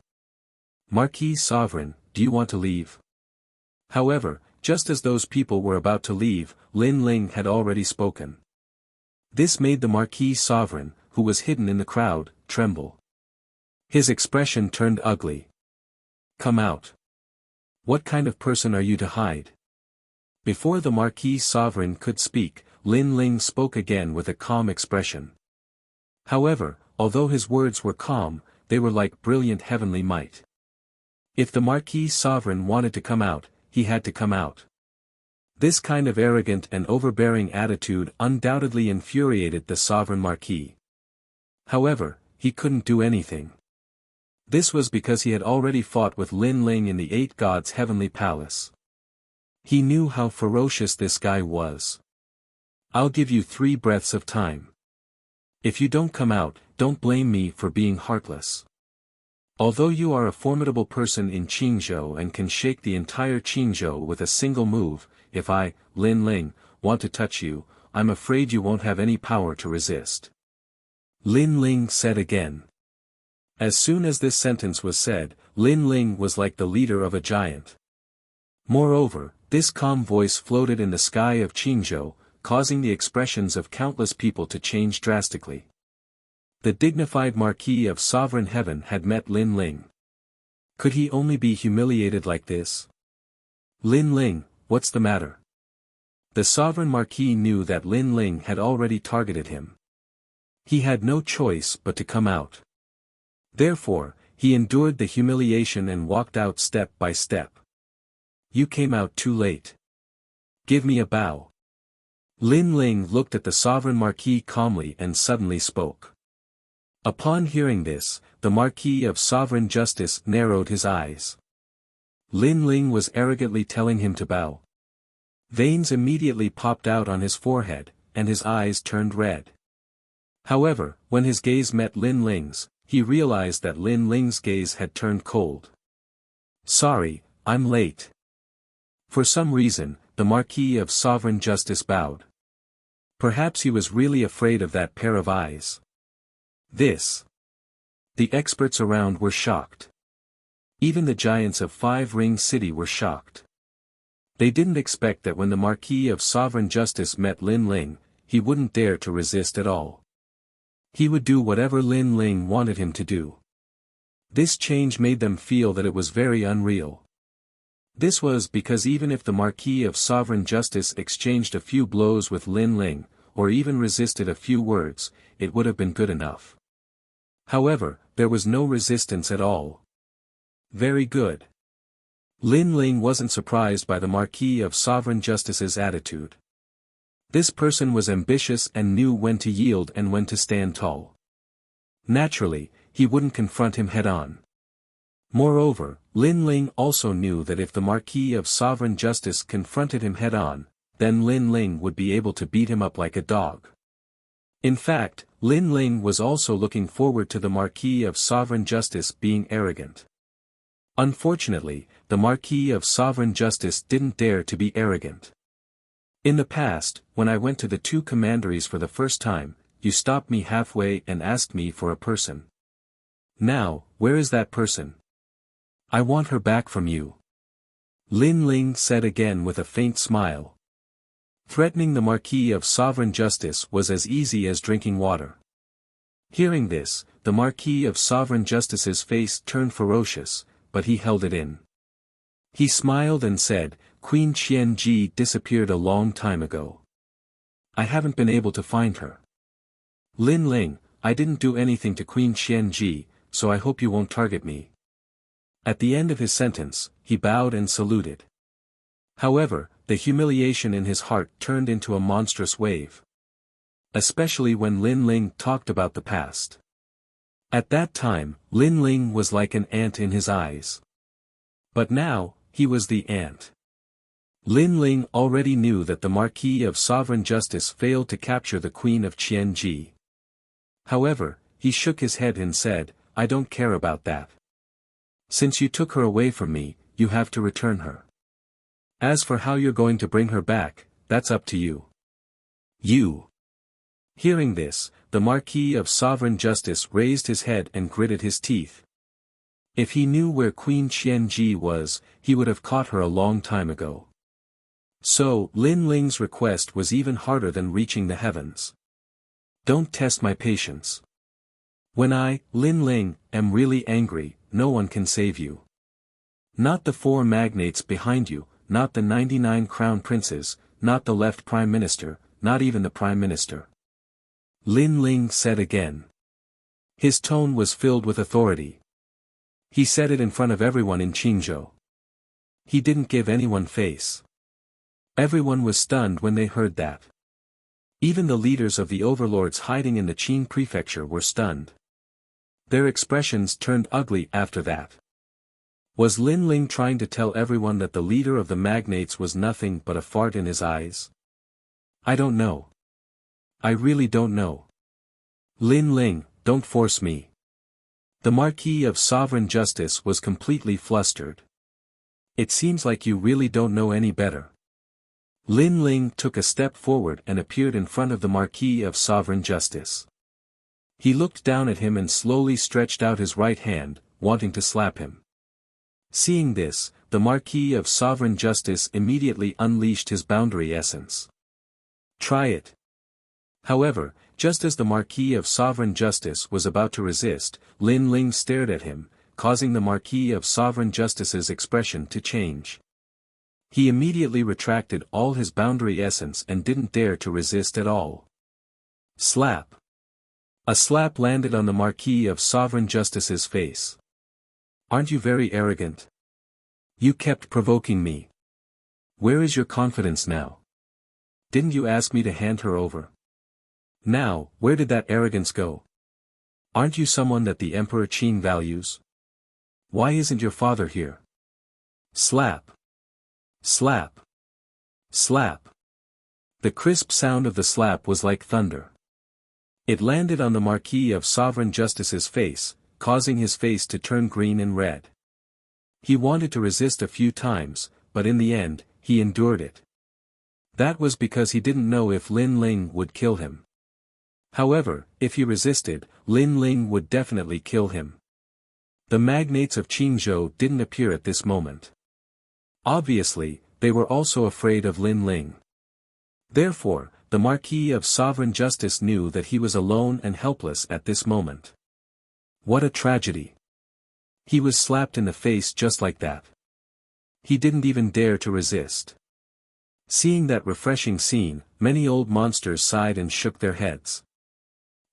Marquis Sovereign, do you want to leave? However, just as those people were about to leave, Lin Ling had already spoken. This made the Marquis Sovereign, who was hidden in the crowd, tremble. His expression turned ugly. Come out. What kind of person are you to hide? Before the Marquis Sovereign could speak, Lin Ling spoke again with a calm expression. However, although his words were calm, they were like brilliant heavenly might. If the Marquis Sovereign wanted to come out, he had to come out. This kind of arrogant and overbearing attitude undoubtedly infuriated the Sovereign Marquis. However, he couldn't do anything. This was because he had already fought with Lin Ling in the 8 gods' heavenly palace. He knew how ferocious this guy was. I'll give you 3 breaths of time. If you don't come out, don't blame me for being heartless. Although you are a formidable person in Qingzhou and can shake the entire Qingzhou with a single move, if I, Lin Ling, want to touch you, I'm afraid you won't have any power to resist. Lin Ling said again. As soon as this sentence was said, Lin Ling was like the leader of a giant. Moreover, this calm voice floated in the sky of Qingzhou, causing the expressions of countless people to change drastically. The dignified Marquis of Sovereign Heaven had met Lin Ling. Could he only be humiliated like this? Lin Ling, what's the matter? The Sovereign Marquis knew that Lin Ling had already targeted him. He had no choice but to come out. Therefore, he endured the humiliation and walked out step by step. You came out too late. Give me a bow. Lin Ling looked at the sovereign Marquis calmly and suddenly spoke. Upon hearing this, the Marquis of Sovereign Justice narrowed his eyes. Lin Ling was arrogantly telling him to bow. Veins immediately popped out on his forehead, and his eyes turned red. However, when his gaze met Lin Ling's, he realized that Lin Ling's gaze had turned cold. Sorry, I'm late. For some reason, the Marquis of Sovereign Justice bowed. Perhaps he was really afraid of that pair of eyes. The experts around were shocked. Even the giants of Five Ring City were shocked. They didn't expect that when the Marquis of Sovereign Justice met Lin Ling, he wouldn't dare to resist at all. He would do whatever Lin Ling wanted him to do. This change made them feel that it was very unreal. This was because even if the Marquis of Sovereign Justice exchanged a few blows with Lin Ling, or even resisted a few words, it would have been good enough. However, there was no resistance at all. Very good. Lin Ling wasn't surprised by the Marquis of Sovereign Justice's attitude. This person was ambitious and knew when to yield and when to stand tall. Naturally, he wouldn't confront him head-on. Moreover, Lin Ling also knew that if the Marquis of Sovereign Justice confronted him head-on, then Lin Ling would be able to beat him up like a dog. In fact, Lin Ling was also looking forward to the Marquis of Sovereign Justice being arrogant. Unfortunately, the Marquis of Sovereign Justice didn't dare to be arrogant. In the past, when I went to the two commanderies for the first time, you stopped me halfway and asked me for a person. Now, where is that person? I want her back from you. Lin Ling said again with a faint smile. Threatening the Marquis of Sovereign Justice was as easy as drinking water. Hearing this, the Marquis of Sovereign Justice's face turned ferocious, but he held it in. He smiled and said, Queen Qianji disappeared a long time ago. I haven't been able to find her. Lin Ling, I didn't do anything to Queen Qianji, so I hope you won't target me. At the end of his sentence, he bowed and saluted. However, the humiliation in his heart turned into a monstrous wave. Especially when Lin Ling talked about the past. At that time, Lin Ling was like an ant in his eyes. But now, he was the ant. Lin Ling already knew that the Marquis of Sovereign Justice failed to capture the Queen of Qianji. However, he shook his head and said, I don't care about that. Since you took her away from me, you have to return her. As for how you're going to bring her back, that's up to you. You. Hearing this, the Marquis of Sovereign Justice raised his head and gritted his teeth. If he knew where Queen Qianji was, he would have caught her a long time ago. So, Lin Ling's request was even harder than reaching the heavens. Don't test my patience. When I, Lin Ling, am really angry, no one can save you. Not the 4 magnates behind you, not the 99 crown princes, not the left prime minister, not even the prime minister. Lin Ling said again. His tone was filled with authority. He said it in front of everyone in Qingzhou. He didn't give anyone face. Everyone was stunned when they heard that. Even the leaders of the overlords hiding in the Qin prefecture were stunned. Their expressions turned ugly after that. Was Lin Ling trying to tell everyone that the leader of the magnates was nothing but a fart in his eyes? I don't know. I really don't know. Lin Ling, don't force me. The Marquis of Sovereign Justice was completely flustered. It seems like you really don't know any better. Lin Ling took a step forward and appeared in front of the Marquis of Sovereign Justice. He looked down at him and slowly stretched out his right hand, wanting to slap him. Seeing this, the Marquis of Sovereign Justice immediately unleashed his boundary essence. Try it. However, just as the Marquis of Sovereign Justice was about to resist, Lin Ling stared at him, causing the Marquis of Sovereign Justice's expression to change. He immediately retracted all his boundary essence and didn't dare to resist at all. Slap. A slap landed on the Marquis of Sovereign Justice's face. "Aren't you very arrogant? You kept provoking me. Where is your confidence now? Didn't you ask me to hand her over? Now, where did that arrogance go? Aren't you someone that the Emperor Qin values? Why isn't your father here?" Slap. Slap. Slap. The crisp sound of the slap was like thunder. It landed on the Marquis of Sovereign Justice's face, causing his face to turn green and red. He wanted to resist a few times, but in the end, he endured it. That was because he didn't know if Lin Ling would kill him. However, if he resisted, Lin Ling would definitely kill him. The magnates of Qingzhou didn't appear at this moment. Obviously, they were also afraid of Lin Ling. Therefore, the Marquis of Sovereign Justice knew that he was alone and helpless at this moment. What a tragedy. He was slapped in the face just like that. He didn't even dare to resist. Seeing that refreshing scene, many old monsters sighed and shook their heads.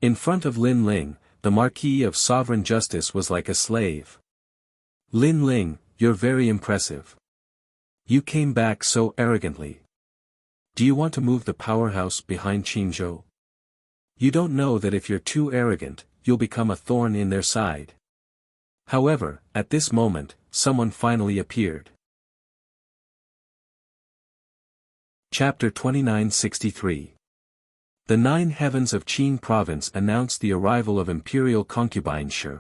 In front of Lin Ling, the Marquis of Sovereign Justice was like a slave. "Lin Ling, you're very impressive. You came back so arrogantly. Do you want to move the powerhouse behind Qingzhou? You don't know that if you're too arrogant, you'll become a thorn in their side." However, at this moment, someone finally appeared. Chapter 2963. The 9 heavens of Qin province announced the arrival of imperial concubine Shi.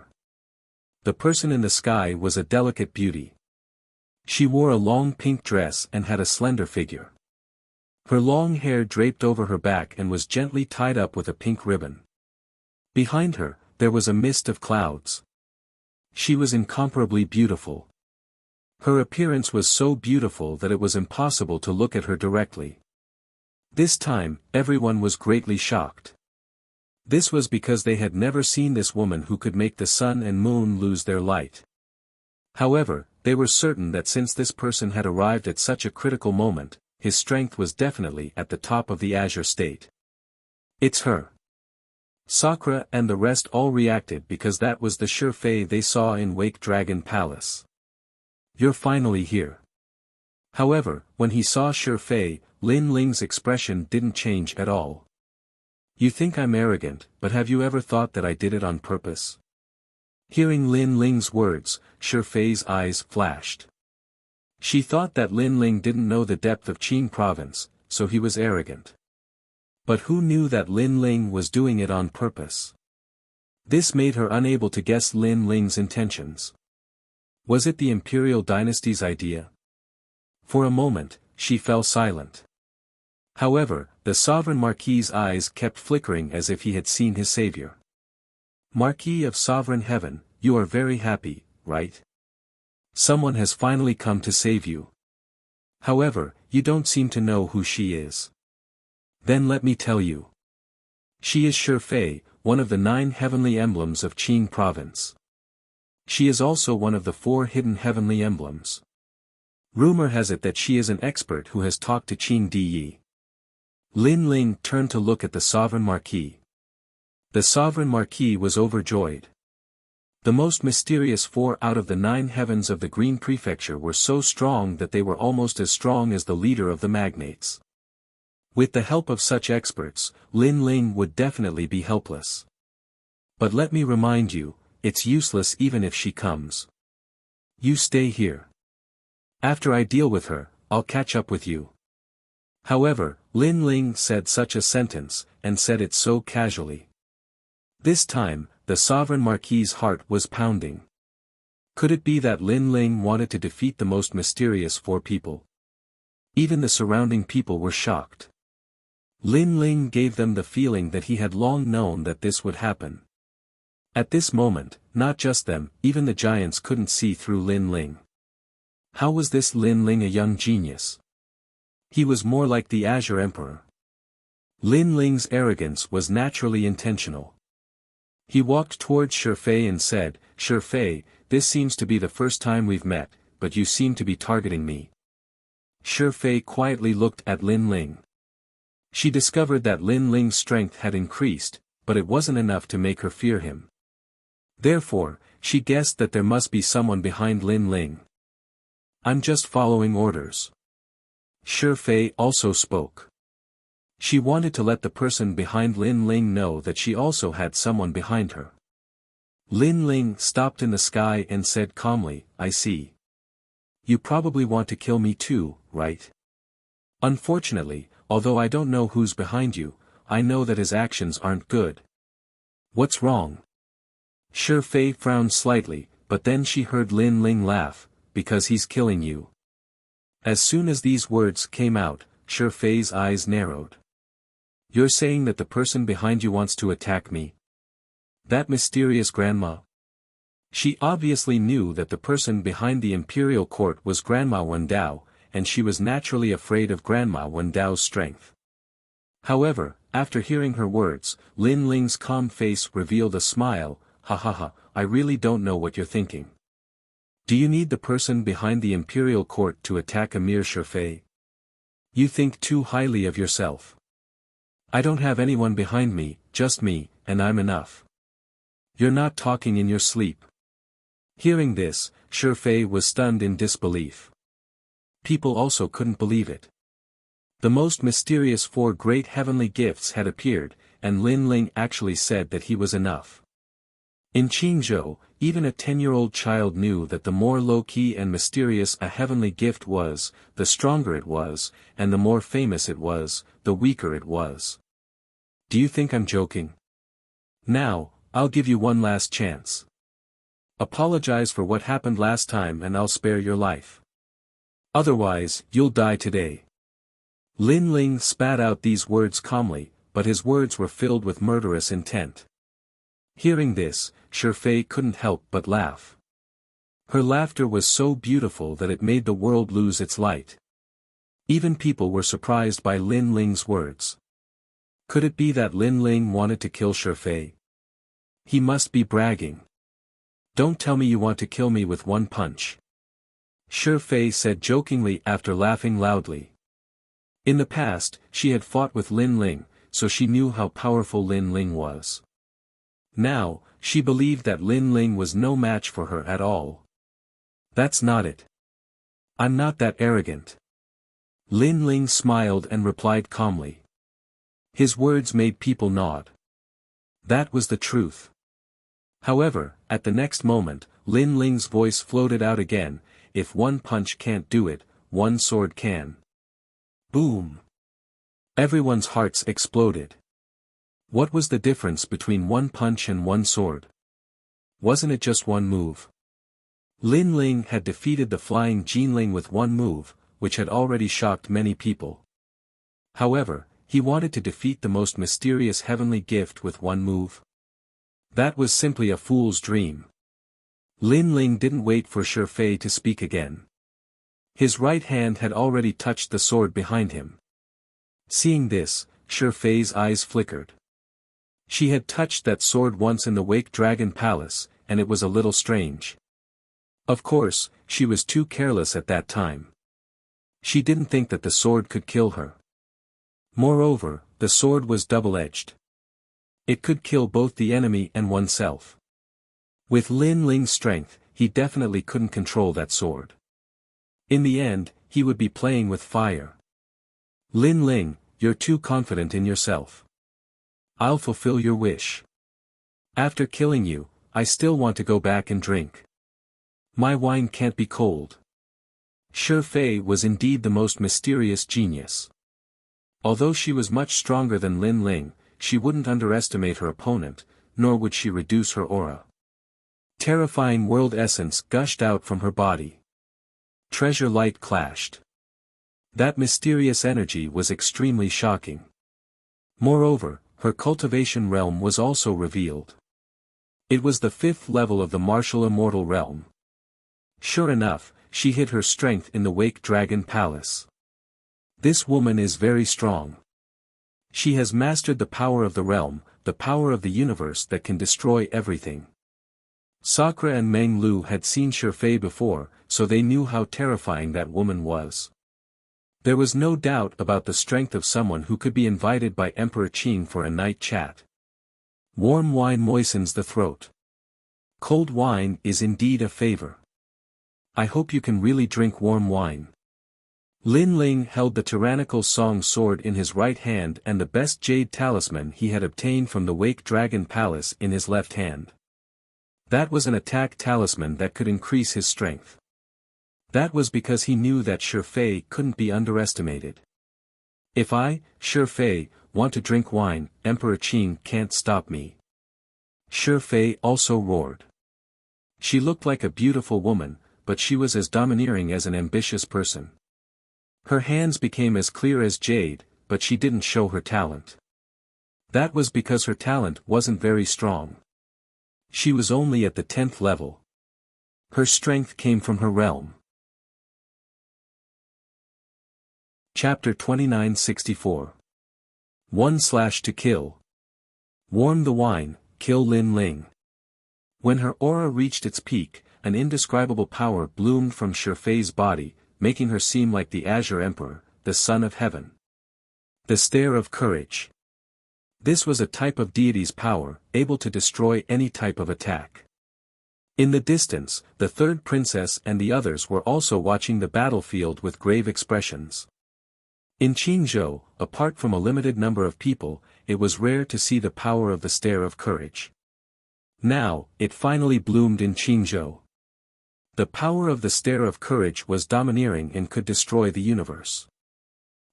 The person in the sky was a delicate beauty. She wore a long pink dress and had a slender figure. Her long hair draped over her back and was gently tied up with a pink ribbon. Behind her, there was a mist of clouds. She was incomparably beautiful. Her appearance was so beautiful that it was impossible to look at her directly. This time, everyone was greatly shocked. This was because they had never seen this woman who could make the sun and moon lose their light. However, they were certain that since this person had arrived at such a critical moment, his strength was definitely at the top of the azure state. "It's her." Sakura and the rest all reacted because that was the Shi Fei they saw in Wake Dragon Palace. "You're finally here." However, when he saw Shi Fei, Lin Ling's expression didn't change at all. "You think I'm arrogant, but have you ever thought that I did it on purpose?" Hearing Lin Ling's words, Shi Fei's eyes flashed. She thought that Lin Ling didn't know the depth of Qin province, so he was arrogant. But who knew that Lin Ling was doing it on purpose? This made her unable to guess Lin Ling's intentions. Was it the imperial dynasty's idea? For a moment, she fell silent. However, the sovereign Marquis's eyes kept flickering as if he had seen his savior. "Marquis of Sovereign Heaven, you are very happy, right? Someone has finally come to save you. However, you don't seem to know who she is. Then let me tell you. She is Shi Fei, one of the 9 heavenly emblems of Qin province. She is also one of the 4 hidden heavenly emblems. Rumor has it that she is an expert who has talked to Qin Di. Lin Ling turned to look at the sovereign Marquis. The sovereign Marquis was overjoyed. The most mysterious 4 out of the 9 heavens of the Green Prefecture were so strong that they were almost as strong as the leader of the magnates. With the help of such experts, Lin Ling would definitely be helpless. But let me remind you, it's useless even if she comes. You stay here. After I deal with her, I'll catch up with you. However, Lin Ling said such a sentence, and said it so casually. This time, the sovereign Marquis's heart was pounding. Could it be that Lin Ling wanted to defeat the most mysterious 4 people? Even the surrounding people were shocked. Lin Ling gave them the feeling that he had long known that this would happen. At this moment, not just them, even the giants couldn't see through Lin Ling. How was this Lin Ling a young genius? He was more like the Azure Emperor. Lin Ling's arrogance was naturally intentional. He walked towards Shi Fei and said, "Shi Fei, this seems to be the first time we've met, but you seem to be targeting me." Shi Fei quietly looked at Lin Ling. She discovered that Lin Ling's strength had increased, but it wasn't enough to make her fear him. Therefore, she guessed that there must be someone behind Lin Ling. "I'm just following orders." Shi Fei also spoke. She wanted to let the person behind Lin Ling know that she also had someone behind her. Lin Ling stopped in the sky and said calmly, "I see. You probably want to kill me too, right? Unfortunately, although I don't know who's behind you, I know that his actions aren't good. What's wrong?" Shi Fei frowned slightly, but then she heard Lin Ling laugh, "Because he's killing you." As soon as these words came out, Shi Fei's eyes narrowed. "You're saying that the person behind you wants to attack me? That mysterious grandma?" She obviously knew that the person behind the imperial court was Grandma Wendao, and she was naturally afraid of Grandma Wendao's strength. However, after hearing her words, Lin Ling's calm face revealed a smile. "Ha ha ha, I really don't know what you're thinking. Do you need the person behind the imperial court to attack Emir Shi Fei? You think too highly of yourself. I don't have anyone behind me, just me, and I'm enough. You're not talking in your sleep." Hearing this, Shi Fei was stunned in disbelief. People also couldn't believe it. The most mysterious 4 great heavenly gifts had appeared, and Lin Ling actually said that he was enough. In Qingzhou, even a 10-year-old child knew that the more low-key and mysterious a heavenly gift was, the stronger it was, and the more famous it was, the weaker it was. Do you think I'm joking? Now, I'll give you one last chance. Apologize for what happened last time and I'll spare your life. Otherwise, you'll die today. Lin Ling spat out these words calmly, but his words were filled with murderous intent. Hearing this, Shi Fei couldn't help but laugh. Her laughter was so beautiful that it made the world lose its light. Even people were surprised by Lin Ling's words. Could it be that Lin Ling wanted to kill Shi Fei? He must be bragging. "Don't tell me you want to kill me with one punch," Shi Fei said jokingly after laughing loudly. In the past, she had fought with Lin Ling, so she knew how powerful Lin Ling was. Now, she believed that Lin Ling was no match for her at all. "That's not it. I'm not that arrogant." Lin Ling smiled and replied calmly. His words made people nod. That was the truth. However, at the next moment, Lin Ling's voice floated out again, "If one punch can't do it, one sword can." Boom! Everyone's hearts exploded. What was the difference between one punch and one sword? Wasn't it just one move? Lin Ling had defeated the flying Jinling with one move, which had already shocked many people. However, he wanted to defeat the most mysterious heavenly gift with one move. That was simply a fool's dream. Lin Ling didn't wait for Shi Fei to speak again. His right hand had already touched the sword behind him. Seeing this, Shi Fei's eyes flickered. She had touched that sword once in the Wake Dragon Palace, and it was a little strange. Of course, she was too careless at that time. She didn't think that the sword could kill her. Moreover, the sword was double-edged. It could kill both the enemy and oneself. With Lin Ling's strength, he definitely couldn't control that sword. In the end, he would be playing with fire. "Lin Ling, you're too confident in yourself. I'll fulfill your wish. After killing you, I still want to go back and drink. My wine can't be cold." Shi Fei was indeed the most mysterious genius. Although she was much stronger than Lin Ling, she wouldn't underestimate her opponent, nor would she reduce her aura. Terrifying world essence gushed out from her body. Treasure light clashed. That mysterious energy was extremely shocking. Moreover, her cultivation realm was also revealed. It was the 5th level of the martial immortal realm. Sure enough, she hid her strength in the Wake Dragon Palace. This woman is very strong. She has mastered the power of the realm, the power of the universe that can destroy everything. Sakura and Meng Lu had seen Shi Fei before, so they knew how terrifying that woman was. There was no doubt about the strength of someone who could be invited by Emperor Qin for a night chat. Warm wine moistens the throat. Cold wine is indeed a favor. I hope you can really drink warm wine. Lin Ling held the tyrannical Song sword in his right hand and the best jade talisman he had obtained from the Wake Dragon Palace in his left hand. That was an attack talisman that could increase his strength. That was because he knew that Shi Fei couldn't be underestimated. If I, Shi Fei, want to drink wine, Emperor Qing can't stop me. Shi Fei also roared. She looked like a beautiful woman, but she was as domineering as an ambitious person. Her hands became as clear as jade, but she didn't show her talent. That was because her talent wasn't very strong. She was only at the 10th level. Her strength came from her realm. Chapter 2964. 1/to-kill. Warm the wine, kill Lin Ling. When her aura reached its peak, an indescribable power bloomed from Shi Fei's body, making her seem like the Azure Emperor, the Son of Heaven. The Stare of Courage. This was a type of deity's power, able to destroy any type of attack. In the distance, the third princess and the others were also watching the battlefield with grave expressions. In Qingzhou, apart from a limited number of people, it was rare to see the power of the Stare of Courage. Now, it finally bloomed in Qingzhou. The power of the Stare of Courage was domineering and could destroy the universe.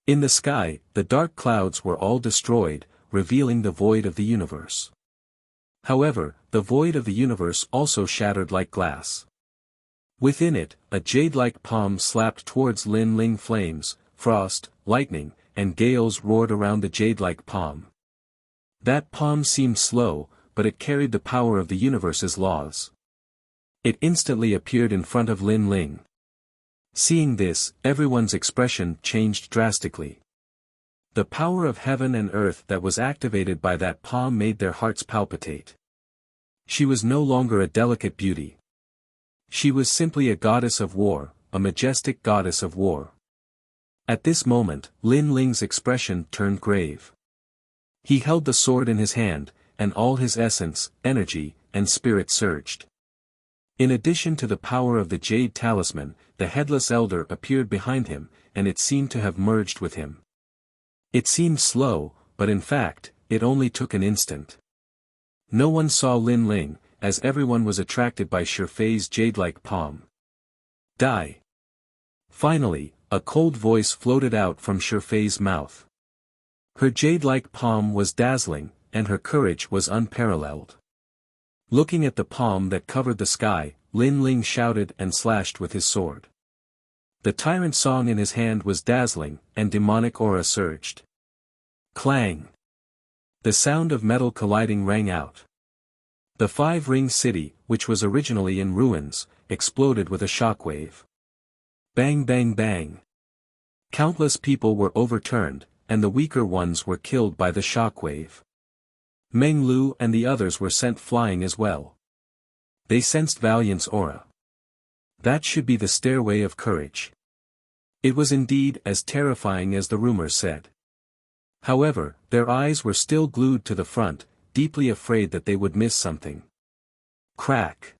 In the sky, the dark clouds were all destroyed, revealing the void of the universe. However, the void of the universe also shattered like glass. Within it, a jade-like palm slapped towards Lin Ling. Flames, frost, lightning, and gales roared around the jade-like palm. That palm seemed slow, but it carried the power of the universe's laws. It instantly appeared in front of Lin Ling. Seeing this, everyone's expression changed drastically. The power of heaven and earth that was activated by that palm made their hearts palpitate. She was no longer a delicate beauty. She was simply a goddess of war, a majestic goddess of war. At this moment, Lin Ling's expression turned grave. He held the sword in his hand, and all his essence, energy, and spirit surged. In addition to the power of the jade talisman, the headless elder appeared behind him, and it seemed to have merged with him. It seemed slow, but in fact, it only took an instant. No one saw Lin Ling, as everyone was attracted by Shi Fei's jade-like palm. Die. Finally, a cold voice floated out from Shi Fei's mouth. Her jade-like palm was dazzling, and her courage was unparalleled. Looking at the palm that covered the sky, Lin Ling shouted and slashed with his sword. The tyrant song in his hand was dazzling, and demonic aura surged. Clang! The sound of metal colliding rang out. The five-ring city, which was originally in ruins, exploded with a shockwave. Bang bang bang! Countless people were overturned, and the weaker ones were killed by the shockwave. Meng Lu and the others were sent flying as well. They sensed Valiant's aura. That should be the stairway of courage. It was indeed as terrifying as the rumors said. However, their eyes were still glued to the front, deeply afraid that they would miss something. Crack!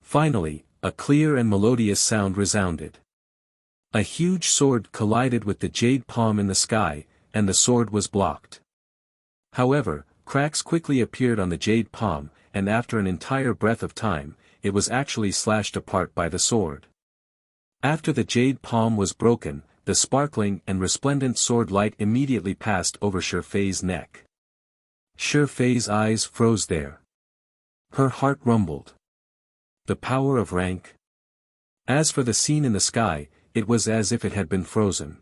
Finally, a clear and melodious sound resounded. A huge sword collided with the jade palm in the sky, and the sword was blocked. However, cracks quickly appeared on the jade palm, and after an entire breath of time, it was actually slashed apart by the sword. After the jade palm was broken, the sparkling and resplendent sword light immediately passed over Shi Fei's neck. Shi Fei's eyes froze there. Her heart rumbled. The power of rank. As for the scene in the sky, it was as if it had been frozen.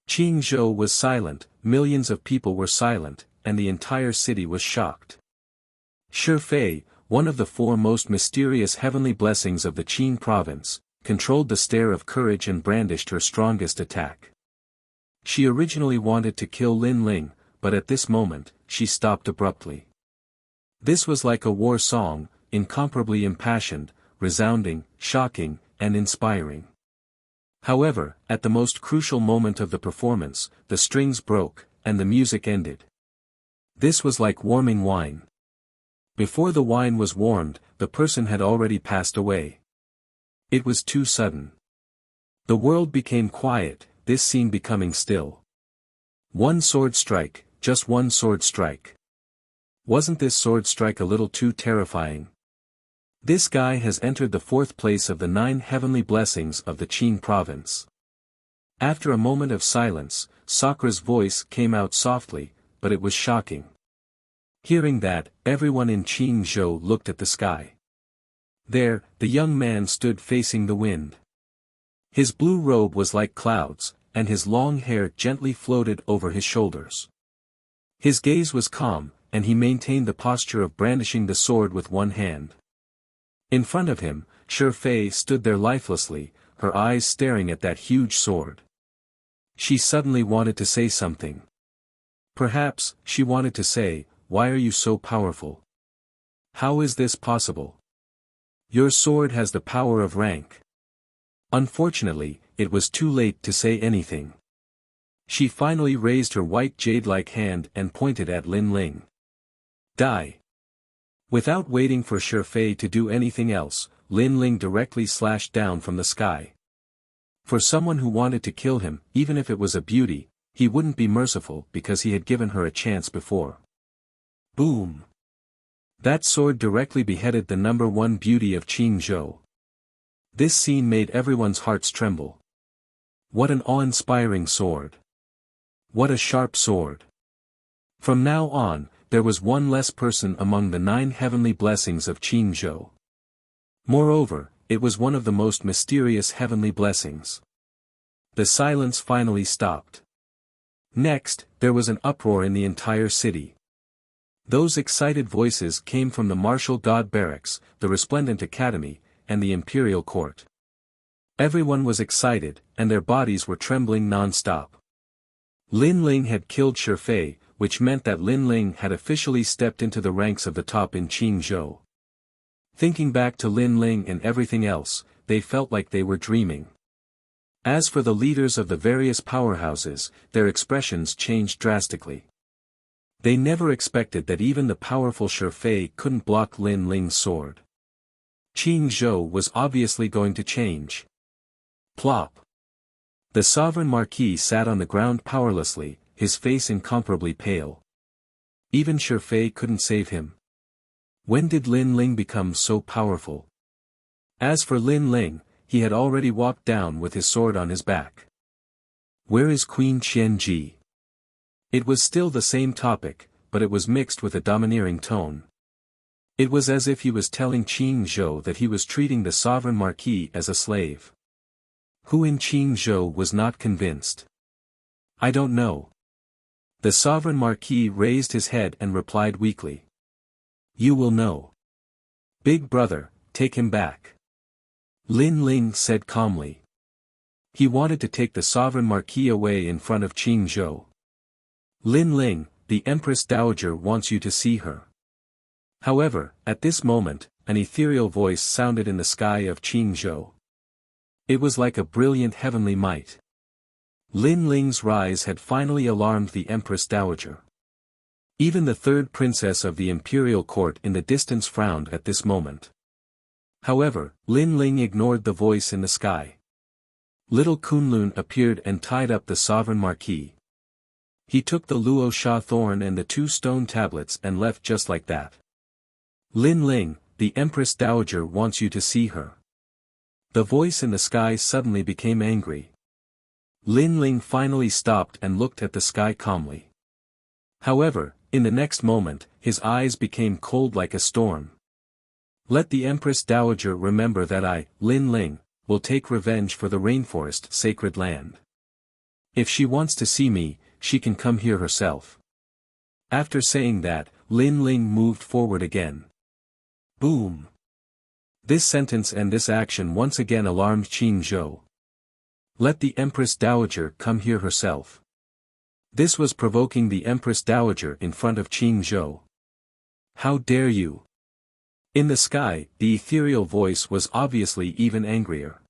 Qingzhou was silent, millions of people were silent, and the entire city was shocked. Shi Fei, one of the four most mysterious heavenly blessings of the Qin province, controlled the Stare of Courage and brandished her strongest attack. She originally wanted to kill Lin Ling, but at this moment, she stopped abruptly. This was like a war song, incomparably impassioned, resounding, shocking, and inspiring. However, at the most crucial moment of the performance, the strings broke, and the music ended. This was like warming wine. Before the wine was warmed, the person had already passed away. It was too sudden. The world became quiet, this scene becoming still. One sword strike, just one sword strike. Wasn't this sword strike a little too terrifying? This guy has entered the 4th place of the 9 heavenly blessings of the Qin province. After a moment of silence, Sakra's voice came out softly, but it was shocking. Hearing that, everyone in Qingzhou looked at the sky. There, the young man stood facing the wind. His blue robe was like clouds, and his long hair gently floated over his shoulders. His gaze was calm, and he maintained the posture of brandishing the sword with one hand. In front of him, Shi Fei stood there lifelessly, her eyes staring at that huge sword. She suddenly wanted to say something. Perhaps, she wanted to say, "Why are you so powerful? How is this possible? Your sword has the power of rank." Unfortunately, it was too late to say anything. She finally raised her white jade-like hand and pointed at Lin Ling. Die. Without waiting for Shi Fei to do anything else, Lin Ling directly slashed down from the sky. For someone who wanted to kill him, even if it was a beauty, he wouldn't be merciful because he had given her a chance before. Boom! That sword directly beheaded the number 1 beauty of Qingzhou. This scene made everyone's hearts tremble. What an awe-inspiring sword! What a sharp sword! From now on, there was one less person among the 9 heavenly blessings of Qingzhou. Moreover, it was one of the most mysterious heavenly blessings. The silence finally stopped. Next, there was an uproar in the entire city. Those excited voices came from the Martial God Barracks, the Resplendent Academy, and the Imperial Court. Everyone was excited, and their bodies were trembling non-stop. Lin Ling had killed Shi Fei, which meant that Lin Ling had officially stepped into the ranks of the top in Qingzhou. Thinking back to Lin Ling and everything else, they felt like they were dreaming. As for the leaders of the various powerhouses, their expressions changed drastically. They never expected that even the powerful Shi Fei couldn't block Lin Ling's sword. Qingzhou was obviously going to change. Plop. The sovereign marquis sat on the ground powerlessly, his face incomparably pale. Even Shi Fei couldn't save him. When did Lin Ling become so powerful? As for Lin Ling, he had already walked down with his sword on his back. Where is Queen Qianji? It was still the same topic, but it was mixed with a domineering tone. It was as if he was telling Qingzhou that he was treating the sovereign marquis as a slave. Who in Qingzhou was not convinced? I don't know. The sovereign marquis raised his head and replied weakly. You will know. Big brother, take him back. Lin Ling said calmly. He wanted to take the sovereign marquis away in front of Qingzhou. Lin Ling, the Empress Dowager wants you to see her. However, at this moment, an ethereal voice sounded in the sky of Qingzhou. It was like a brilliant heavenly might. Lin Ling's rise had finally alarmed the Empress Dowager. Even the 3rd princess of the imperial court in the distance frowned at this moment. However, Lin Ling ignored the voice in the sky. Little Kunlun appeared and tied up the sovereign marquis. He took the Luo Sha thorn and the 2 stone tablets and left just like that. Lin Ling, the Empress Dowager wants you to see her. The voice in the sky suddenly became angry. Lin Ling finally stopped and looked at the sky calmly. However, in the next moment, his eyes became cold like a storm. Let the Empress Dowager remember that I, Lin Ling, will take revenge for the rainforest sacred land. If she wants to see me, she can come here herself. After saying that, Lin Ling moved forward again. Boom! This sentence and this action once again alarmed Qingzhou. Let the Empress Dowager come here herself. This was provoking the Empress Dowager in front of Qingzhou. How dare you! In the sky, the ethereal voice was obviously even angrier.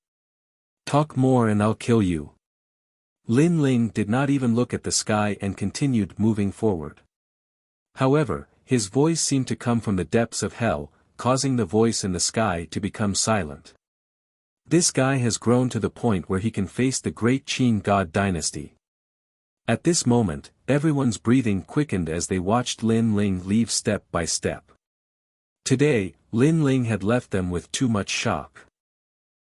Talk more and I'll kill you. Lin Ling did not even look at the sky and continued moving forward. However, his voice seemed to come from the depths of hell, causing the voice in the sky to become silent. This guy has grown to the point where he can face the great Qin God dynasty. At this moment, everyone's breathing quickened as they watched Lin Ling leave step by step. Today, Lin Ling had left them with too much shock.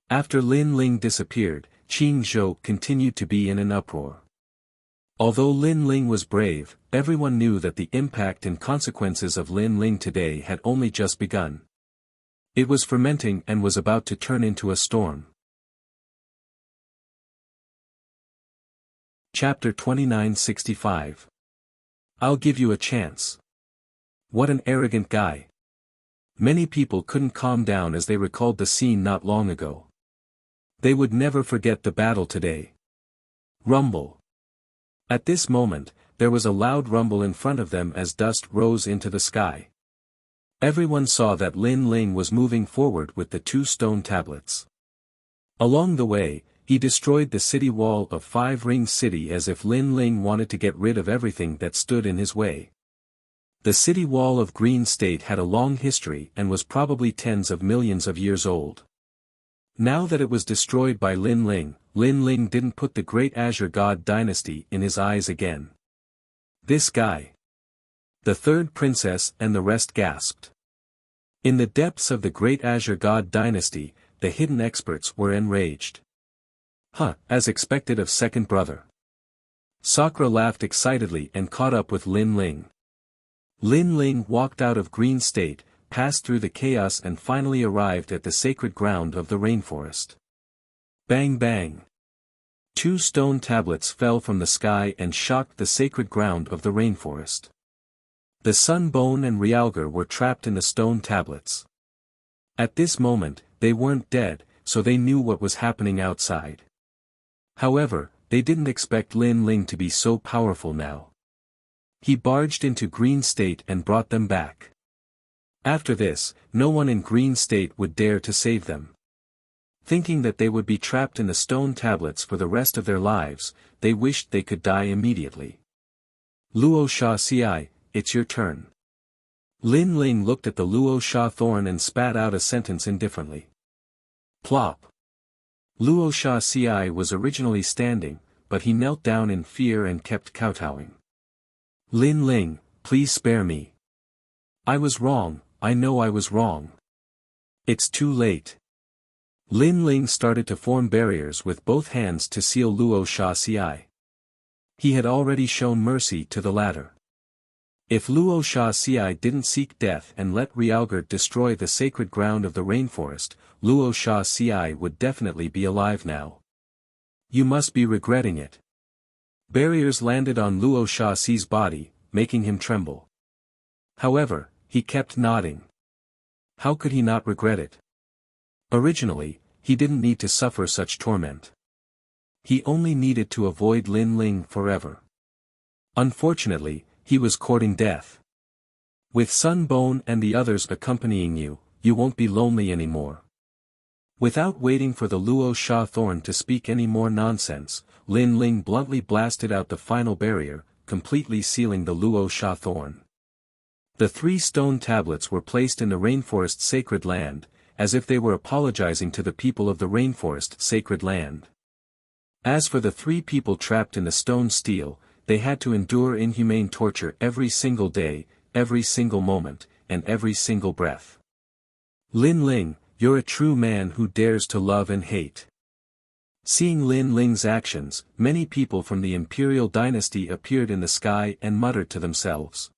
After Lin Ling disappeared, Qin Zhou continued to be in an uproar. Although Lin Ling was brave, everyone knew that the impact and consequences of Lin Ling today had only just begun. It was fermenting and was about to turn into a storm. Chapter 2965. I'll give you a chance. What an arrogant guy. Many people couldn't calm down as they recalled the scene not long ago. They would never forget the battle today. Rumble. At this moment, there was a loud rumble in front of them as dust rose into the sky. Everyone saw that Lin Ling was moving forward with the 2 stone tablets. Along the way, he destroyed the city wall of 5 Ring City as if Lin Ling wanted to get rid of everything that stood in his way. The city wall of Green State had a long history and was probably tens of millions of years old. Now that it was destroyed by Lin Ling didn't put the great Azure God dynasty in his eyes again. This guy. The third princess and the rest gasped. In the depths of the great Azure God dynasty, the hidden experts were enraged. As expected of second brother. Sakura laughed excitedly and caught up with Lin Ling. Lin Ling walked out of Green State, passed through the chaos and finally arrived at the sacred ground of the rainforest. Bang bang. 2 stone tablets fell from the sky and shocked the sacred ground of the rainforest. The Sun Bone and Realgar were trapped in the stone tablets. At this moment, they weren't dead, so they knew what was happening outside. However, they didn't expect Lin Ling to be so powerful now. He barged into Green State and brought them back. After this, no one in Green State would dare to save them. Thinking that they would be trapped in the stone tablets for the rest of their lives, they wished they could die immediately. Luo Sha Ci, it's your turn. Lin Ling looked at the Luo Sha thorn and spat out a sentence indifferently. Plop. Luo Sha Ci was originally standing, but he knelt down in fear and kept kowtowing. Lin Ling, please spare me. I was wrong, I know I was wrong. It's too late. Lin Ling started to form barriers with both hands to seal Luo Sha Ci. He had already shown mercy to the latter. If Luo Sha Ci didn't seek death and let Realgar destroy the sacred ground of the rainforest, Luo Sha Ci would definitely be alive now. You must be regretting it. Barriers landed on Luo Sha Ci's body, making him tremble. However, he kept nodding. How could he not regret it? Originally, he didn't need to suffer such torment. He only needed to avoid Lin Ling forever. Unfortunately, he was courting death. With Sun Bone and the others accompanying you, you won't be lonely anymore. Without waiting for the Luo Sha thorn to speak any more nonsense, Lin Ling bluntly blasted out the final barrier, completely sealing the Luo Sha thorn. The 3 stone tablets were placed in the rainforest sacred land, as if they were apologizing to the people of the rainforest sacred land. As for the 3 people trapped in the stone steel, they had to endure inhumane torture every single day, every single moment, and every single breath. Lin Ling, you're a true man who dares to love and hate. Seeing Lin Ling's actions, many people from the imperial dynasty appeared in the sky and muttered to themselves.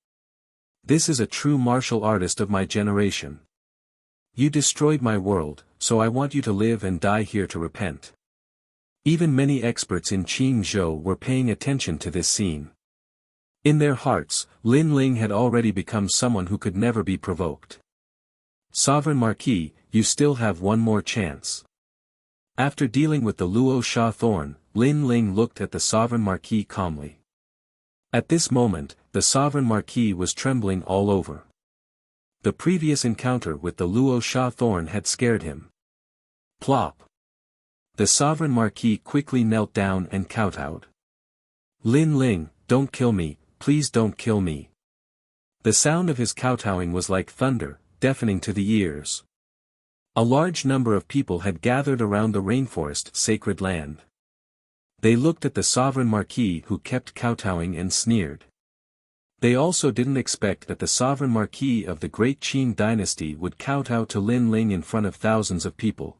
This is a true martial artist of my generation. You destroyed my world, so I want you to live and die here to repent. Even many experts in Qingzhou were paying attention to this scene. In their hearts, Lin Ling had already become someone who could never be provoked. Sovereign Marquis, you still have one more chance. After dealing with the Luo Sha thorn, Lin Ling looked at the Sovereign Marquis calmly. At this moment, the Sovereign Marquis was trembling all over. The previous encounter with the Luo Sha thorn had scared him. Plop. The Sovereign Marquis quickly knelt down and kowtowed. Lin Ling, don't kill me, please don't kill me. The sound of his kowtowing was like thunder, deafening to the ears. A large number of people had gathered around the rainforest sacred land. They looked at the sovereign marquis who kept kowtowing and sneered. They also didn't expect that the sovereign marquis of the great Qin dynasty would kowtow to Lin Ling in front of thousands of people.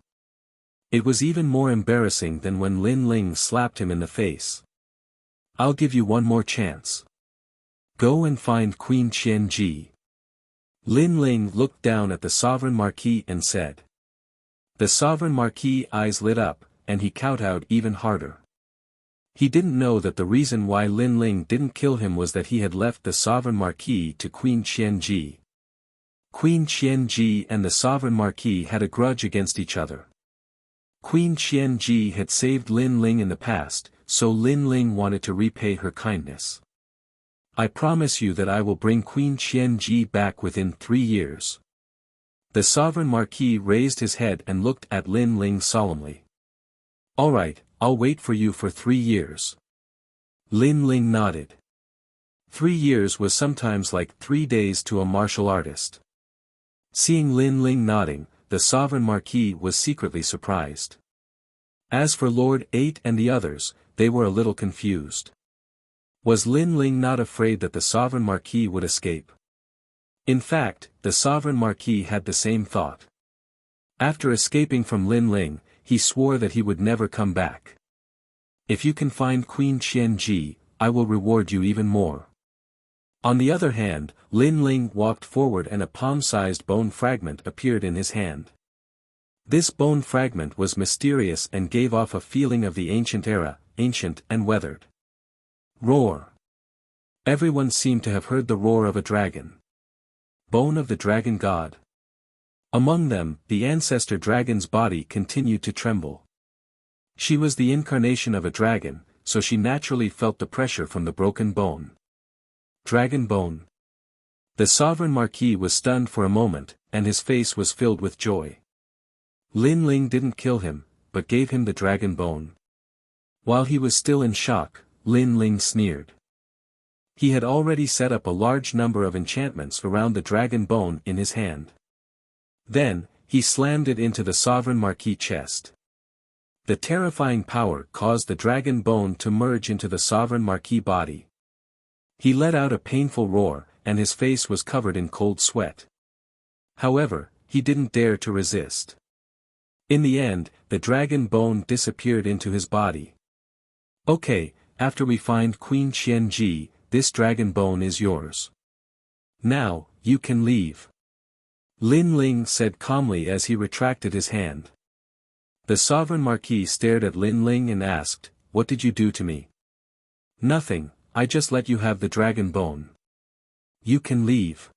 It was even more embarrassing than when Lin Ling slapped him in the face. "I'll give you one more chance. Go and find Queen Qianji." Lin Ling looked down at the sovereign marquis and said. The sovereign marquis' eyes lit up, and he kowtowed even harder. He didn't know that the reason why Lin Ling didn't kill him was that he had left the sovereign marquis to Queen Qianji. Queen Qianji and the sovereign marquis had a grudge against each other. Queen Qianji had saved Lin Ling in the past, so Lin Ling wanted to repay her kindness. "I promise you that I will bring Queen Qianji back within 3 years." The sovereign marquis raised his head and looked at Lin Ling solemnly. "All right, I'll wait for you for 3 years." Lin Ling nodded. 3 years was sometimes like 3 days to a martial artist. Seeing Lin Ling nodding, the sovereign marquis was secretly surprised. As for Lord 8 and the others, they were a little confused. Was Lin Ling not afraid that the sovereign marquis would escape? In fact, the sovereign marquis had the same thought. After escaping from Lin Ling, he swore that he would never come back. "If you can find Queen Qianji, I will reward you even more." On the other hand, Lin Ling walked forward and a palm-sized bone fragment appeared in his hand. This bone fragment was mysterious and gave off a feeling of the ancient era, ancient and weathered. Roar. Everyone seemed to have heard the roar of a dragon. Bone of the dragon god. Among them, the ancestor dragon's body continued to tremble. She was the incarnation of a dragon, so she naturally felt the pressure from the broken bone. Dragon bone. The sovereign marquis was stunned for a moment, and his face was filled with joy. Lin Ling didn't kill him, but gave him the dragon bone. While he was still in shock, Lin Ling sneered. He had already set up a large number of enchantments around the dragon bone in his hand. Then, he slammed it into the sovereign marquis' chest. The terrifying power caused the dragon bone to merge into the sovereign marquis' body. He let out a painful roar, and his face was covered in cold sweat. However, he didn't dare to resist. In the end, the dragon bone disappeared into his body. "Okay, after we find Queen Qianji, this dragon bone is yours. Now, you can leave." Lin Ling said calmly as he retracted his hand. The sovereign marquis stared at Lin Ling and asked, "What did you do to me?" "Nothing, I just let you have the dragon bone. You can leave."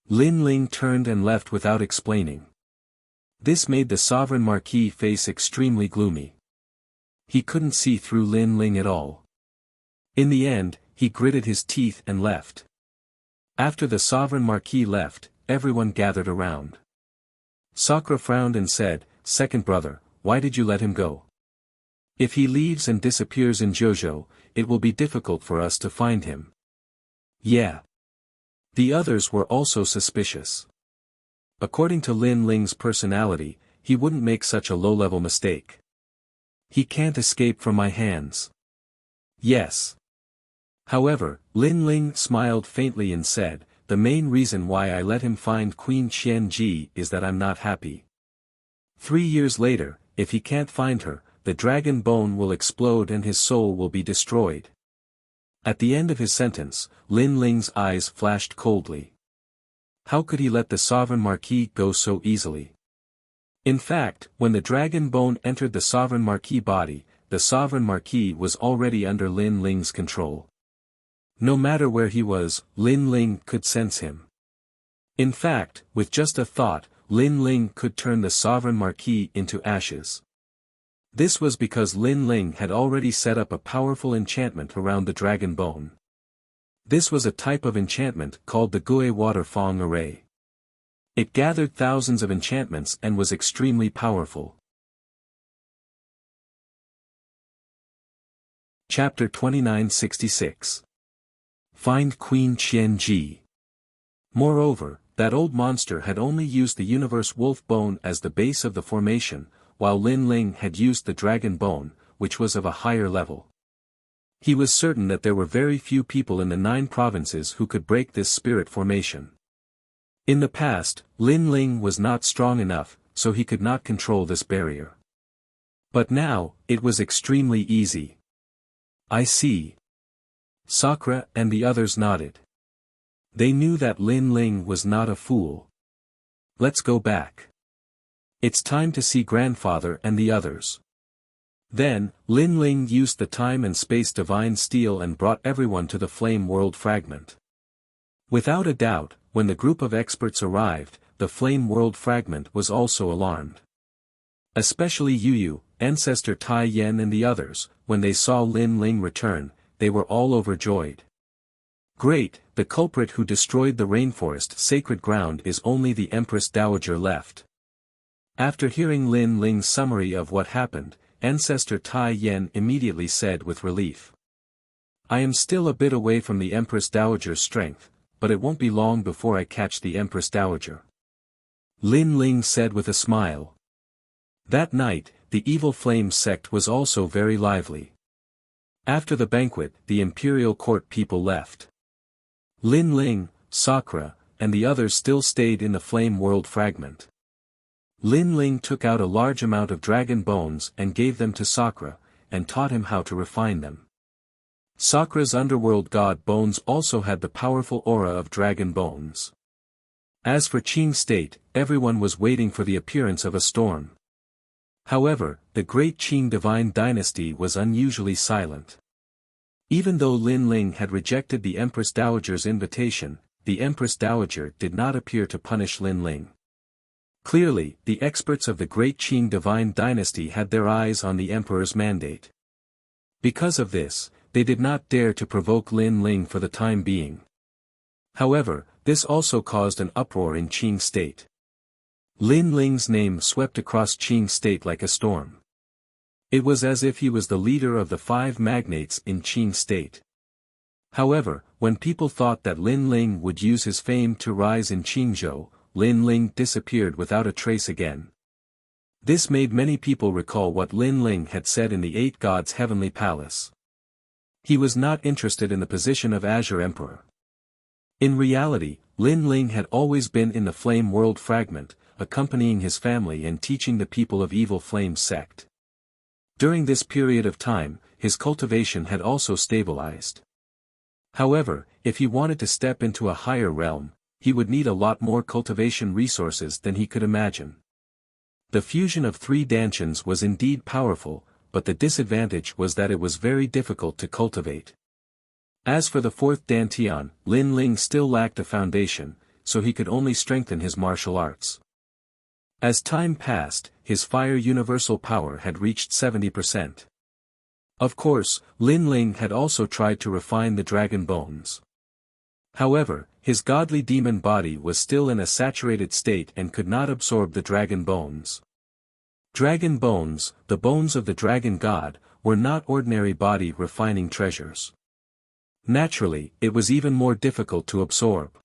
Lin Ling turned and left without explaining. This made the sovereign marquis' face extremely gloomy. He couldn't see through Lin Ling at all. In the end, he gritted his teeth and left. After the sovereign marquis left, everyone gathered around. Sakura frowned and said, "Second brother, why did you let him go? If he leaves and disappears in Jojo, it will be difficult for us to find him." "Yeah." The others were also suspicious. According to Lin Ling's personality, he wouldn't make such a low-level mistake. "He can't escape from my hands." "Yes." However, Lin Ling smiled faintly and said, "The main reason why I let him find Queen Qianji is that I'm not happy. 3 years later, if he can't find her, the dragon bone will explode and his soul will be destroyed." At the end of his sentence, Lin Ling's eyes flashed coldly. How could he let the sovereign marquis go so easily? In fact, when the dragon bone entered the sovereign marquis body, the sovereign marquis was already under Lin Ling's control. No matter where he was, Lin Ling could sense him. In fact, with just a thought, Lin Ling could turn the sovereign marquis into ashes. This was because Lin Ling had already set up a powerful enchantment around the dragon bone. This was a type of enchantment called the Gui Water Fong Array. It gathered thousands of enchantments and was extremely powerful. Chapter 2966. Find Queen Qianji. Moreover, that old monster had only used the universe wolf bone as the base of the formation, while Lin Ling had used the dragon bone, which was of a higher level. He was certain that there were very few people in the 9 provinces who could break this spirit formation. In the past, Lin Ling was not strong enough, so he could not control this barrier. But now, it was extremely easy. I see. Sakura and the others nodded. They knew that Lin Ling was not a fool. Let's go back. It's time to see grandfather and the others. Then, Lin Ling used the time and space divine steel and brought everyone to the flame world fragment. Without a doubt, when the group of experts arrived, the flame world fragment was also alarmed. Especially Yu, Ancestor Tai Yen and the others, when they saw Lin Ling return, they were all overjoyed. Great, the culprit who destroyed the rainforest sacred ground is only the Empress Dowager left. After hearing Lin Ling's summary of what happened, Ancestor Tai Yen immediately said with relief. I am still a bit away from the Empress Dowager's strength, but it won't be long before I catch the Empress Dowager. Lin Ling said with a smile. That night, the evil flame sect was also very lively. After the banquet, the imperial court people left. Lin Ling, Sakura, and the others still stayed in the flame world fragment. Lin Ling took out a large amount of dragon bones and gave them to Sakura, and taught him how to refine them. Sakura's underworld god bones also had the powerful aura of dragon bones. As for Qing State, everyone was waiting for the appearance of a storm. However, the great Qing divine dynasty was unusually silent. Even though Lin Ling had rejected the Empress Dowager's invitation, the Empress Dowager did not appear to punish Lin Ling. Clearly, the experts of the great Qing divine dynasty had their eyes on the emperor's mandate. Because of this, they did not dare to provoke Lin Ling for the time being. However, this also caused an uproar in Qing State. Lin Ling's name swept across Qing State like a storm. It was as if he was the leader of the 5 magnates in Qing State. However, when people thought that Lin Ling would use his fame to rise in Qingzhou, Lin Ling disappeared without a trace again. This made many people recall what Lin Ling had said in the 8 Gods' heavenly palace. He was not interested in the position of Azure Emperor. In reality, Lin Ling had always been in the Flame World Fragment, accompanying his family and teaching the people of Evil Flame sect. During this period of time, his cultivation had also stabilized. However, if he wanted to step into a higher realm, he would need a lot more cultivation resources than he could imagine. The fusion of 3 dantians was indeed powerful, but the disadvantage was that it was very difficult to cultivate. As for the 4th dantian, Lin Ling still lacked a foundation, so he could only strengthen his martial arts. As time passed, his fire universal power had reached 70%. Of course, Lin Ling had also tried to refine the dragon bones. However, his godly demon body was still in a saturated state and could not absorb the dragon bones. Dragon bones, the bones of the dragon god, were not ordinary body refining treasures. Naturally, it was even more difficult to absorb.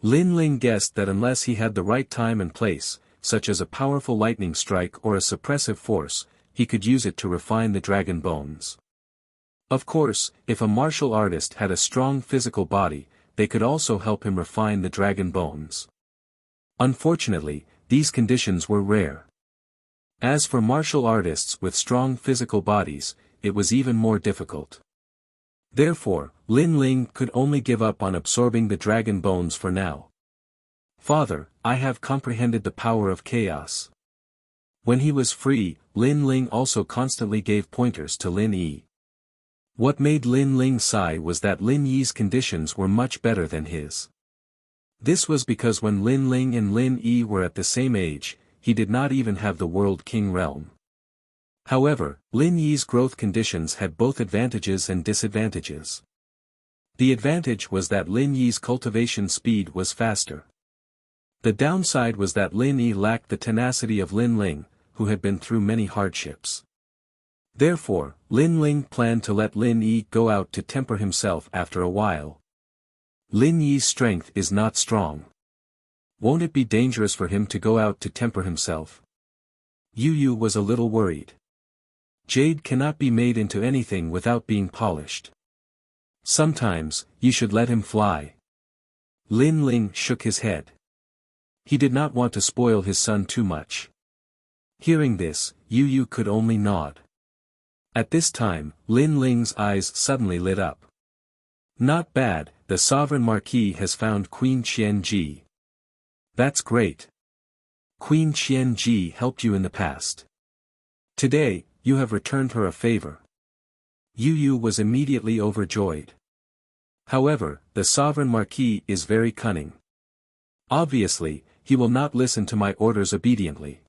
Lin Ling guessed that unless he had the right time and place, such as a powerful lightning strike or a suppressive force, he could use it to refine the dragon bones. Of course, if a martial artist had a strong physical body, they could also help him refine the dragon bones. Unfortunately, these conditions were rare. As for martial artists with strong physical bodies, it was even more difficult. Therefore, Lin Ling could only give up on absorbing the dragon bones for now. Father, I have comprehended the power of chaos. When he was free, Lin Ling also constantly gave pointers to Lin Yi. What made Lin Ling sigh was that Lin Yi's conditions were much better than his. This was because when Lin Ling and Lin Yi were at the same age, he did not even have the World King realm. However, Lin Yi's growth conditions had both advantages and disadvantages. The advantage was that Lin Yi's cultivation speed was faster. The downside was that Lin Yi lacked the tenacity of Lin Ling, who had been through many hardships. Therefore, Lin Ling planned to let Lin Yi go out to temper himself after a while. Lin Yi's strength is not strong. Won't it be dangerous for him to go out to temper himself? Yu Yu was a little worried. Jade cannot be made into anything without being polished. Sometimes, you should let him fly. Lin Ling shook his head. He did not want to spoil his son too much. Hearing this, Yu Yu could only nod. At this time, Lin Ling's eyes suddenly lit up. Not bad, the Sovereign Marquis has found Queen Qianji. That's great. Queen Qianji helped you in the past. Today, you have returned her a favor. Yu Yu was immediately overjoyed. However, the Sovereign Marquis is very cunning. Obviously, he will not listen to my orders obediently.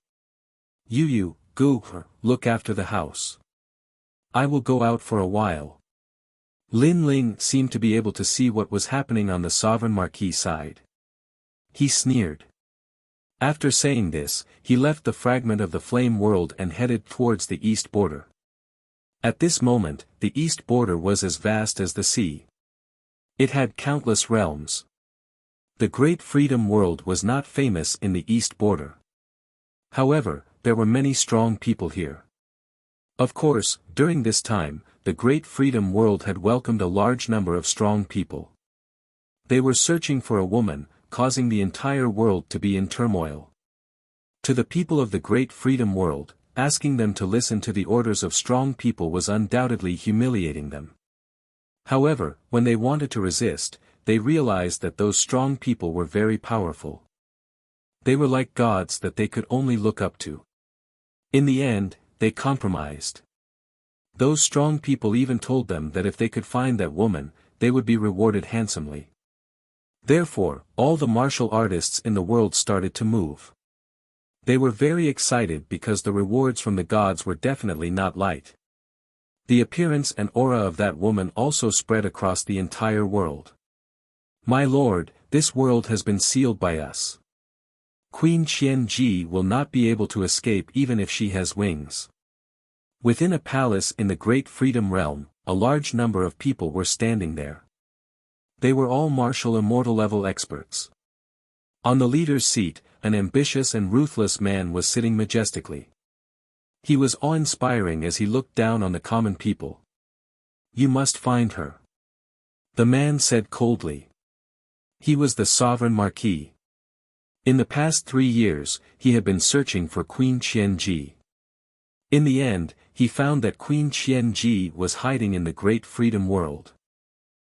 Yu Yu, go, look after the house. I will go out for a while. Lin Ling seemed to be able to see what was happening on the Sovereign Marquis side. He sneered. After saying this, he left the fragment of the flame world and headed towards the east border. At this moment, the east border was as vast as the sea. It had countless realms. The Great Freedom World was not famous in the east border. However, there were many strong people here. Of course, during this time, the Great Freedom World had welcomed a large number of strong people. They were searching for a woman, causing the entire world to be in turmoil. To the people of the Great Freedom World, asking them to listen to the orders of strong people was undoubtedly humiliating them. However, when they wanted to resist, they realized that those strong people were very powerful. They were like gods that they could only look up to. In the end, they compromised. Those strong people even told them that if they could find that woman, they would be rewarded handsomely. Therefore, all the martial artists in the world started to move. They were very excited because the rewards from the gods were definitely not light. The appearance and aura of that woman also spread across the entire world. My lord, this world has been sealed by us. Queen Qianji will not be able to escape even if she has wings. Within a palace in the Great Freedom Realm, a large number of people were standing there. They were all martial immortal level experts. On the leader's seat, an ambitious and ruthless man was sitting majestically. He was awe-inspiring as he looked down on the common people. You must find her. The man said coldly. He was the Sovereign Marquis. In the past 3 years, he had been searching for Queen Qianji. In the end, he found that Queen Qianji was hiding in the Great Freedom World.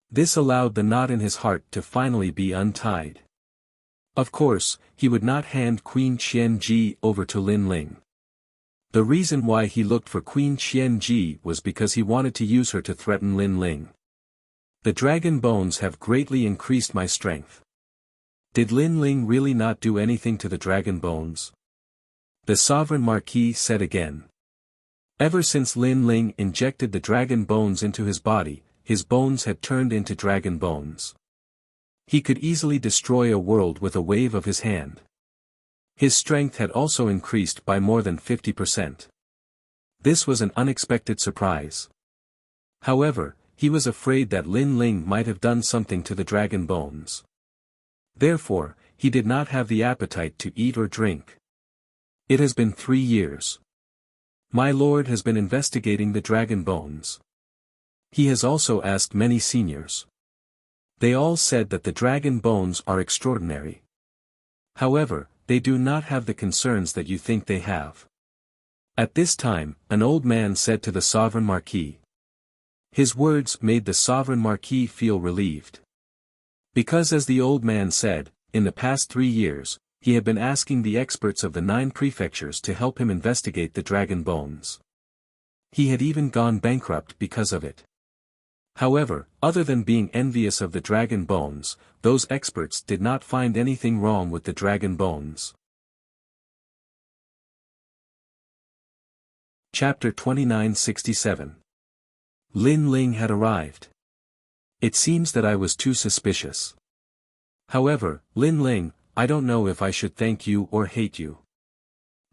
This allowed the knot in his heart to finally be untied. Of course, he would not hand Queen Qianji over to Lin Ling. The reason why he looked for Queen Qianji was because he wanted to use her to threaten Lin Ling. The dragon bones have greatly increased my strength. Did Lin Ling really not do anything to the dragon bones? The Sovereign Marquis said again. Ever since Lin Ling injected the dragon bones into his body, his bones had turned into dragon bones. He could easily destroy a world with a wave of his hand. His strength had also increased by more than 50%. This was an unexpected surprise. However, he was afraid that Lin Ling might have done something to the dragon bones. Therefore, he did not have the appetite to eat or drink. It has been 3 years. My lord has been investigating the dragon bones. He has also asked many seniors. They all said that the dragon bones are extraordinary. However, they do not have the concerns that you think they have. At this time, an old man said to the Sovereign Marquis. His words made the Sovereign Marquis feel relieved. Because as the old man said, in the past 3 years, he had been asking the experts of the 9 prefectures to help him investigate the dragon bones. He had even gone bankrupt because of it. However, other than being envious of the dragon bones, those experts did not find anything wrong with the dragon bones. Chapter 2967. Lin Ling had arrived. It seems that I was too suspicious. However, Lin Ling, I don't know if I should thank you or hate you.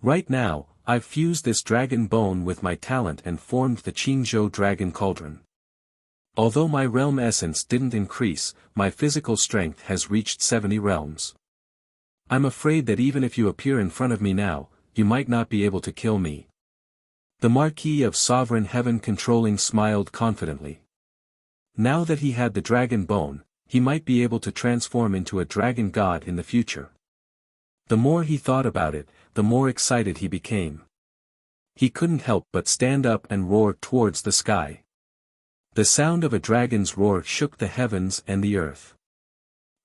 Right now, I've fused this dragon bone with my talent and formed the Qingzhou Dragon Cauldron. Although my realm essence didn't increase, my physical strength has reached 70 realms. I'm afraid that even if you appear in front of me now, you might not be able to kill me. The Marquis of Sovereign Heaven Controlling smiled confidently. Now that he had the dragon bone, he might be able to transform into a dragon god in the future. The more he thought about it, the more excited he became. He couldn't help but stand up and roar towards the sky. The sound of a dragon's roar shook the heavens and the earth.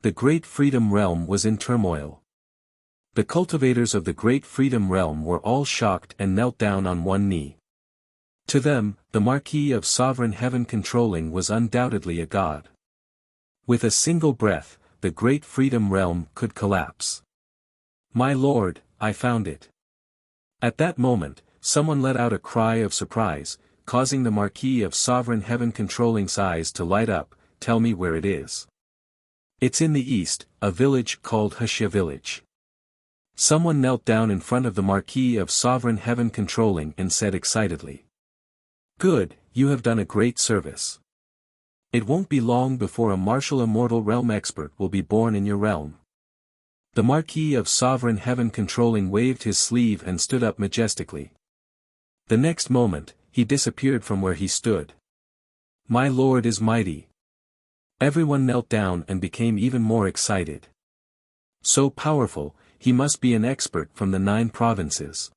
The Great Freedom Realm was in turmoil. The cultivators of the Great Freedom Realm were all shocked and knelt down on one knee. To them, the Marquis of Sovereign Heaven Controlling was undoubtedly a god. With a single breath, the Great Freedom Realm could collapse. My lord, I found it. At that moment, someone let out a cry of surprise, causing the Marquis of Sovereign Heaven Controlling's eyes to light up. Tell me where it is. It's in the east, a village called Wuxia Village. Someone knelt down in front of the Marquis of Sovereign Heaven Controlling and said excitedly. Good, you have done a great service. It won't be long before a martial immortal realm expert will be born in your realm. The Marquis of Sovereign Heaven Controlling waved his sleeve and stood up majestically. The next moment, he disappeared from where he stood. My lord is mighty. Everyone knelt down and became even more excited. So powerful, he must be an expert from the 9 provinces.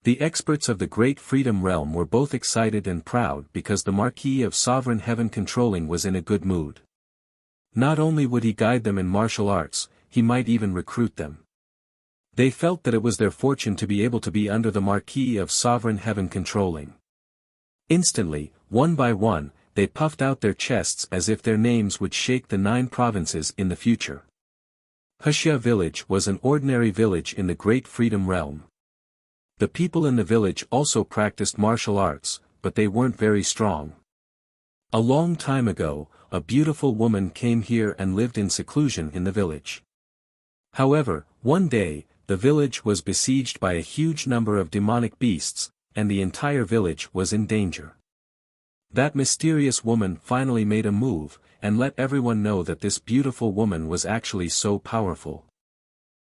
The experts of the Great Freedom Realm were both excited and proud because the Marquis of Sovereign Heaven Controlling was in a good mood. Not only would he guide them in martial arts, he might even recruit them. They felt that it was their fortune to be able to be under the Marquis of Sovereign Heaven Controlling. Instantly, one by one, they puffed out their chests as if their names would shake the 9 provinces in the future. Wuxia Village was an ordinary village in the Great Freedom Realm. The people in the village also practiced martial arts, but they weren't very strong. A long time ago, a beautiful woman came here and lived in seclusion in the village. However, one day, the village was besieged by a huge number of demonic beasts, and the entire village was in danger. That mysterious woman finally made a move, and let everyone know that this beautiful woman was actually so powerful.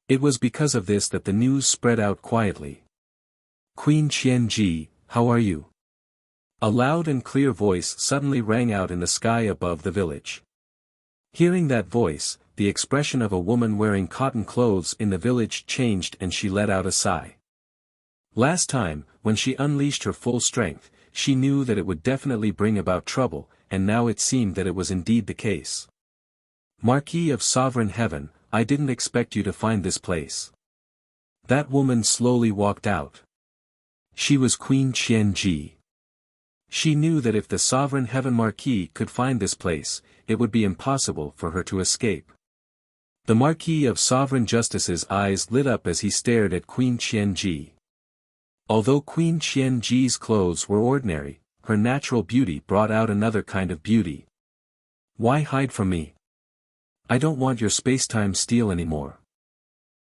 It was because of this that the news spread out quietly. Queen Qianji, how are you? A loud and clear voice suddenly rang out in the sky above the village. Hearing that voice, the expression of a woman wearing cotton clothes in the village changed and she let out a sigh. Last time, when she unleashed her full strength, she knew that it would definitely bring about trouble, and now it seemed that it was indeed the case. Marquis of Sovereign Heaven, I didn't expect you to find this place. That woman slowly walked out. She was Queen Qianji. She knew that if the Sovereign Heaven Marquis could find this place, it would be impossible for her to escape. The Marquis of Sovereign Justice's eyes lit up as he stared at Queen Qianji. Although Queen Qianji's clothes were ordinary, her natural beauty brought out another kind of beauty. Why hide from me? I don't want your space-time steal anymore.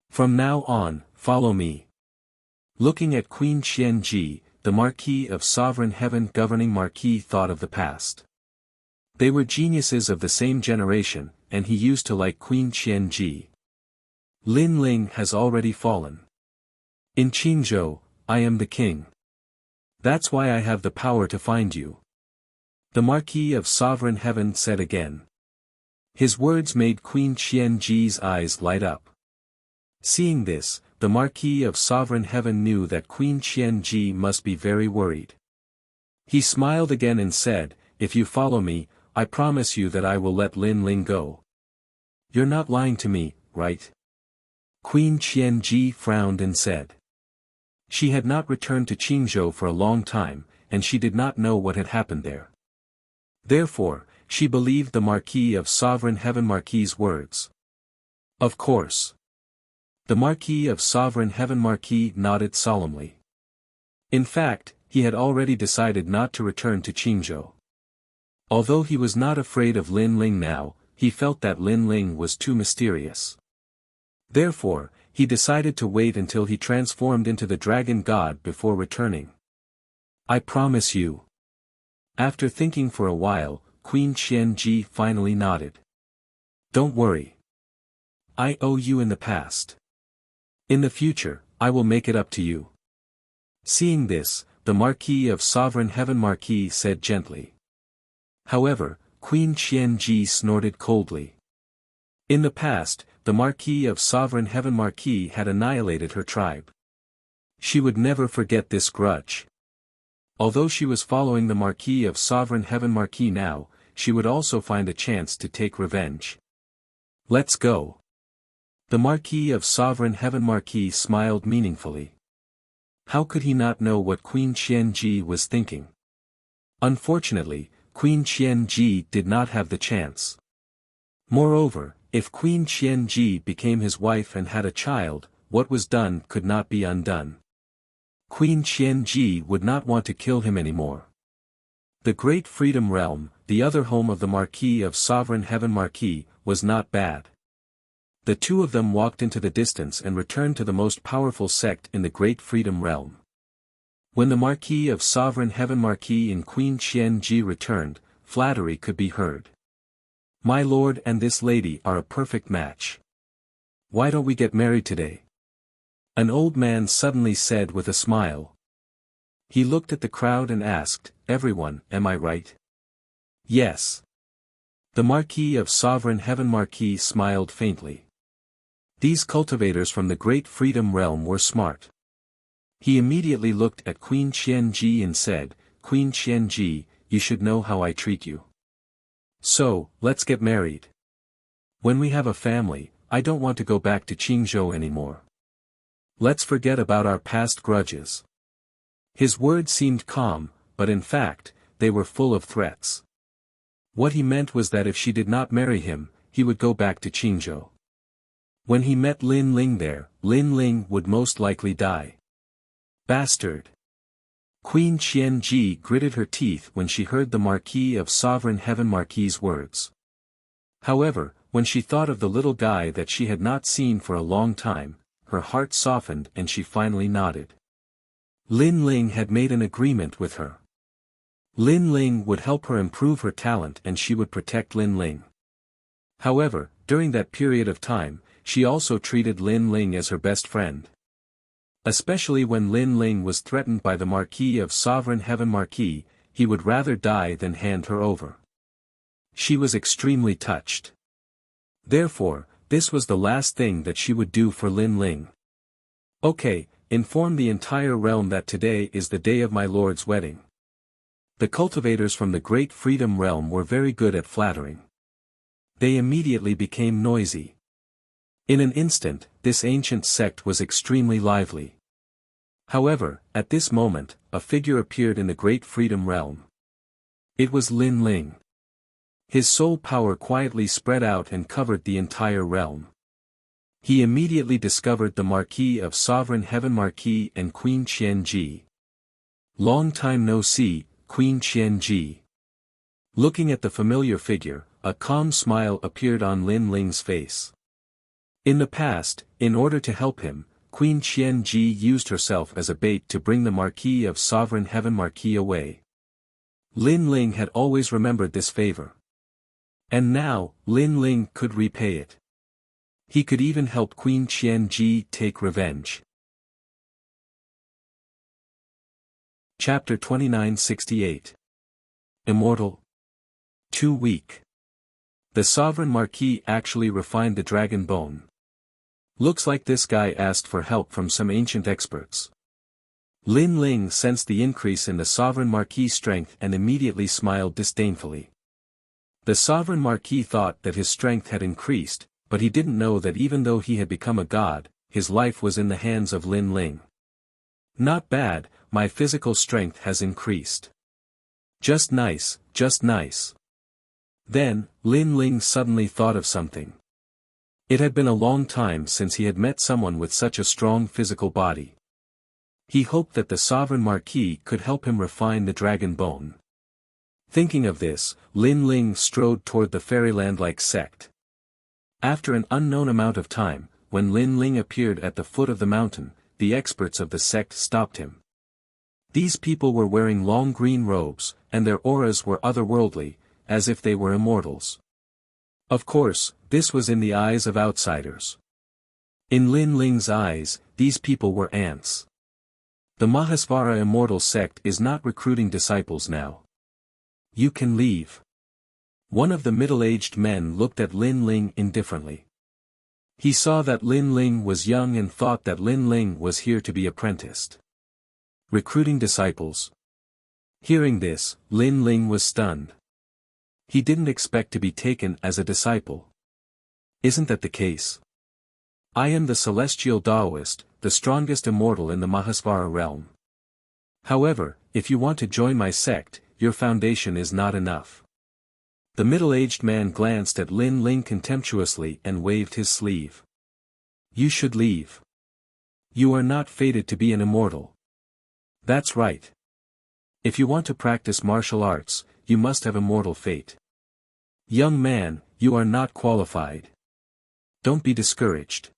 From now on, follow me. Looking at Queen Qianji, the Marquis of Sovereign Heaven governing Marquis thought of the past. They were geniuses of the same generation, and he used to like Queen Qianji. Lin Ling has already fallen. In Qingzhou, I am the king. That's why I have the power to find you. The Marquis of Sovereign Heaven said again. His words made Queen Qianji's eyes light up. Seeing this, the Marquis of Sovereign Heaven knew that Queen Qianji must be very worried. He smiled again and said, if you follow me, I promise you that I will let Lin Ling go. You're not lying to me, right? Queen Qianji frowned and said. She had not returned to Qingzhou for a long time, and she did not know what had happened there. Therefore, she believed the Marquis of Sovereign Heaven Marquis's words. Of course. The Marquis of Sovereign Heaven Marquis nodded solemnly. In fact, he had already decided not to return to Qingzhou. Although he was not afraid of Lin Ling now, he felt that Lin Ling was too mysterious. Therefore, he decided to wait until he transformed into the dragon god before returning. I promise you. After thinking for a while, Queen Qianji finally nodded. Don't worry. I owe you in the past. In the future, I will make it up to you. Seeing this, the Marquis of Sovereign Heaven Marquis said gently. However, Queen Qianji snorted coldly. In the past, the Marquis of Sovereign Heaven Marquis had annihilated her tribe. She would never forget this grudge. Although she was following the Marquis of Sovereign Heaven Marquis now, she would also find a chance to take revenge. Let's go. The Marquis of Sovereign Heaven Marquis smiled meaningfully. How could he not know what Queen Qianji was thinking? Unfortunately, Queen Qianji did not have the chance. Moreover, if Queen Qianji became his wife and had a child, what was done could not be undone. Queen Qianji would not want to kill him anymore. The Great Freedom Realm, the other home of the Marquis of Sovereign Heaven Marquis, was not bad. The two of them walked into the distance and returned to the most powerful sect in the Great Freedom Realm. When the Marquis of Sovereign Heaven Marquis and Queen Qianji returned, flattery could be heard. My lord and this lady are a perfect match. Why don't we get married today? An old man suddenly said with a smile. He looked at the crowd and asked, everyone, am I right? Yes. The Marquis of Sovereign Heaven Marquis smiled faintly. These cultivators from the Great Freedom Realm were smart. He immediately looked at Queen Qianji and said, Queen Qianji, you should know how I treat you. So, let's get married. When we have a family, I don't want to go back to Qingzhou anymore. Let's forget about our past grudges. His words seemed calm, but in fact, they were full of threats. What he meant was that if she did not marry him, he would go back to Qingzhou. When he met Lin Ling there, Lin Ling would most likely die. Bastard! Queen Qianji gritted her teeth when she heard the Marquis of Sovereign Heaven Marquis's words. However, when she thought of the little guy that she had not seen for a long time, her heart softened and she finally nodded. Lin Ling had made an agreement with her. Lin Ling would help her improve her talent and she would protect Lin Ling. However, during that period of time, she also treated Lin Ling as her best friend. Especially when Lin Ling was threatened by the Marquis of Sovereign Heaven Marquis, he would rather die than hand her over. She was extremely touched. Therefore, this was the last thing that she would do for Lin Ling. Okay, inform the entire realm that today is the day of my lord's wedding. The cultivators from the Great Freedom Realm were very good at flattering. They immediately became noisy. In an instant, this ancient sect was extremely lively. However, at this moment, a figure appeared in the Great Freedom Realm. It was Lin Ling. His soul power quietly spread out and covered the entire realm. He immediately discovered the Marquis of Sovereign Heaven Marquis and Queen Qianji. Long time no see, Queen Qianji. Looking at the familiar figure, a calm smile appeared on Lin Ling's face. In the past, in order to help him, Queen Qianji used herself as a bait to bring the Marquis of Sovereign Heaven Marquis away. Lin Ling had always remembered this favor. And now, Lin Ling could repay it. He could even help Queen Qianji take revenge. Chapter 2968. Immortal. Too weak. The Sovereign Marquis actually refined the dragon bone. Looks like this guy asked for help from some ancient experts. Lin Ling sensed the increase in the Sovereign Marquis' strength and immediately smiled disdainfully. The Sovereign Marquis thought that his strength had increased, but he didn't know that even though he had become a god, his life was in the hands of Lin Ling. Not bad, my physical strength has increased. Just nice, just nice. Then, Lin Ling suddenly thought of something. It had been a long time since he had met someone with such a strong physical body. He hoped that the Sovereign Marquis could help him refine the dragon bone. Thinking of this, Lin Ling strode toward the fairyland-like sect. After an unknown amount of time, when Lin Ling appeared at the foot of the mountain, the experts of the sect stopped him. These people were wearing long green robes, and their auras were otherworldly, as if they were immortals. Of course, this was in the eyes of outsiders. In Lin Ling's eyes, these people were ants. The Mahasvara Immortal sect is not recruiting disciples now. You can leave. One of the middle-aged men looked at Lin Ling indifferently. He saw that Lin Ling was young and thought that Lin Ling was here to be apprenticed. Recruiting disciples. Hearing this, Lin Ling was stunned. He didn't expect to be taken as a disciple. Isn't that the case? I am the celestial Taoist, the strongest immortal in the Mahasvara realm. However, if you want to join my sect, your foundation is not enough. The middle-aged man glanced at Lin Ling contemptuously and waved his sleeve. You should leave. You are not fated to be an immortal. That's right. If you want to practice martial arts, you must have immortal fate. Young man, you are not qualified. Don't be discouraged.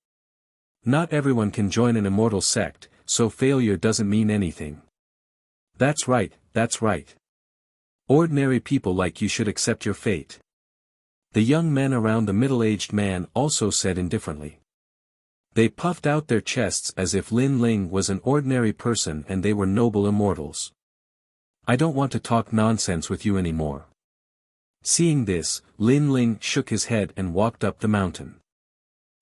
Not everyone can join an immortal sect, so failure doesn't mean anything. That's right, that's right. Ordinary people like you should accept your fate. The young men around the middle-aged man also said indifferently. They puffed out their chests as if Lin Ling was an ordinary person and they were noble immortals. I don't want to talk nonsense with you anymore. Seeing this, Lin Ling shook his head and walked up the mountain.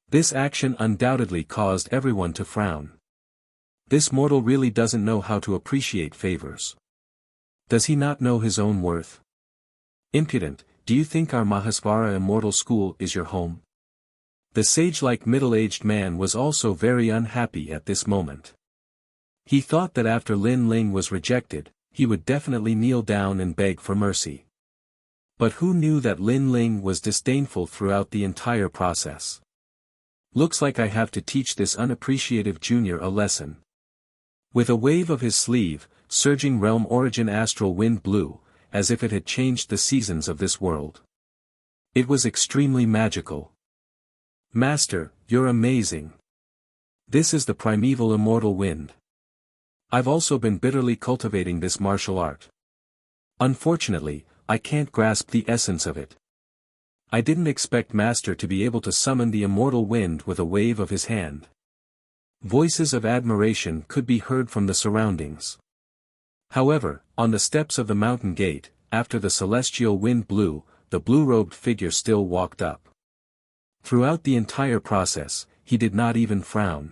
This action undoubtedly caused everyone to frown. This mortal really doesn't know how to appreciate favors. Does he not know his own worth? Impudent, do you think our Mahasvara Immortal School is your home? The sage-like middle-aged man was also very unhappy at this moment. He thought that after Lin Ling was rejected, he would definitely kneel down and beg for mercy. But who knew that Lin Ling was disdainful throughout the entire process? Looks like I have to teach this unappreciative junior a lesson. With a wave of his sleeve, surging realm origin astral wind blew, as if it had changed the seasons of this world. It was extremely magical. Master, you're amazing. This is the primeval immortal wind. I've also been bitterly cultivating this martial art. Unfortunately, I can't grasp the essence of it. I didn't expect Master to be able to summon the immortal wind with a wave of his hand. Voices of admiration could be heard from the surroundings. However, on the steps of the mountain gate, after the celestial wind blew, the blue-robed figure still walked up. Throughout the entire process, he did not even frown.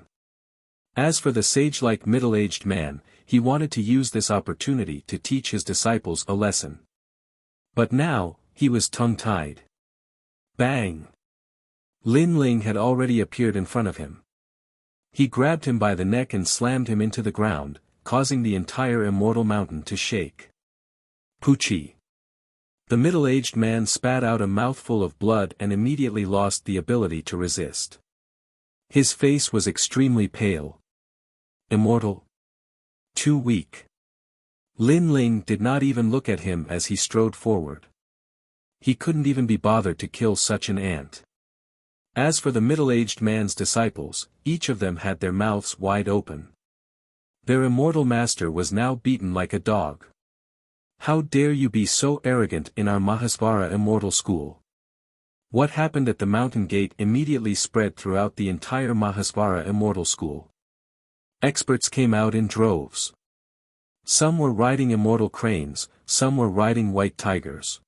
As for the sage-like middle-aged man, he wanted to use this opportunity to teach his disciples a lesson. But now, he was tongue-tied. Bang! Lin Ling had already appeared in front of him. He grabbed him by the neck and slammed him into the ground, causing the entire immortal mountain to shake. Poochie! The middle-aged man spat out a mouthful of blood and immediately lost the ability to resist. His face was extremely pale. Immortal? Too weak. Lin Ling did not even look at him as he strode forward. He couldn't even be bothered to kill such an ant. As for the middle-aged man's disciples, each of them had their mouths wide open. Their immortal master was now beaten like a dog. How dare you be so arrogant in our Mahasvara Immortal School? What happened at the mountain gate immediately spread throughout the entire Mahasvara Immortal School. Experts came out in droves. Some were riding immortal cranes, some were riding white tigers.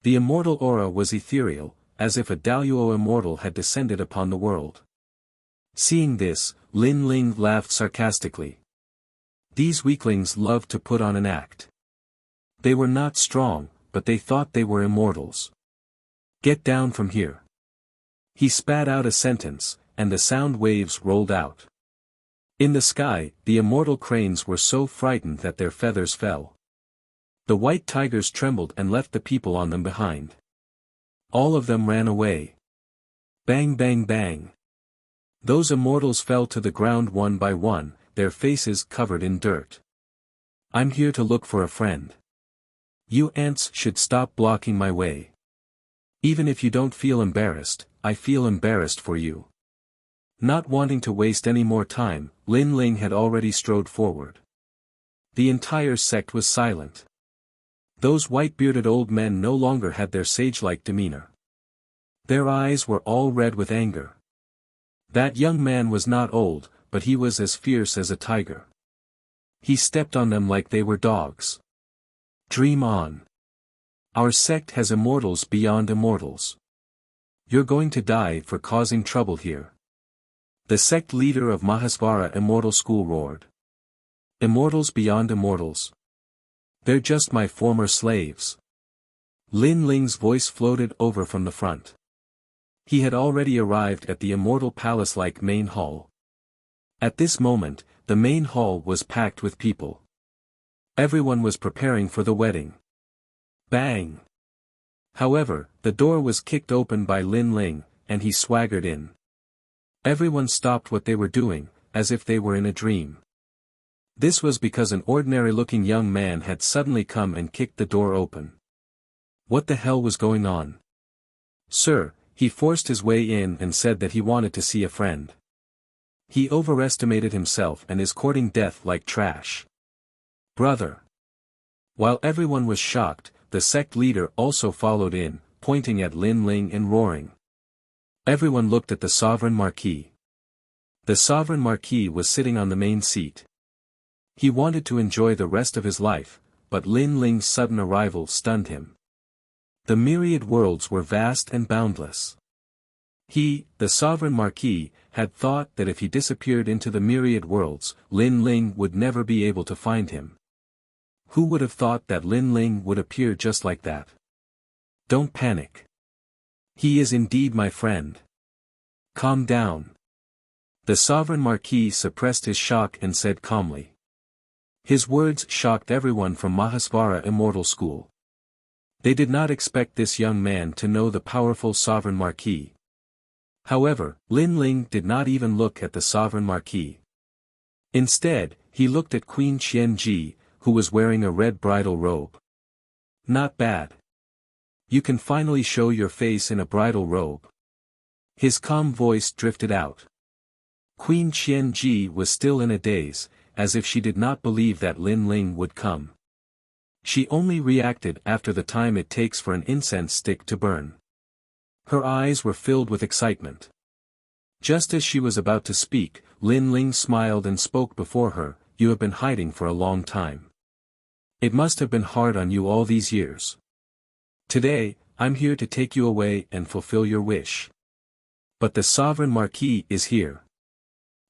The immortal aura was ethereal, as if a Daluo immortal had descended upon the world. Seeing this, Lin Ling laughed sarcastically. These weaklings loved to put on an act. They were not strong, but they thought they were immortals. Get down from here. He spat out a sentence, and the sound waves rolled out. In the sky, the immortal cranes were so frightened that their feathers fell. The white tigers trembled and left the people on them behind. All of them ran away. Bang bang bang. Those immortals fell to the ground one by one, their faces covered in dirt. I'm here to look for a friend. You ants should stop blocking my way. Even if you don't feel embarrassed, I feel embarrassed for you. Not wanting to waste any more time, Lin Ling had already strode forward. The entire sect was silent. Those white-bearded old men no longer had their sage-like demeanor. Their eyes were all red with anger. That young man was not old, but he was as fierce as a tiger. He stepped on them like they were dogs. Dream on. Our sect has immortals beyond immortals. You're going to die for causing trouble here. The sect leader of Mahasvara Immortal School roared. Immortals beyond immortals. They're just my former slaves. Lin Ling's voice floated over from the front. He had already arrived at the immortal palace-like main hall. At this moment, the main hall was packed with people. Everyone was preparing for the wedding. Bang! However, the door was kicked open by Lin Ling, and he swaggered in. Everyone stopped what they were doing, as if they were in a dream. This was because an ordinary-looking young man had suddenly come and kicked the door open. What the hell was going on? Sir, he forced his way in and said that he wanted to see a friend. He overestimated himself and is courting death like trash. Brother. While everyone was shocked, the sect leader also followed in, pointing at Lin Ling and roaring. Everyone looked at the Sovereign Marquis. The Sovereign Marquis was sitting on the main seat. He wanted to enjoy the rest of his life, but Lin Ling's sudden arrival stunned him. The myriad worlds were vast and boundless. He, the Sovereign Marquis, had thought that if he disappeared into the myriad worlds, Lin Ling would never be able to find him. Who would have thought that Lin Ling would appear just like that? Don't panic. He is indeed my friend. Calm down. The Sovereign Marquis suppressed his shock and said calmly. His words shocked everyone from Mahasvara Immortal School. They did not expect this young man to know the powerful Sovereign Marquis. However, Lin Ling did not even look at the Sovereign Marquis. Instead, he looked at Queen Qianji, who was wearing a red bridal robe. Not bad. You can finally show your face in a bridal robe. His calm voice drifted out. Queen Qianji was still in a daze, as if she did not believe that Lin Ling would come. She only reacted after the time it takes for an incense stick to burn. Her eyes were filled with excitement. Just as she was about to speak, Lin Ling smiled and spoke before her. You have been hiding for a long time. It must have been hard on you all these years. Today, I'm here to take you away and fulfill your wish. But the Sovereign Marquis is here.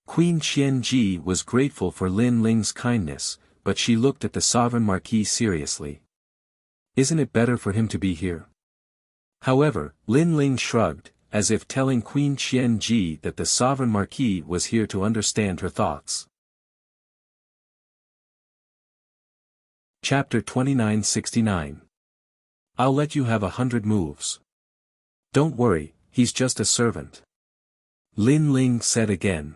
Queen Qianji was grateful for Lin Ling's kindness, but she looked at the Sovereign Marquis seriously. Isn't it better for him to be here? However, Lin Ling shrugged, as if telling Queen Qianji that the Sovereign Marquis was here to understand her thoughts. Chapter 2969. I'll let you have 100 moves. Don't worry, he's just a servant. Lin Ling said again.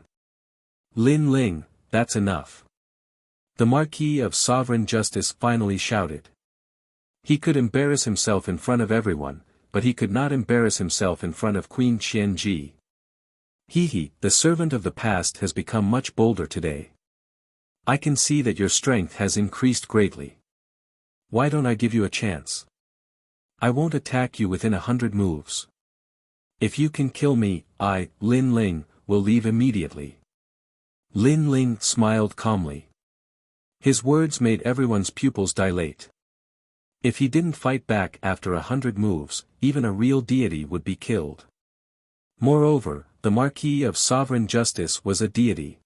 Lin Ling, that's enough. The Marquis of Sovereign Justice finally shouted. He could embarrass himself in front of everyone, but he could not embarrass himself in front of Queen Qianji. The servant of the past has become much bolder today. I can see that your strength has increased greatly. Why don't I give you a chance? I won't attack you within 100 moves. If you can kill me, I, Lin Ling, will leave immediately. Lin Ling smiled calmly. His words made everyone's pupils dilate. If he didn't fight back after 100 moves, even a real deity would be killed. Moreover, the Marquis of Sovereign Justice was a deity.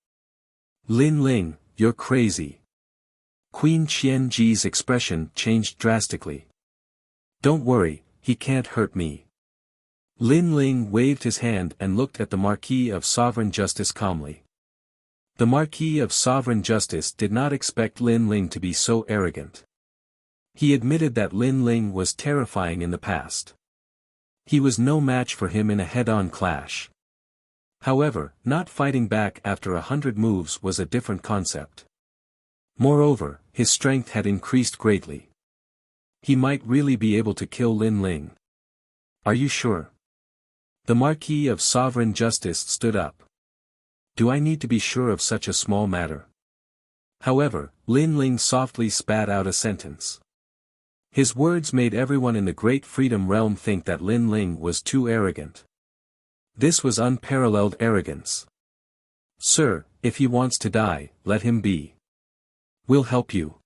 Lin Ling, you're crazy. Queen Qianji's expression changed drastically. Don't worry, he can't hurt me. Lin Ling waved his hand and looked at the Marquis of Sovereign Justice calmly. The Marquis of Sovereign Justice did not expect Lin Ling to be so arrogant. He admitted that Lin Ling was terrifying in the past. He was no match for him in a head-on clash. However, not fighting back after 100 moves was a different concept. Moreover, his strength had increased greatly. He might really be able to kill Lin Ling. Are you sure? The Marquis of Sovereign Justice stood up. Do I need to be sure of such a small matter? However, Lin Ling softly spat out a sentence. His words made everyone in the Great Freedom Realm think that Lin Ling was too arrogant. This was unparalleled arrogance. "Sir, if he wants to die, let him be. We'll help you."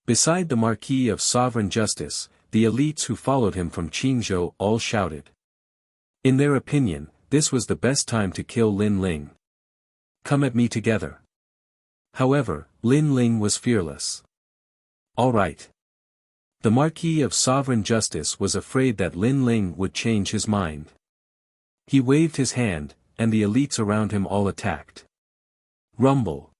Beside the Marquis of Sovereign Justice, the elites who followed him from Qingzhou all shouted. In their opinion, this was the best time to kill Lin Ling. "Come at me together." However, Lin Ling was fearless. "All right." The Marquis of Sovereign Justice was afraid that Lin Ling would change his mind. He waved his hand, and the elites around him all attacked. Rumble.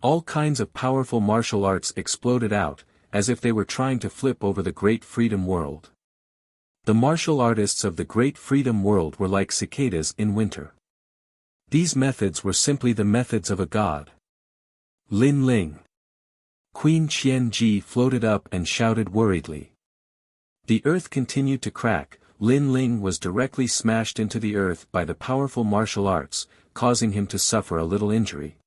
All kinds of powerful martial arts exploded out, as if they were trying to flip over the Great Freedom World. The martial artists of the Great Freedom World were like cicadas in winter. These methods were simply the methods of a god. Lin Ling. Queen Qianji floated up and shouted worriedly. The earth continued to crack. Lin Ling was directly smashed into the earth by the powerful martial arts, causing him to suffer a little injury.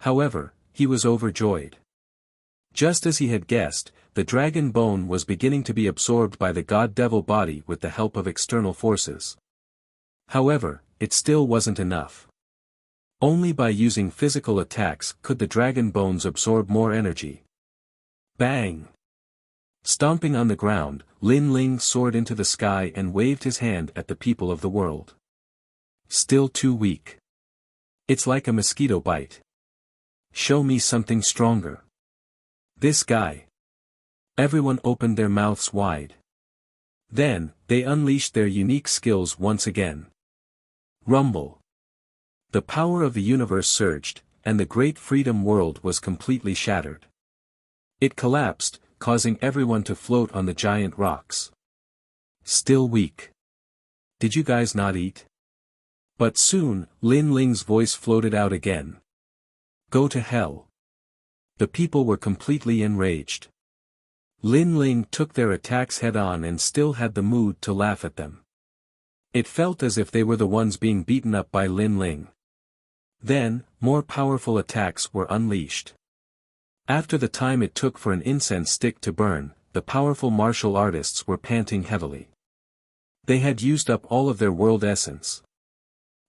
However, he was overjoyed. Just as he had guessed, the dragon bone was beginning to be absorbed by the god-devil body with the help of external forces. However, it still wasn't enough. Only by using physical attacks could the dragon bones absorb more energy. Bang! Stomping on the ground, Lin Ling soared into the sky and waved his hand at the people of the world. "Still too weak. It's like a mosquito bite. Show me something stronger. This guy." Everyone opened their mouths wide. Then, they unleashed their unique skills once again. Rumble. The power of the universe surged, and the Great Freedom World was completely shattered. It collapsed, causing everyone to float on the giant rocks. "Still weak. Did you guys not eat?" But soon, Lin Ling's voice floated out again. "Go to hell." The people were completely enraged. Lin Ling took their attacks head-on and still had the mood to laugh at them. It felt as if they were the ones being beaten up by Lin Ling. Then, more powerful attacks were unleashed. After the time it took for an incense stick to burn, the powerful martial artists were panting heavily. They had used up all of their world essence.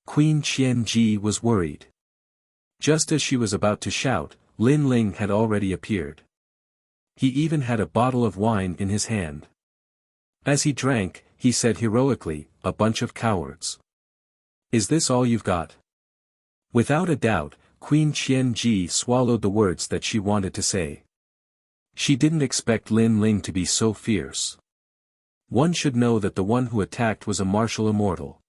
Queen Qianji was worried. Just as she was about to shout, Lin Ling had already appeared. He even had a bottle of wine in his hand. As he drank, he said heroically, "A bunch of cowards. Is this all you've got?" Without a doubt, Queen Qianji swallowed the words that she wanted to say. She didn't expect Lin Ling to be so fierce. One should know that the one who attacked was a martial immortal.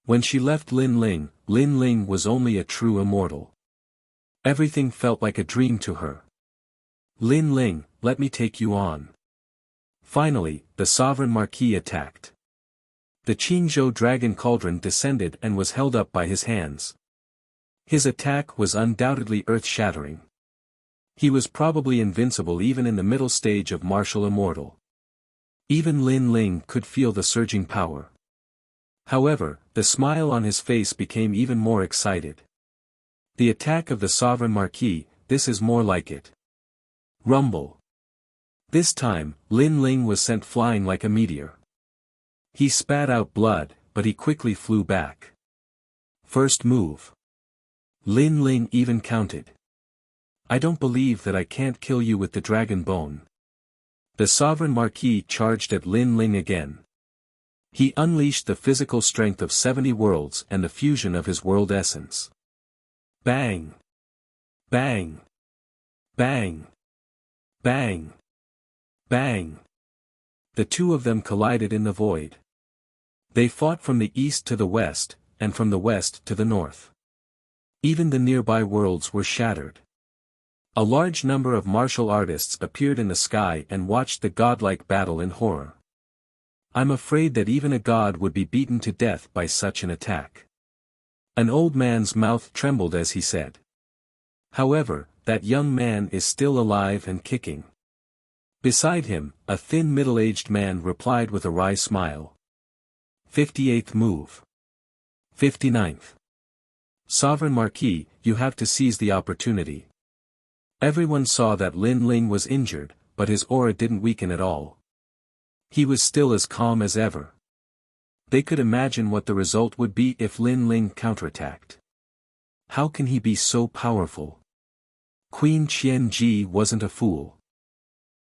When she left Lin Ling was only a true immortal. Everything felt like a dream to her. "Lin Ling, let me take you on." Finally, the Sovereign Marquis attacked. The Qingzhou Dragon Cauldron descended and was held up by his hands. His attack was undoubtedly earth-shattering. He was probably invincible even in the middle stage of martial immortal. Even Lin Ling could feel the surging power. However, the smile on his face became even more excited. The attack of the Sovereign Marquis, this is more like it. Rumble. This time, Lin Ling was sent flying like a meteor. He spat out blood, but he quickly flew back. First move. Lin Ling even counted. "I don't believe that I can't kill you with the dragon bone." The Sovereign Marquis charged at Lin Ling again. He unleashed the physical strength of 70 worlds and the fusion of his world essence. Bang! Bang! Bang! Bang! Bang! The two of them collided in the void. They fought from the east to the west, and from the west to the north. Even the nearby worlds were shattered. A large number of martial artists appeared in the sky and watched the godlike battle in horror. I'm afraid that even a god would be beaten to death by such an attack. An old man's mouth trembled as he said. However, that young man is still alive and kicking. Beside him, a thin middle-aged man replied with a wry smile. 58th move. 59th. Sovereign Marquis, you have to seize the opportunity. Everyone saw that Lin Ling was injured, but his aura didn't weaken at all. He was still as calm as ever. They could imagine what the result would be if Lin Ling counterattacked. How can he be so powerful? Queen Qianji wasn't a fool.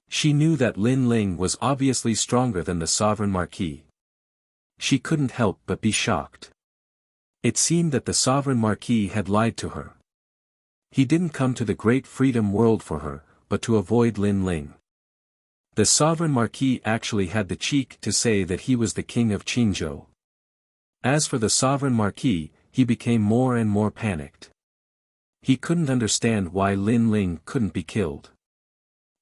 She knew that Lin Ling was obviously stronger than the Sovereign Marquis. She couldn't help but be shocked. It seemed that the Sovereign Marquis had lied to her. He didn't come to the Great Freedom World for her, but to avoid Lin Ling. The Sovereign Marquis actually had the cheek to say that he was the king of Qingzhou. As for the Sovereign Marquis, he became more and more panicked. He couldn't understand why Lin Ling couldn't be killed.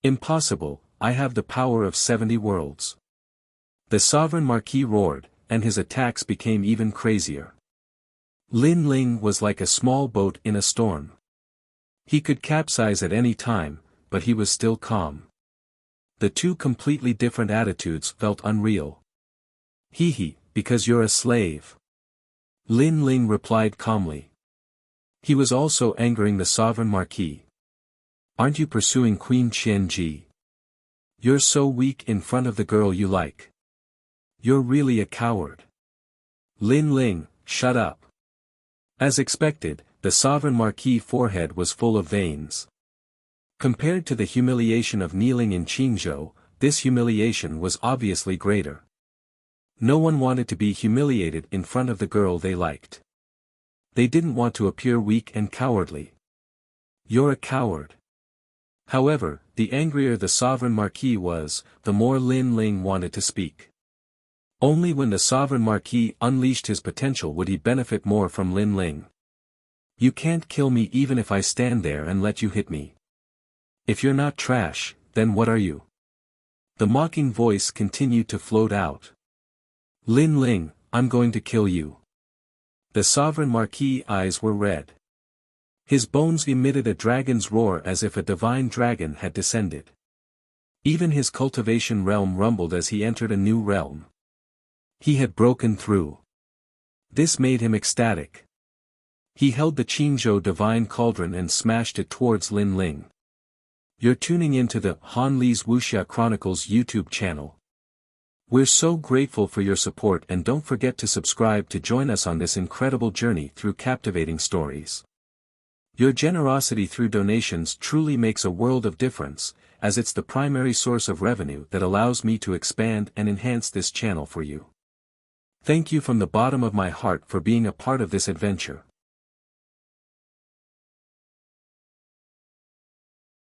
Impossible, I have the power of 70 worlds. The Sovereign Marquis roared, and his attacks became even crazier. Lin Ling was like a small boat in a storm. He could capsize at any time, but he was still calm. The two completely different attitudes felt unreal. Hee, because you're a slave. Lin Ling replied calmly. He was also angering the Sovereign Marquis. Aren't you pursuing Queen Qianji? You're so weak in front of the girl you like. You're really a coward. Lin Ling, shut up. As expected, the Sovereign Marquis' forehead was full of veins. Compared to the humiliation of kneeling in Qingzhou, this humiliation was obviously greater. No one wanted to be humiliated in front of the girl they liked. They didn't want to appear weak and cowardly. You're a coward. However, the angrier the Sovereign Marquis was, the more Lin Ling wanted to speak. Only when the Sovereign Marquis unleashed his potential would he benefit more from Lin Ling. You can't kill me even if I stand there and let you hit me. If you're not trash, then what are you? The mocking voice continued to float out. Lin Ling, I'm going to kill you. The Sovereign Marquis' eyes were red. His bones emitted a dragon's roar as if a divine dragon had descended. Even his cultivation realm rumbled as he entered a new realm. He had broken through. This made him ecstatic. He held the Qingzhou Divine Cauldron and smashed it towards Lin Ling. You're tuning into the Han Li's Wuxia Chronicles YouTube channel. We're so grateful for your support, and don't forget to subscribe to join us on this incredible journey through captivating stories. Your generosity through donations truly makes a world of difference, as it's the primary source of revenue that allows me to expand and enhance this channel for you. Thank you from the bottom of my heart for being a part of this adventure.